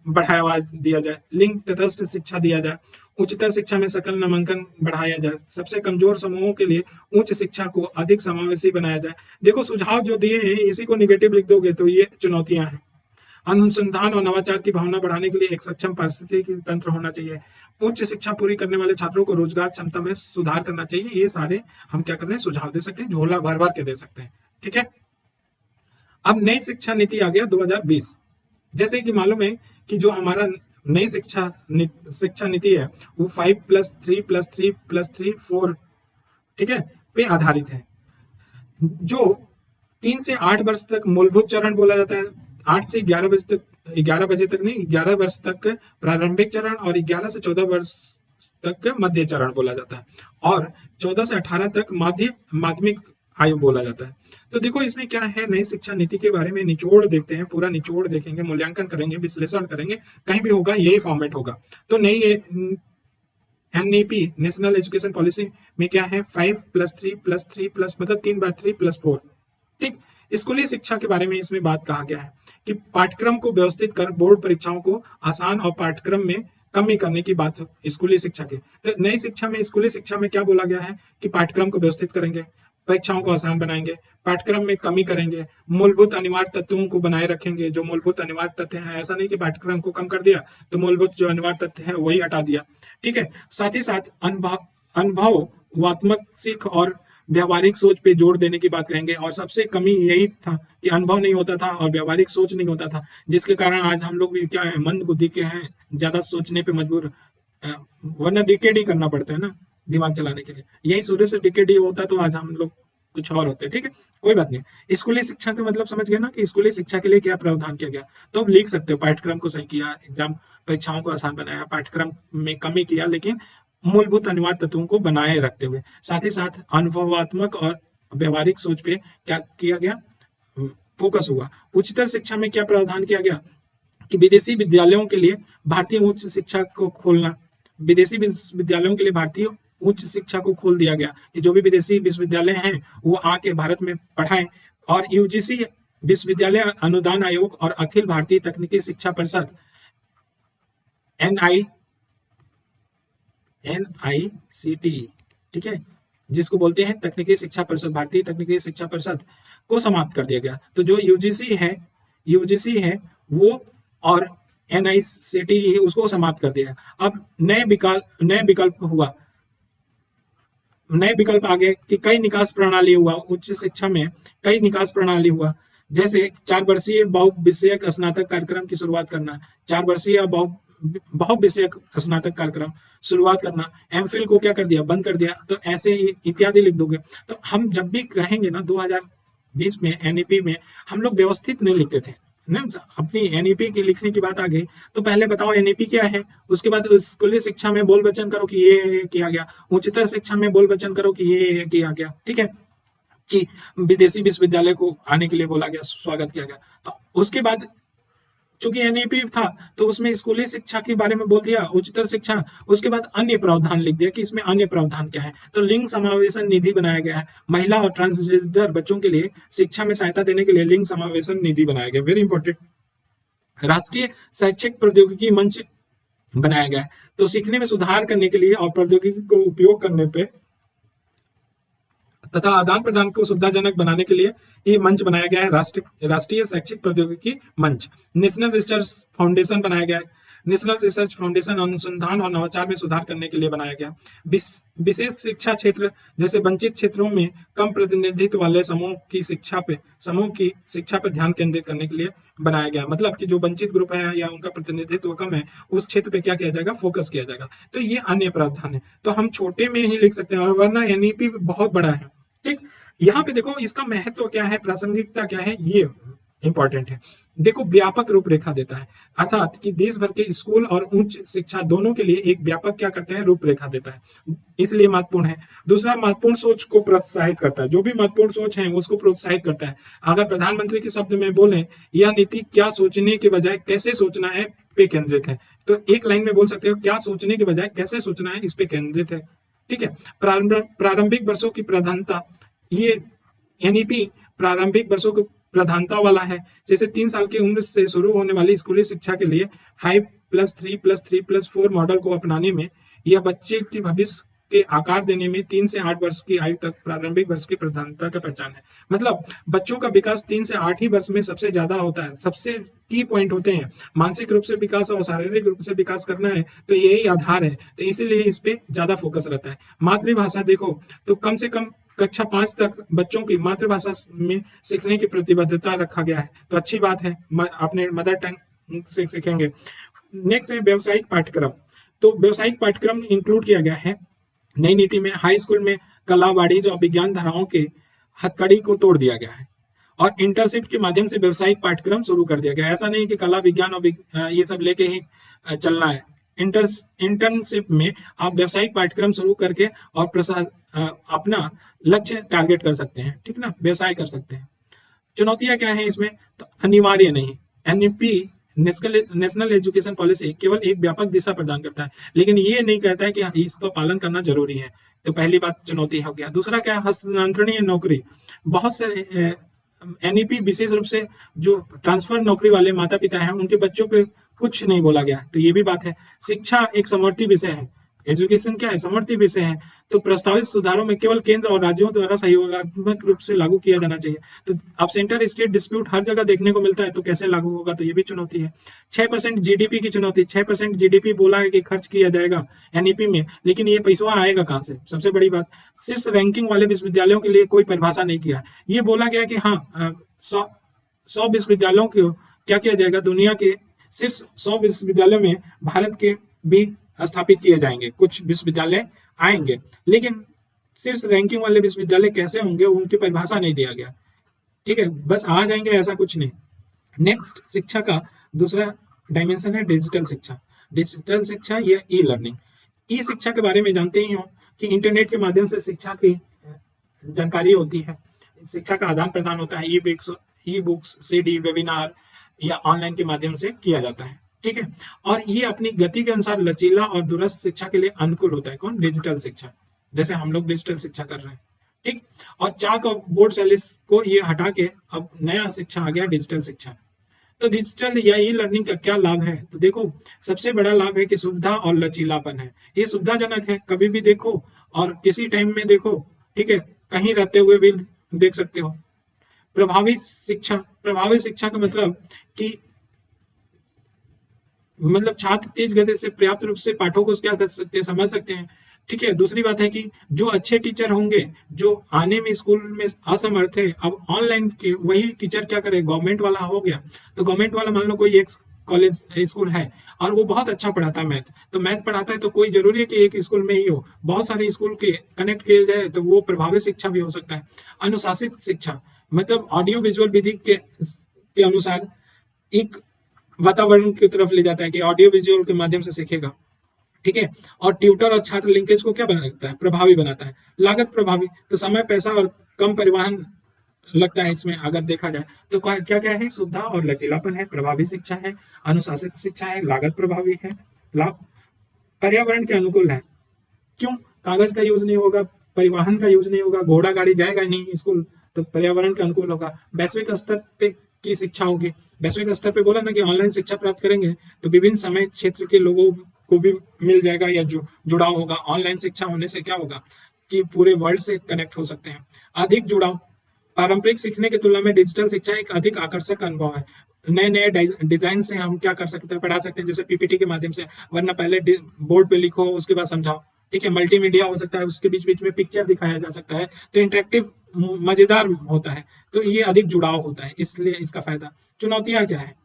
बढ़ावा दिया जाए, लिंग तटस्थ शिक्षा दिया जाए, उच्चतर शिक्षा में सकल नामांकन बढ़ाया जाए, सबसे कमजोर समूहों के लिए उच्च शिक्षा को अधिक समावेशी बनाया जाए। देखो सुझाव जो दिए हैं इसी को निगेटिव लिख दोगे तो ये चुनौतियां हैं। अनुसंधान और नवाचार की भावना बढ़ाने के लिए एक सक्षम पारिस्थितिकी तंत्र होना चाहिए। उच्च शिक्षा पूरी करने वाले छात्रों को रोजगार क्षमता में सुधार करना चाहिए। ये सारे हम क्या कर रहे हैं, सुझाव दे सकते हैं, झोला भर भर के दे सकते हैं। ठीक है। अब नई शिक्षा नीति आ गया 2020। जैसे कि मालूम है कि जो हमारा नई शिक्षा नीति है वो 5+3+3+3 4, ठीक है, पे आधारित है। जो 3 से 8 वर्ष तक मूलभूत चरण बोला जाता है, 8 से 11 बजे तक, 11 बजे तक नहीं, 11 वर्ष तक प्रारंभिक चरण और 11 से 14 वर्ष तक मध्य चरण बोला जाता है, और 14 से 18 तक माध्यमिक आयु बोला जाता है। तो देखो इसमें क्या है, नई शिक्षा नीति के बारे में निचोड़ देखते हैं, पूरा निचोड़ देखेंगे, मूल्यांकन करेंगे, विश्लेषण करेंगे, कहीं भी होगा यही फॉर्मेट होगा। तो नई एनईपी नेशनल एजुकेशन पॉलिसी में क्या है, 5+3+3+ मतलब 3/3+4। ठीक। स्कूली शिक्षा के बारे में इसमें बात कहा गया है कि पाठ्यक्रम को व्यवस्थित कर बोर्ड परीक्षाओं को आसान और पाठ्यक्रम में कमी करने की बात स्कूली शिक्षा की। तो नई शिक्षा में, स्कूली शिक्षा में क्या बोला गया है कि पाठ्यक्रम को व्यवस्थित करेंगे, परीक्षाओं को आसान बनाएंगे, पाठ्यक्रम में कमी करेंगे, मूलभूत अनिवार्य तत्वों को बनाए रखेंगे। जो मूलभूत अनिवार्य तत्व हैं, ऐसा नहीं कि पाठ्यक्रम को कम कर दिया तो मूलभूत जो अनिवार्य तत्व है वही हटा दिया, ठीक है। साथ ही साथ अनुभवात्मक सीख और व्यवहारिक सोच पे जोर देने की बात करेंगे। और सबसे कमी यही था कि अनुभव नहीं होता था और व्यवहारिक सोच नहीं होता था, जिसके कारण आज हम लोग भी क्या है, मंद बुद्धि के हैं, ज्यादा सोचने पे मजबूर, वरना डिकेड ही करना पड़ता है ना दिमाग चलाने के लिए। यही शुरू से डिकेड ही होता तो आज हम लोग कुछ और होते, ठीक है। कोई बात नहीं। स्कूली शिक्षा का मतलब समझ गए ना कि स्कूली शिक्षा के लिए क्या प्रावधान किया गया। तो अब लिख सकते हो, पाठ्यक्रम को सही किया, एग्जाम परीक्षाओं को आसान बनाया, पाठ्यक्रम में कमी किया, लेकिन मूलभूत अनिवार्य तत्वों को बनाए रखते हुए। साथ ही साथ अनुभवात्मक और व्यवहारिक सोच पे क्या किया गया, फोकस हुआ। उच्चतर शिक्षा में क्या प्रावधान किया गया कि विदेशी विद्यालयों के लिए भारतीय उच्च शिक्षा को खोलना, विदेशी विश्वविद्यालयों के लिए भारतीय उच्च शिक्षा को खोल दिया गया कि जो भी विदेशी विश्वविद्यालय हैं वो आके भारत में पढ़ाएं। और यूजीसी विश्वविद्यालय अनुदान आयोग और अखिल भारतीय तकनीकी शिक्षा परिषद NICT, ठीक है, जिसको बोलते हैं तकनीकी शिक्षा परिषद, भारतीय तकनीकी शिक्षा परिषद को समाप्त कर दिया गया। तो जो यूजीसी है वो और NICT उसको समाप्त कर दिया। अब नए विकल्प आ गए कि कई निकास प्रणाली हुआ, उच्च शिक्षा में कई निकास प्रणाली हुआ। जैसे 4 वर्षीय बहुविषयक स्नातक कार्यक्रम की शुरुआत करना, 4 वर्षीय बहुविषयक स्नातक कार्यक्रम शुरुआत करना, एमफिल को क्या कर दिया, बंद कर दिया। तो ऐसे इत्यादि लिख दोगे। तो हम जब भी कहेंगे ना 2020 में एनईपी में हम लोग व्यवस्थित नहीं लिखते थे ना, अपनी एनईपी की लिखने की बात आ गई तो पहले बताओ एनईपी क्या है, उसके बाद स्कूली शिक्षा में बोल वचन करो कि ये किया गया, उच्चतर शिक्षा में बोल वचन करो कि ये किया गया, ठीक है, कि विदेशी विश्वविद्यालय को आने के लिए बोला गया, स्वागत किया गया। तो उसके बाद चूंकि एनईपी था तो उसमें स्कूली शिक्षा के बारे में बोल दिया, उच्चतर शिक्षा, उसके बाद अन्य प्रावधान लिख दिया कि इसमें अन्य प्रावधान क्या है। तो लिंग समावेशन निधि बनाया गया है, महिला और ट्रांसजेंडर बच्चों के लिए शिक्षा में सहायता देने के लिए लिंग समावेशन निधि बनाया गया, वेरी इंपॉर्टेंट। राष्ट्रीय शैक्षिक प्रौद्योगिकी मंच बनाया गया है, तो सीखने में सुधार करने के लिए और प्रौद्योगिकी को उपयोग करने पे तथा आदान प्रदान को सुविधाजनक बनाने के लिए ये मंच बनाया गया है, राष्ट्रीय शैक्षिक प्रौद्योगिकी मंच। नेशनल रिसर्च फाउंडेशन बनाया गया है, नेशनल रिसर्च फाउंडेशन अनुसंधान और नवाचार में सुधार करने के लिए बनाया गया। विशेष शिक्षा क्षेत्र जैसे वंचित क्षेत्रों में कम प्रतिनिधित्व वाले समूह की शिक्षा पे ध्यान केंद्रित करने के लिए बनाया गया। मतलब कि जो वंचित ग्रुप है या उनका प्रतिनिधित्व कम है उस क्षेत्र पे क्या किया जाएगा, फोकस किया जाएगा। तो ये अन्य प्रावधान है, तो हम छोटे में ही लिख सकते हैं, और वरना एनईपी बहुत बड़ा है, ठीक। यहाँ पे देखो इसका महत्व क्या है, प्रासंगिकता क्या है, ये इंपॉर्टेंट है। देखो व्यापक रूपरेखा देता है, अर्थात कि देश भर के स्कूल और उच्च शिक्षा दोनों के लिए एक व्यापक क्या करता है, रूपरेखा देता है, इसलिए महत्वपूर्ण है। दूसरा, महत्वपूर्ण सोच को प्रोत्साहित करता है, जो भी महत्वपूर्ण सोच है उसको प्रोत्साहित करता है। अगर प्रधानमंत्री के शब्द में बोले, यह नीति क्या सोचने के बजाय कैसे सोचना है पे केंद्रित है। तो एक लाइन में बोल सकते हो, क्या सोचने के बजाय कैसे सोचना है इस पे केंद्रित है, ठीक है। प्रारंभिक वर्षों की प्रधानता, ये एनईपी प्रारंभिक वर्षों की प्रधानता वाला है। जैसे 3 साल की उम्र से शुरू होने वाली स्कूली शिक्षा के लिए 5+3+3+4 मॉडल को अपनाने में, यह बच्चे के भविष्य के आकार देने में 3 से 8 वर्ष की आयु तक प्रारंभिक वर्ष की प्रधानता का पहचान है। मतलब बच्चों का विकास 3 से 8 ही वर्ष में सबसे ज्यादा होता है, सबसे की पॉइंट होते हैं। मानसिक रूप से विकास और शारीरिक रूप से विकास करना है तो यही आधार है, तो इसीलिए इस पे ज्यादा फोकस रहता है। मातृभाषा देखो तो कम से कम कक्षा 5 तक बच्चों की मातृभाषा में सीखने की प्रतिबद्धता रखा गया है, तो अच्छी बात है, अपने मदर टंग से सीखेंगे। नेक्स्ट है व्यावसायिक पाठ्यक्रम। तो व्यावसायिक पाठ्यक्रम इंक्लूड किया गया है नई नीति में। हाई स्कूल में कला, वाणिज्य और विज्ञान धाराओं के हथकड़ी को तोड़ दिया गया है और इंटर्नशिप के माध्यम से व्यावसायिक पाठ्यक्रम शुरू कर दिया गया है। ऐसा नहीं कि कला, विज्ञान और ये सब लेके ही चलना है। इंटर्नशिप में आप व्यावसायिक पाठ्यक्रम शुरू करके और अपना लक्ष्य टारगेट कर सकते हैं, ठीक ना, व्यवसाय कर सकते हैं। चुनौतियां क्या है इसमें, तो अनिवार्य नहीं। एनईपी नेशनल एजुकेशन पॉलिसी केवल एक व्यापक दिशा प्रदान करता है, लेकिन ये नहीं कहता है कि इसको पालन करना जरूरी है। तो पहली बात चुनौती हो गया। दूसरा क्या है, हस्तांतरणीय नौकरी। बहुत से एनईपी विशेष रूप से जो ट्रांसफर नौकरी वाले माता पिता हैं उनके बच्चों पे कुछ नहीं बोला गया, तो ये भी बात है। शिक्षा एक समवर्ती विषय है, एजुकेशन क्या है, समवर्ती विषय है, तो प्रस्तावित सुधारोों में केवल केंद्र और राज्यों द्वारा सहयोगात्मक रूप से लागू किया जाना चाहिए। तो अब सेंटर स्टेट डिस्प्यूट हर जगह देखने को मिलता है, तो कैसे लागू होगा, तो ये भी चुनौती है। 6% जीडीपी की चुनौती, 6% जीडीपी बोला है कि खर्च किया जाएगा एनईपी में, लेकिन ये पैसा आएगा कहाँ से, सबसे बड़ी बात। शीर्ष रैंकिंग वाले विश्वविद्यालयों के लिए कोई परिभाषा नहीं किया, ये बोला गया कि हाँ 100 विश्वविद्यालयों को क्या किया जाएगा, दुनिया के शीर्ष 100 विश्वविद्यालयों में भारत के भी स्थापित किए जाएंगे, कुछ विश्वविद्यालय आएंगे, लेकिन शीर्ष रैंकिंग वाले विश्वविद्यालय कैसे होंगे उनकी परिभाषा नहीं दिया गया। ठीक है, बस आ जाएंगे ऐसा कुछ नहीं। नेक्स्ट, शिक्षा का दूसरा डायमेंशन है डिजिटल शिक्षा। डिजिटल शिक्षा या ई लर्निंग। ई शिक्षा के बारे में जानते ही हो कि इंटरनेट के माध्यम से शिक्षा की जानकारी होती है, शिक्षा का आदान प्रदान होता है, ई बुक्स, सीडी, वेबिनार या ऑनलाइन के माध्यम से किया जाता है। ठीक है, और ये अपनी गति के अनुसार लचीला और दूरस्थ शिक्षा के लिए अनुकूल होता है। कौन? डिजिटल शिक्षा, जैसे हम लोग डिजिटल शिक्षा कर रहे हैं। ठीक, और चाक और बोर्ड शैली को ये हटा के अब नया शिक्षा आ गया, डिजिटल शिक्षा। तो डिजिटल या ई लर्निंग का क्या लाभ है, तो देखो सबसे बड़ा लाभ है कि सुविधा और लचीलापन है। ये सुविधाजनक है, कभी भी देखो और किसी टाइम में देखो। ठीक है, कहीं रहते हुए भी देख सकते हो। प्रभावी शिक्षा, प्रभावी शिक्षा का मतलब कि छात्र तेज गति से पर्याप्त रूप से पाठों को क्या कर सकते हैं, समझ सकते हैं। ठीक है, दूसरी बात है कि जो अच्छे टीचर होंगे, जो आने में स्कूल में असमर्थ है, अब ऑनलाइन के वही टीचर क्या करे, गवर्नमेंट वाला हो गया, तो गवर्नमेंट वाला मान लो कोई एक कॉलेज स्कूल है और वो बहुत अच्छा पढ़ाता है मैथ, तो मैथ पढ़ाता है, तो कोई जरूरी है कि एक स्कूल में ही हो, बहुत सारे स्कूल के कनेक्ट किए जाए तो वो प्रभावी शिक्षा भी हो सकता है। अनुशासित शिक्षा मतलब ऑडियो विजुअल विधि के अनुसार एक वातावरण की तरफ ले जाता है कि ऑडियो विजुअल के माध्यम से सीखेगा। ठीक है, और ट्यूटर और छात्र लिंकेज को क्या बनाता है, प्रभावी बनाता है। लागत प्रभावी, तो समय, पैसा और कम परिवहन लगता है इसमें, अगर देखा जाए तो क्या क्या है, सुविधा और लचीलापन है, प्रभावी शिक्षा है, अनुशासित शिक्षा है, लागत प्रभावी है, लाभ पर्यावरण के अनुकूल है। क्यों? कागज का यूज नहीं होगा, परिवहन का यूज नहीं होगा, घोड़ा गाड़ी जाएगा नहीं स्कूल, तो पर्यावरण के अनुकूल होगा। वैश्विक स्तर पे की शिक्षा होगी, वैश्विक स्तर पे बोला ना कि ऑनलाइन शिक्षा प्राप्त करेंगे तो विभिन्न समय क्षेत्र के लोगों को भी मिल जाएगा या जुड़ाव होगा। ऑनलाइन शिक्षा होने से क्या होगा कि पूरे वर्ल्ड से कनेक्ट हो सकते हैं। अधिक जुड़ाव, पारंपरिक सीखने की तुलना में डिजिटल शिक्षा एक अधिक आकर्षक अनुभव है। नए नए डिजाइन से हम क्या कर सकते हैं, पढ़ा सकते हैं, जैसे पीपीटी के माध्यम से, वरना पहले बोर्ड पे लिखो उसके बाद समझाओ। ठीक है, मल्टीमीडिया हो सकता है, उसके बीच बीच में पिक्चर दिखाया जा सकता है, तो इंटरेक्टिव मजेदार होता है, तो ये अधिक जुड़ाव होता है, इसलिए इसका फायदा। चुनौतियां क्या है,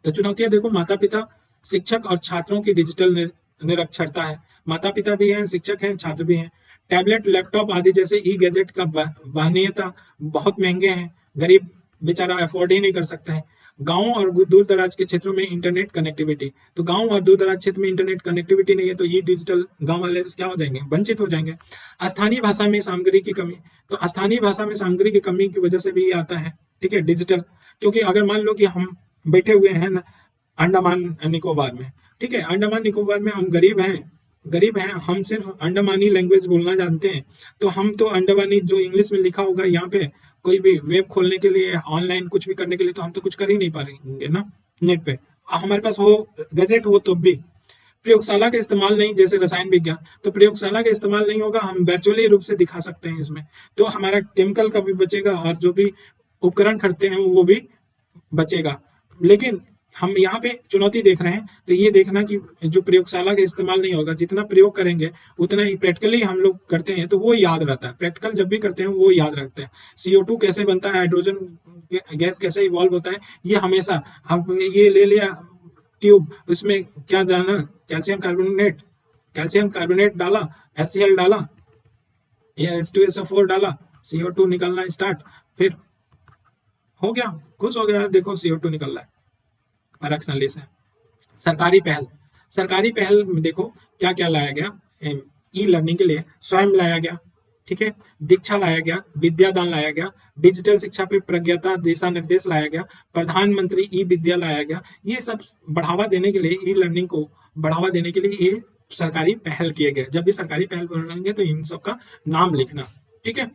तो चुनौतियां देखो, माता पिता, शिक्षक और छात्रों की डिजिटल निरक्षरता है। माता पिता भी हैं, शिक्षक हैं, छात्र भी हैं। टैबलेट, लैपटॉप आदि जैसे ई गैजेट का वहनीयता बहुत महंगे हैं, गरीब बेचारा अफोर्ड ही नहीं कर सकता है। गांव और दूर दराज के क्षेत्रों में इंटरनेट कनेक्टिविटी, तो गांव और दूर दराज क्षेत्र में इंटरनेट कनेक्टिविटी नहीं है, तो ये डिजिटल गांव वाले क्या हो जाएंगे, वंचित हो जाएंगे। स्थानीय भाषा में सामग्री की कमी, तो स्थानीय भाषा में सामग्री की कमी की वजह से भी आता है। ठीक है, डिजिटल, क्योंकि अगर मान लो कि हम बैठे हुए हैं ना अंडमान निकोबार में, ठीक है, अंडमान निकोबार में हम गरीब हैं, हम सिर्फ अंडमानी लैंग्वेज बोलना जानते हैं, तो हम तो अंडमानी जो इंग्लिश में लिखा होगा यहाँ पे कोई भी वेब खोलने के लिए, ऑनलाइन कुछ भी करने के लिए, तो हम तो कुछ कर ही नहीं पाएंगे ना नेट पे। हमारे पास हो गैजेट हो तो भी। प्रयोगशाला का इस्तेमाल नहीं, जैसे रसायन विज्ञान, तो प्रयोगशाला का इस्तेमाल नहीं होगा, हम वर्चुअली रूप से दिखा सकते हैं इसमें, तो हमारा केमिकल का भी बचेगा और जो भी उपकरण खरीदते हैं वो भी बचेगा। लेकिन हम यहाँ पे चुनौती देख रहे हैं, तो ये देखना कि जो प्रयोगशाला का इस्तेमाल नहीं होगा, जितना प्रयोग करेंगे उतना ही प्रैक्टिकली हम लोग करते हैं, तो वो याद रहता है। प्रैक्टिकल जब भी करते हैं वो याद रखते हैं। CO2 कैसे बनता है, हाइड्रोजन गैस कैसे इवॉल्व होता है, ये हमेशा हम ये ले लिया ट्यूब, उसमें क्या डाला, कैल्शियम कार्बोनेट डाला, HCl डाला या H2SO4 डाला, CO2 निकलना स्टार्ट, फिर हो गया, खुश हो गया, देखो CO2 निकल रहा है परख नली से। सरकारी पहल में देखो क्या क्या लाया गया ई लर्निंग के लिए। स्वयं लाया गया, ठीक है, दीक्षा लाया गया, विद्यादान लाया गया, डिजिटल शिक्षा पे प्रज्ञाता दिशा निर्देश लाया गया, प्रधानमंत्री ई विद्या लाया गया। ये सब बढ़ावा देने के लिए, ई लर्निंग को बढ़ावा देने के लिए ये सरकारी पहल किए गए। जब भी सरकारी पहल बनाएंगे तो इन सब का नाम लिखना। ठीक है,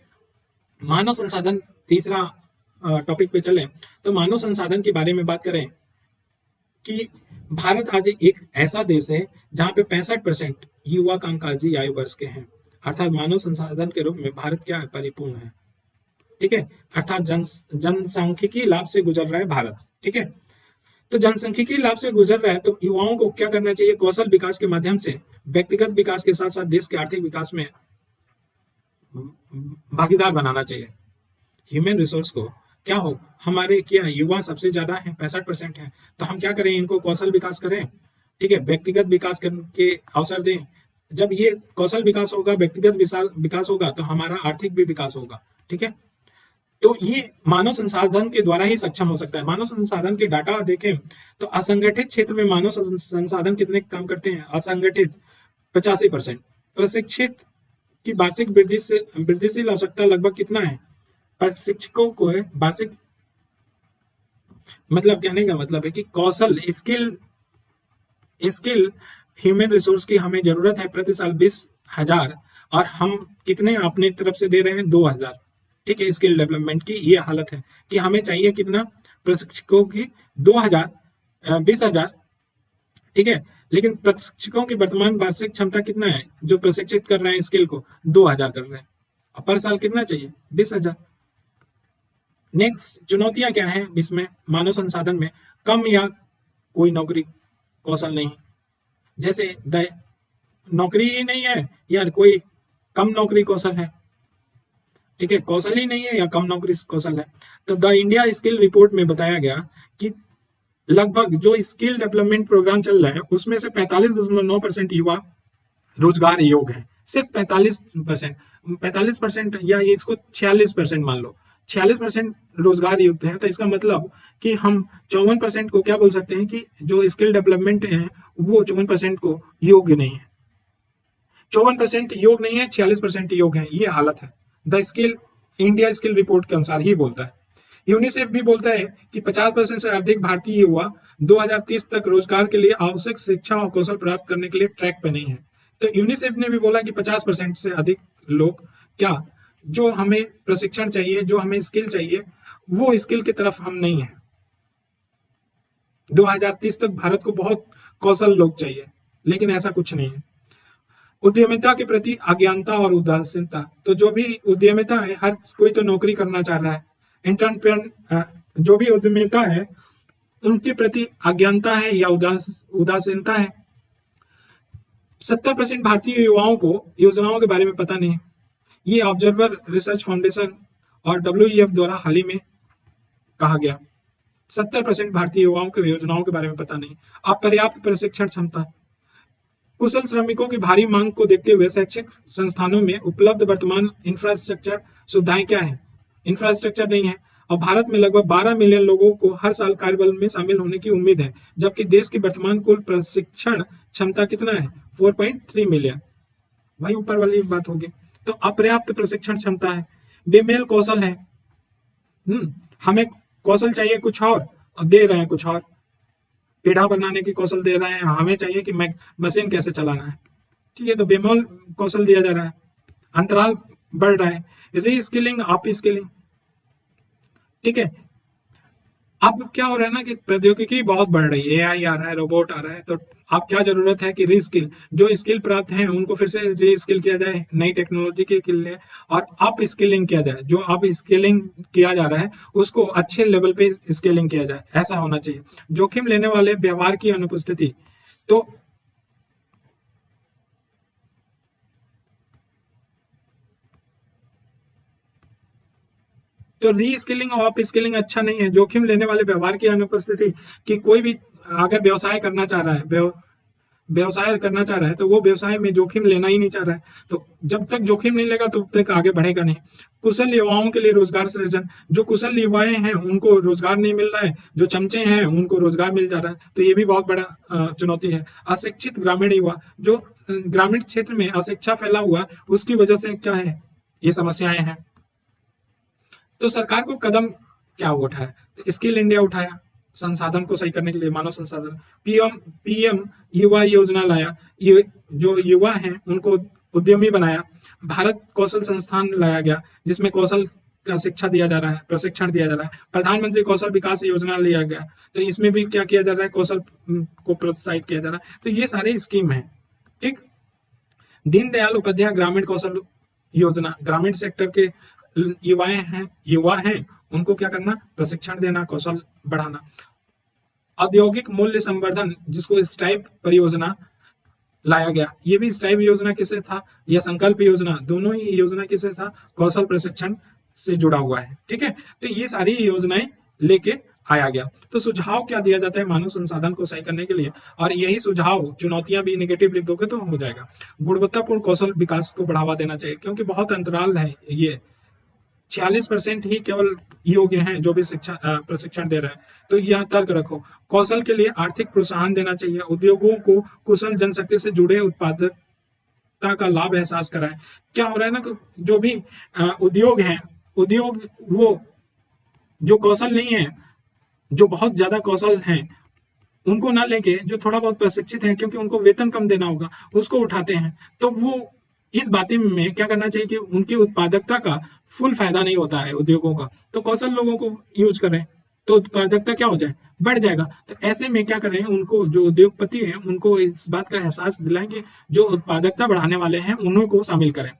मानव संसाधन, तीसरा टॉपिक पे चले तो मानव संसाधन के बारे में बात करें कि भारत आज एक ऐसा देश है जहां पे 65% युवा कामकाजी आयु वर्ष के हैं, अर्थात मानव संसाधन के रूप में भारत क्या है, परिपूर्ण है। ठीक है, अर्थात जनसांख्यिकी लाभ से गुजर रहा है भारत। ठीक है, तो जनसांख्यिकी लाभ से गुजर रहा है तो युवाओं को क्या करना चाहिए, कौशल विकास के माध्यम से व्यक्तिगत विकास के साथ साथ देश के आर्थिक विकास में भागीदार बनाना चाहिए। ह्यूमन रिसोर्स को क्या हो, हमारे क्या युवा सबसे ज्यादा है, 65% है, तो हम क्या करें, इनको कौशल विकास करें। ठीक है, व्यक्तिगत विकास के अवसर दें। जब ये कौशल विकास होगा, व्यक्तिगत विकास होगा, तो हमारा आर्थिक भी विकास होगा। ठीक है, तो ये मानव संसाधन के द्वारा ही सक्षम हो सकता है। मानव संसाधन के डाटा देखें तो असंगठित क्षेत्र में मानव संसाधन कितने काम करते हैं, असंगठित 85%, प्रशिक्षित की वार्षिक वृद्धिशील आवश्यकता लगभग कितना है, प्रशिक्षकों को वार्षिक, मतलब कहने का मतलब है कि कौशल स्किल ह्यूमन रिसोर्स की हमें जरूरत है प्रति साल 20,000 और हम कितने अपने तरफ से दे रहे हैं, 2,000। ठीक है, स्किल डेवलपमेंट की ये हालत है कि हमें चाहिए कितना, प्रशिक्षकों की 20,000। ठीक है, लेकिन प्रशिक्षकों की वर्तमान वार्षिक क्षमता कितना है, जो प्रशिक्षित कर रहे हैं स्किल को, 2,000 कर रहे हैं, पर साल कितना चाहिए, 20,000। नेक्स्ट चुनौतियां क्या है इसमें, मानव संसाधन में कम या कोई नौकरी कौशल नहीं, जैसे नौकरी ही नहीं है या कोई कम नौकरी कौशल है। ठीक है, कौशल ही नहीं है या कम नौकरी कौशल है। तो द इंडिया स्किल रिपोर्ट में बताया गया कि लगभग जो स्किल डेवलपमेंट प्रोग्राम चल रहा है उसमें से 45.9% युवा रोजगार योग्य है। सिर्फ 45% या इसको 46% मान लो, 46% रोजगार युक्त है। तो इसका मतलब कि हम 54% को क्या बोल सकते हैं कि जो स्किल डेवलपमेंट है वो 54% को योग्य नहीं है। 54% योग्य नहीं है, 46% योग्य है, ये हालत है। The skill India skill report के अनुसार ही बोलता है। यूनिसेफ भी बोलता है कि 50% से अधिक भारतीय युवा 2030 तक रोजगार के लिए आवश्यक शिक्षा और कौशल प्राप्त करने के लिए ट्रैक पे नहीं है। तो यूनिसेफ ने भी बोला कि 50% से अधिक लोग क्या, जो हमें प्रशिक्षण चाहिए, जो हमें स्किल चाहिए, वो स्किल की तरफ हम नहीं है। 2030 तक भारत को बहुत कौशल लोग चाहिए, लेकिन ऐसा कुछ नहीं है। उद्यमिता के प्रति अज्ञानता और उदासीनता, तो जो भी उद्यमिता है, हर कोई तो नौकरी करना चाह रहा है। जो भी उद्यमिता है उनके प्रति अज्ञानता है या उदासीनता है। 70% भारतीय युवाओं को योजनाओं के बारे में पता नहीं है। ये ऑब्जर्वर रिसर्च फाउंडेशन और WEF द्वारा हाल ही में कहा गया। 70% भारतीय युवाओं को योजनाओं के बारे में पता नहीं। अपर्याप्त प्रशिक्षण क्षमता, कुशल श्रमिकों की भारी मांग को देखते हुए शैक्षिक संस्थानों में उपलब्ध वर्तमान इंफ्रास्ट्रक्चर सुविधाएं क्या है, इंफ्रास्ट्रक्चर नहीं है। और भारत में लगभग 12 मिलियन लोगों को हर साल कार्यबल में शामिल होने की उम्मीद है, जबकि देश की वर्तमान कुल प्रशिक्षण क्षमता कितना है, 4.3 मिलियन। भाई ऊपर वाली बात होगी। तो अपर्याप्त प्रशिक्षण क्षमता है, बेमेल कौशल है। हमें कौशल चाहिए कुछ और दे रहे हैं कुछ और, पेड़ा बनाने की कौशल दे रहे हैं, हमें चाहिए कि मशीन कैसे चलाना है। ठीक है, तो बेमोल कौशल दिया जा रहा है, अंतराल बढ़ रहा है, रीस्किलिंग अप स्किलिंग। ठीक है, अब क्या हो रहा है ना कि प्रौद्योगिकी बहुत बढ़ रही है, AI आ रहा है, रोबोट आ रहा है, तो अब क्या जरूरत है कि रीस्किल, जो स्किल प्राप्त है उनको फिर से रीस्किल किया जाए नई टेक्नोलॉजी के लिए, और अप स्किलिंग किया जाए। जो अप स्किलिंग किया जा रहा है उसको अच्छे लेवल पे स्किलिंग किया जाए, ऐसा होना चाहिए। जोखिम लेने वाले व्यवहार की अनुपस्थिति, तो रीस्किलिंग और अप स्किलिंग अच्छा नहीं है। जोखिम लेने वाले व्यवहार की अनुपस्थिति, कि कोई भी अगर व्यवसाय करना चाह रहा है तो वो व्यवसाय में जोखिम लेना ही नहीं चाह रहा है, तो जब तक जोखिम नहीं लेगा तब तक आगे बढ़ेगा नहीं। कुशल युवाओं के लिए रोजगार सृजन, जो कुशल युवाएं हैं उनको रोजगार नहीं मिल रहा है, जो चमचे हैं उनको रोजगार मिल जा रहा है, तो ये भी बहुत बड़ा चुनौती है। अशिक्षित ग्रामीण युवा, जो ग्रामीण क्षेत्र में अशिक्षा फैला हुआ उसकी वजह से क्या है, ये समस्याएं हैं। तो सरकार को कदम क्या उठाया, तो स्किल इंडिया उठाया, संसाधन को सही करने के लिए मानव संसाधन, पीएम युवा योजना लाया, ये जो युवा हैं उनको उद्यमी बनाया, भारत कौशल संस्थान लाया गया जिसमें कौशल का शिक्षा दिया जा रहा है, प्रशिक्षण दिया जा रहा है। प्रधानमंत्री कौशल विकास योजना लिया गया, तो इसमें भी क्या किया जा रहा है, कौशल को प्रोत्साहित किया जा रहा है। तो ये सारे स्कीम है। ठीक, दीनदयाल उपाध्याय ग्रामीण कौशल योजना, ग्रामीण सेक्टर के युवा हैं उनको क्या करना, प्रशिक्षण देना, कौशल बढ़ाना। औद्योगिक मूल्य संवर्धन, जिसको स्टाइप परियोजना लाया गया, ये भी स्टाइप योजना किससे था, या संकल्प योजना, दोनों ही योजना किससे था, कौशल प्रशिक्षण से जुड़ा हुआ है। ठीक है, तो ये सारी योजनाएं लेके आया गया। तो सुझाव क्या दिया जाता है मानव संसाधन को सही करने के लिए, और यही सुझाव, चुनौतियां भी नेगेटिव लिख दोगे तो हो जाएगा। गुणवत्तापूर्ण कौशल विकास को बढ़ावा देना चाहिए, क्योंकि बहुत अंतराल है, ये 46% ही केवल योग्य हैं जो भी शिक्षा प्रशिक्षण दे रहे हैं। तो यह तर्क रखो। कौशल के लिए आर्थिक प्रोत्साहन देना चाहिए, उद्योगों को कुशल जनशक्ति से जुड़े उत्पादकता का लाभ एहसास कराएं। क्या हो रहा है ना, जो भी उद्योग हैं, उद्योग वो जो कौशल नहीं है, जो बहुत ज्यादा कौशल हैं, उनको ना लेके जो थोड़ा बहुत प्रशिक्षित हैं, क्योंकि उनको वेतन कम देना होगा, उसको उठाते हैं। तो वो इस बातें में क्या करना चाहिए कि उनकी उत्पादकता का फुल फायदा नहीं होता है उद्योगों का, तो कौशल लोगों को यूज करें तो उत्पादकता क्या हो जाए, बढ़ जाएगा। तो ऐसे में क्या करें, उनको जो उद्योगपति हैं उनको इस बात का एहसास दिलाएंगे, जो उत्पादकता बढ़ाने वाले हैं उन्हीं को शामिल करें।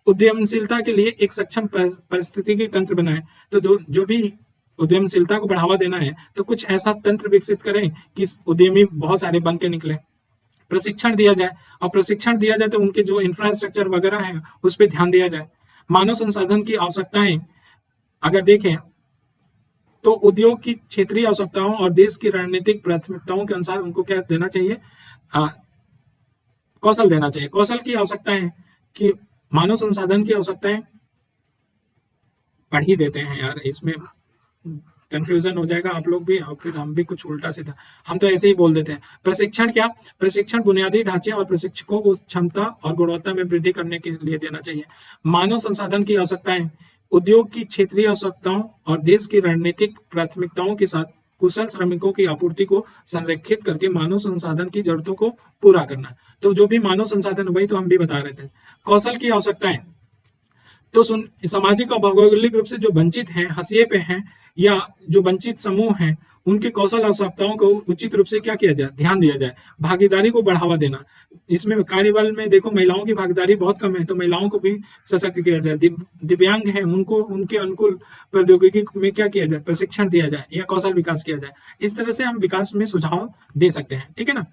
उद्यमशीलता के लिए एक सक्षम परिस्थितिकी तंत्र बनाएं। तो जो भी उद्यमशीलता को बढ़ावा देना है तो कुछ ऐसा तंत्र विकसित करें कि उद्यमी बहुत सारे बन के निकले। प्रशिक्षण दिया जाए, और प्रशिक्षण दिया जाए तो उनके जो इंफ्रास्ट्रक्चर वगैरह है उस पर ध्यान दिया जाए। मानव संसाधन की आवश्यकताएं अगर देखें तो उद्योग की क्षेत्रीय आवश्यकताओं और देश की रणनीतिक प्राथमिकताओं के अनुसार उनको क्या देना चाहिए, कौशल देना चाहिए। कौशल की आवश्यकताएं कि मानव संसाधन की आवश्यकताएं पढ़ ही देते हैं यार, इसमें कंफ्यूजन हो जाएगा आप लोग भी, और फिर हम भी कुछ उल्टा सीधा, हम तो ऐसे ही बोल देते हैं। प्रशिक्षण क्या, प्रशिक्षण बुनियादी ढांचे और प्रशिक्षकों को क्षमता और गुणवत्ता में वृद्धि करने के लिए देना चाहिए। मानव संसाधन की आवश्यकताएं उद्योग की क्षेत्रीय आवश्यकताओं और देश की रणनीतिक प्राथमिकताओं के साथ कुशल श्रमिकों की आपूर्ति को संरेखित करके मानव संसाधन की जरूरतों को पूरा करना। तो जो भी मानव संसाधन, वही तो हम भी बता रहे थे। कौशल की आवश्यकताएं तो सामाजिक और भौगोलिक रूप से जो वंचित हैं, हाशिए पे हैं, या जो वंचित समूह हैं, उनके कौशल आवश्यकताओं को उचित रूप से क्या किया जाए, ध्यान दिया जाए। भागीदारी को बढ़ावा देना, इसमें कार्यबल में देखो महिलाओं की भागीदारी बहुत कम है, तो महिलाओं को भी सशक्त किया जाए। दिव्यांग हैं उनको उनके अनुकूल प्रौद्योगिकी में क्या किया जाए, प्रशिक्षण दिया जाए या कौशल विकास किया जाए। इस तरह से हम विकास में सुझाव दे सकते हैं। ठीक है ना।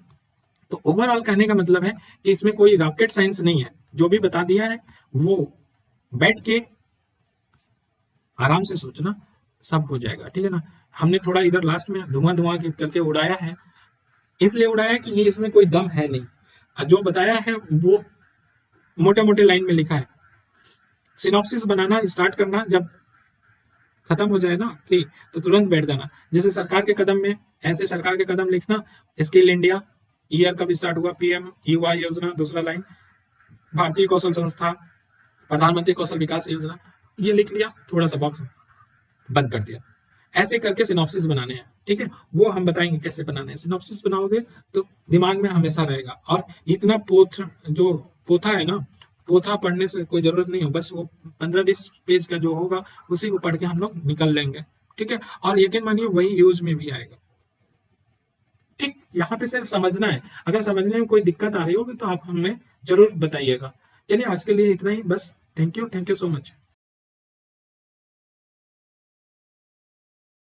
तो ओवरऑल कहने का मतलब है कि इसमें कोई रॉकेट साइंस नहीं है, जो भी बता दिया है वो बैठ के आराम से सोचना, सब हो जाएगा। ठीक है ना। हमने थोड़ा इधर लास्ट में धुआं धुआं करके उड़ाया है, इसलिए उड़ाया कि ये इसमें कोई दम है नहीं। जो बताया है वो मोटे मोटे लाइन में लिखा है। सिनॉप्सिस बनाना स्टार्ट करना, जब खत्म हो जाए ना ठीक, तो तुरंत बैठ जाना। जैसे सरकार के कदम में, ऐसे सरकार के कदम लिखना। स्किल इंडिया ईयर कब स्टार्ट हुआ, पीएम युवा योजना, दूसरा लाइन भारतीय कौशल संस्था, प्रधानमंत्री कौशल विकास योजना, ये लिख लिया, थोड़ा सा बॉक्स बंद कर दिया। ऐसे करके सिनॉप्सिस बनाने हैं। ठीक है, वो हम बताएंगे कैसे बनाने हैं। सिनॉप्सिस बनाओगे तो दिमाग में हमेशा रहेगा, और इतना जो पोथा है ना, पोथा पढ़ने से कोई जरूरत नहीं हो, बस वो 15-20 पेज का जो होगा उसी को पढ़ के हम लोग निकल लेंगे। ठीक है, और यकीन मानिए वही यूज में भी आएगा। ठीक, यहाँ पे सिर्फ समझना है। अगर समझने में कोई दिक्कत आ रही होगी तो आप हमें जरूर बताइएगा। चलिए आज के लिए इतना ही बस। Thank you so much.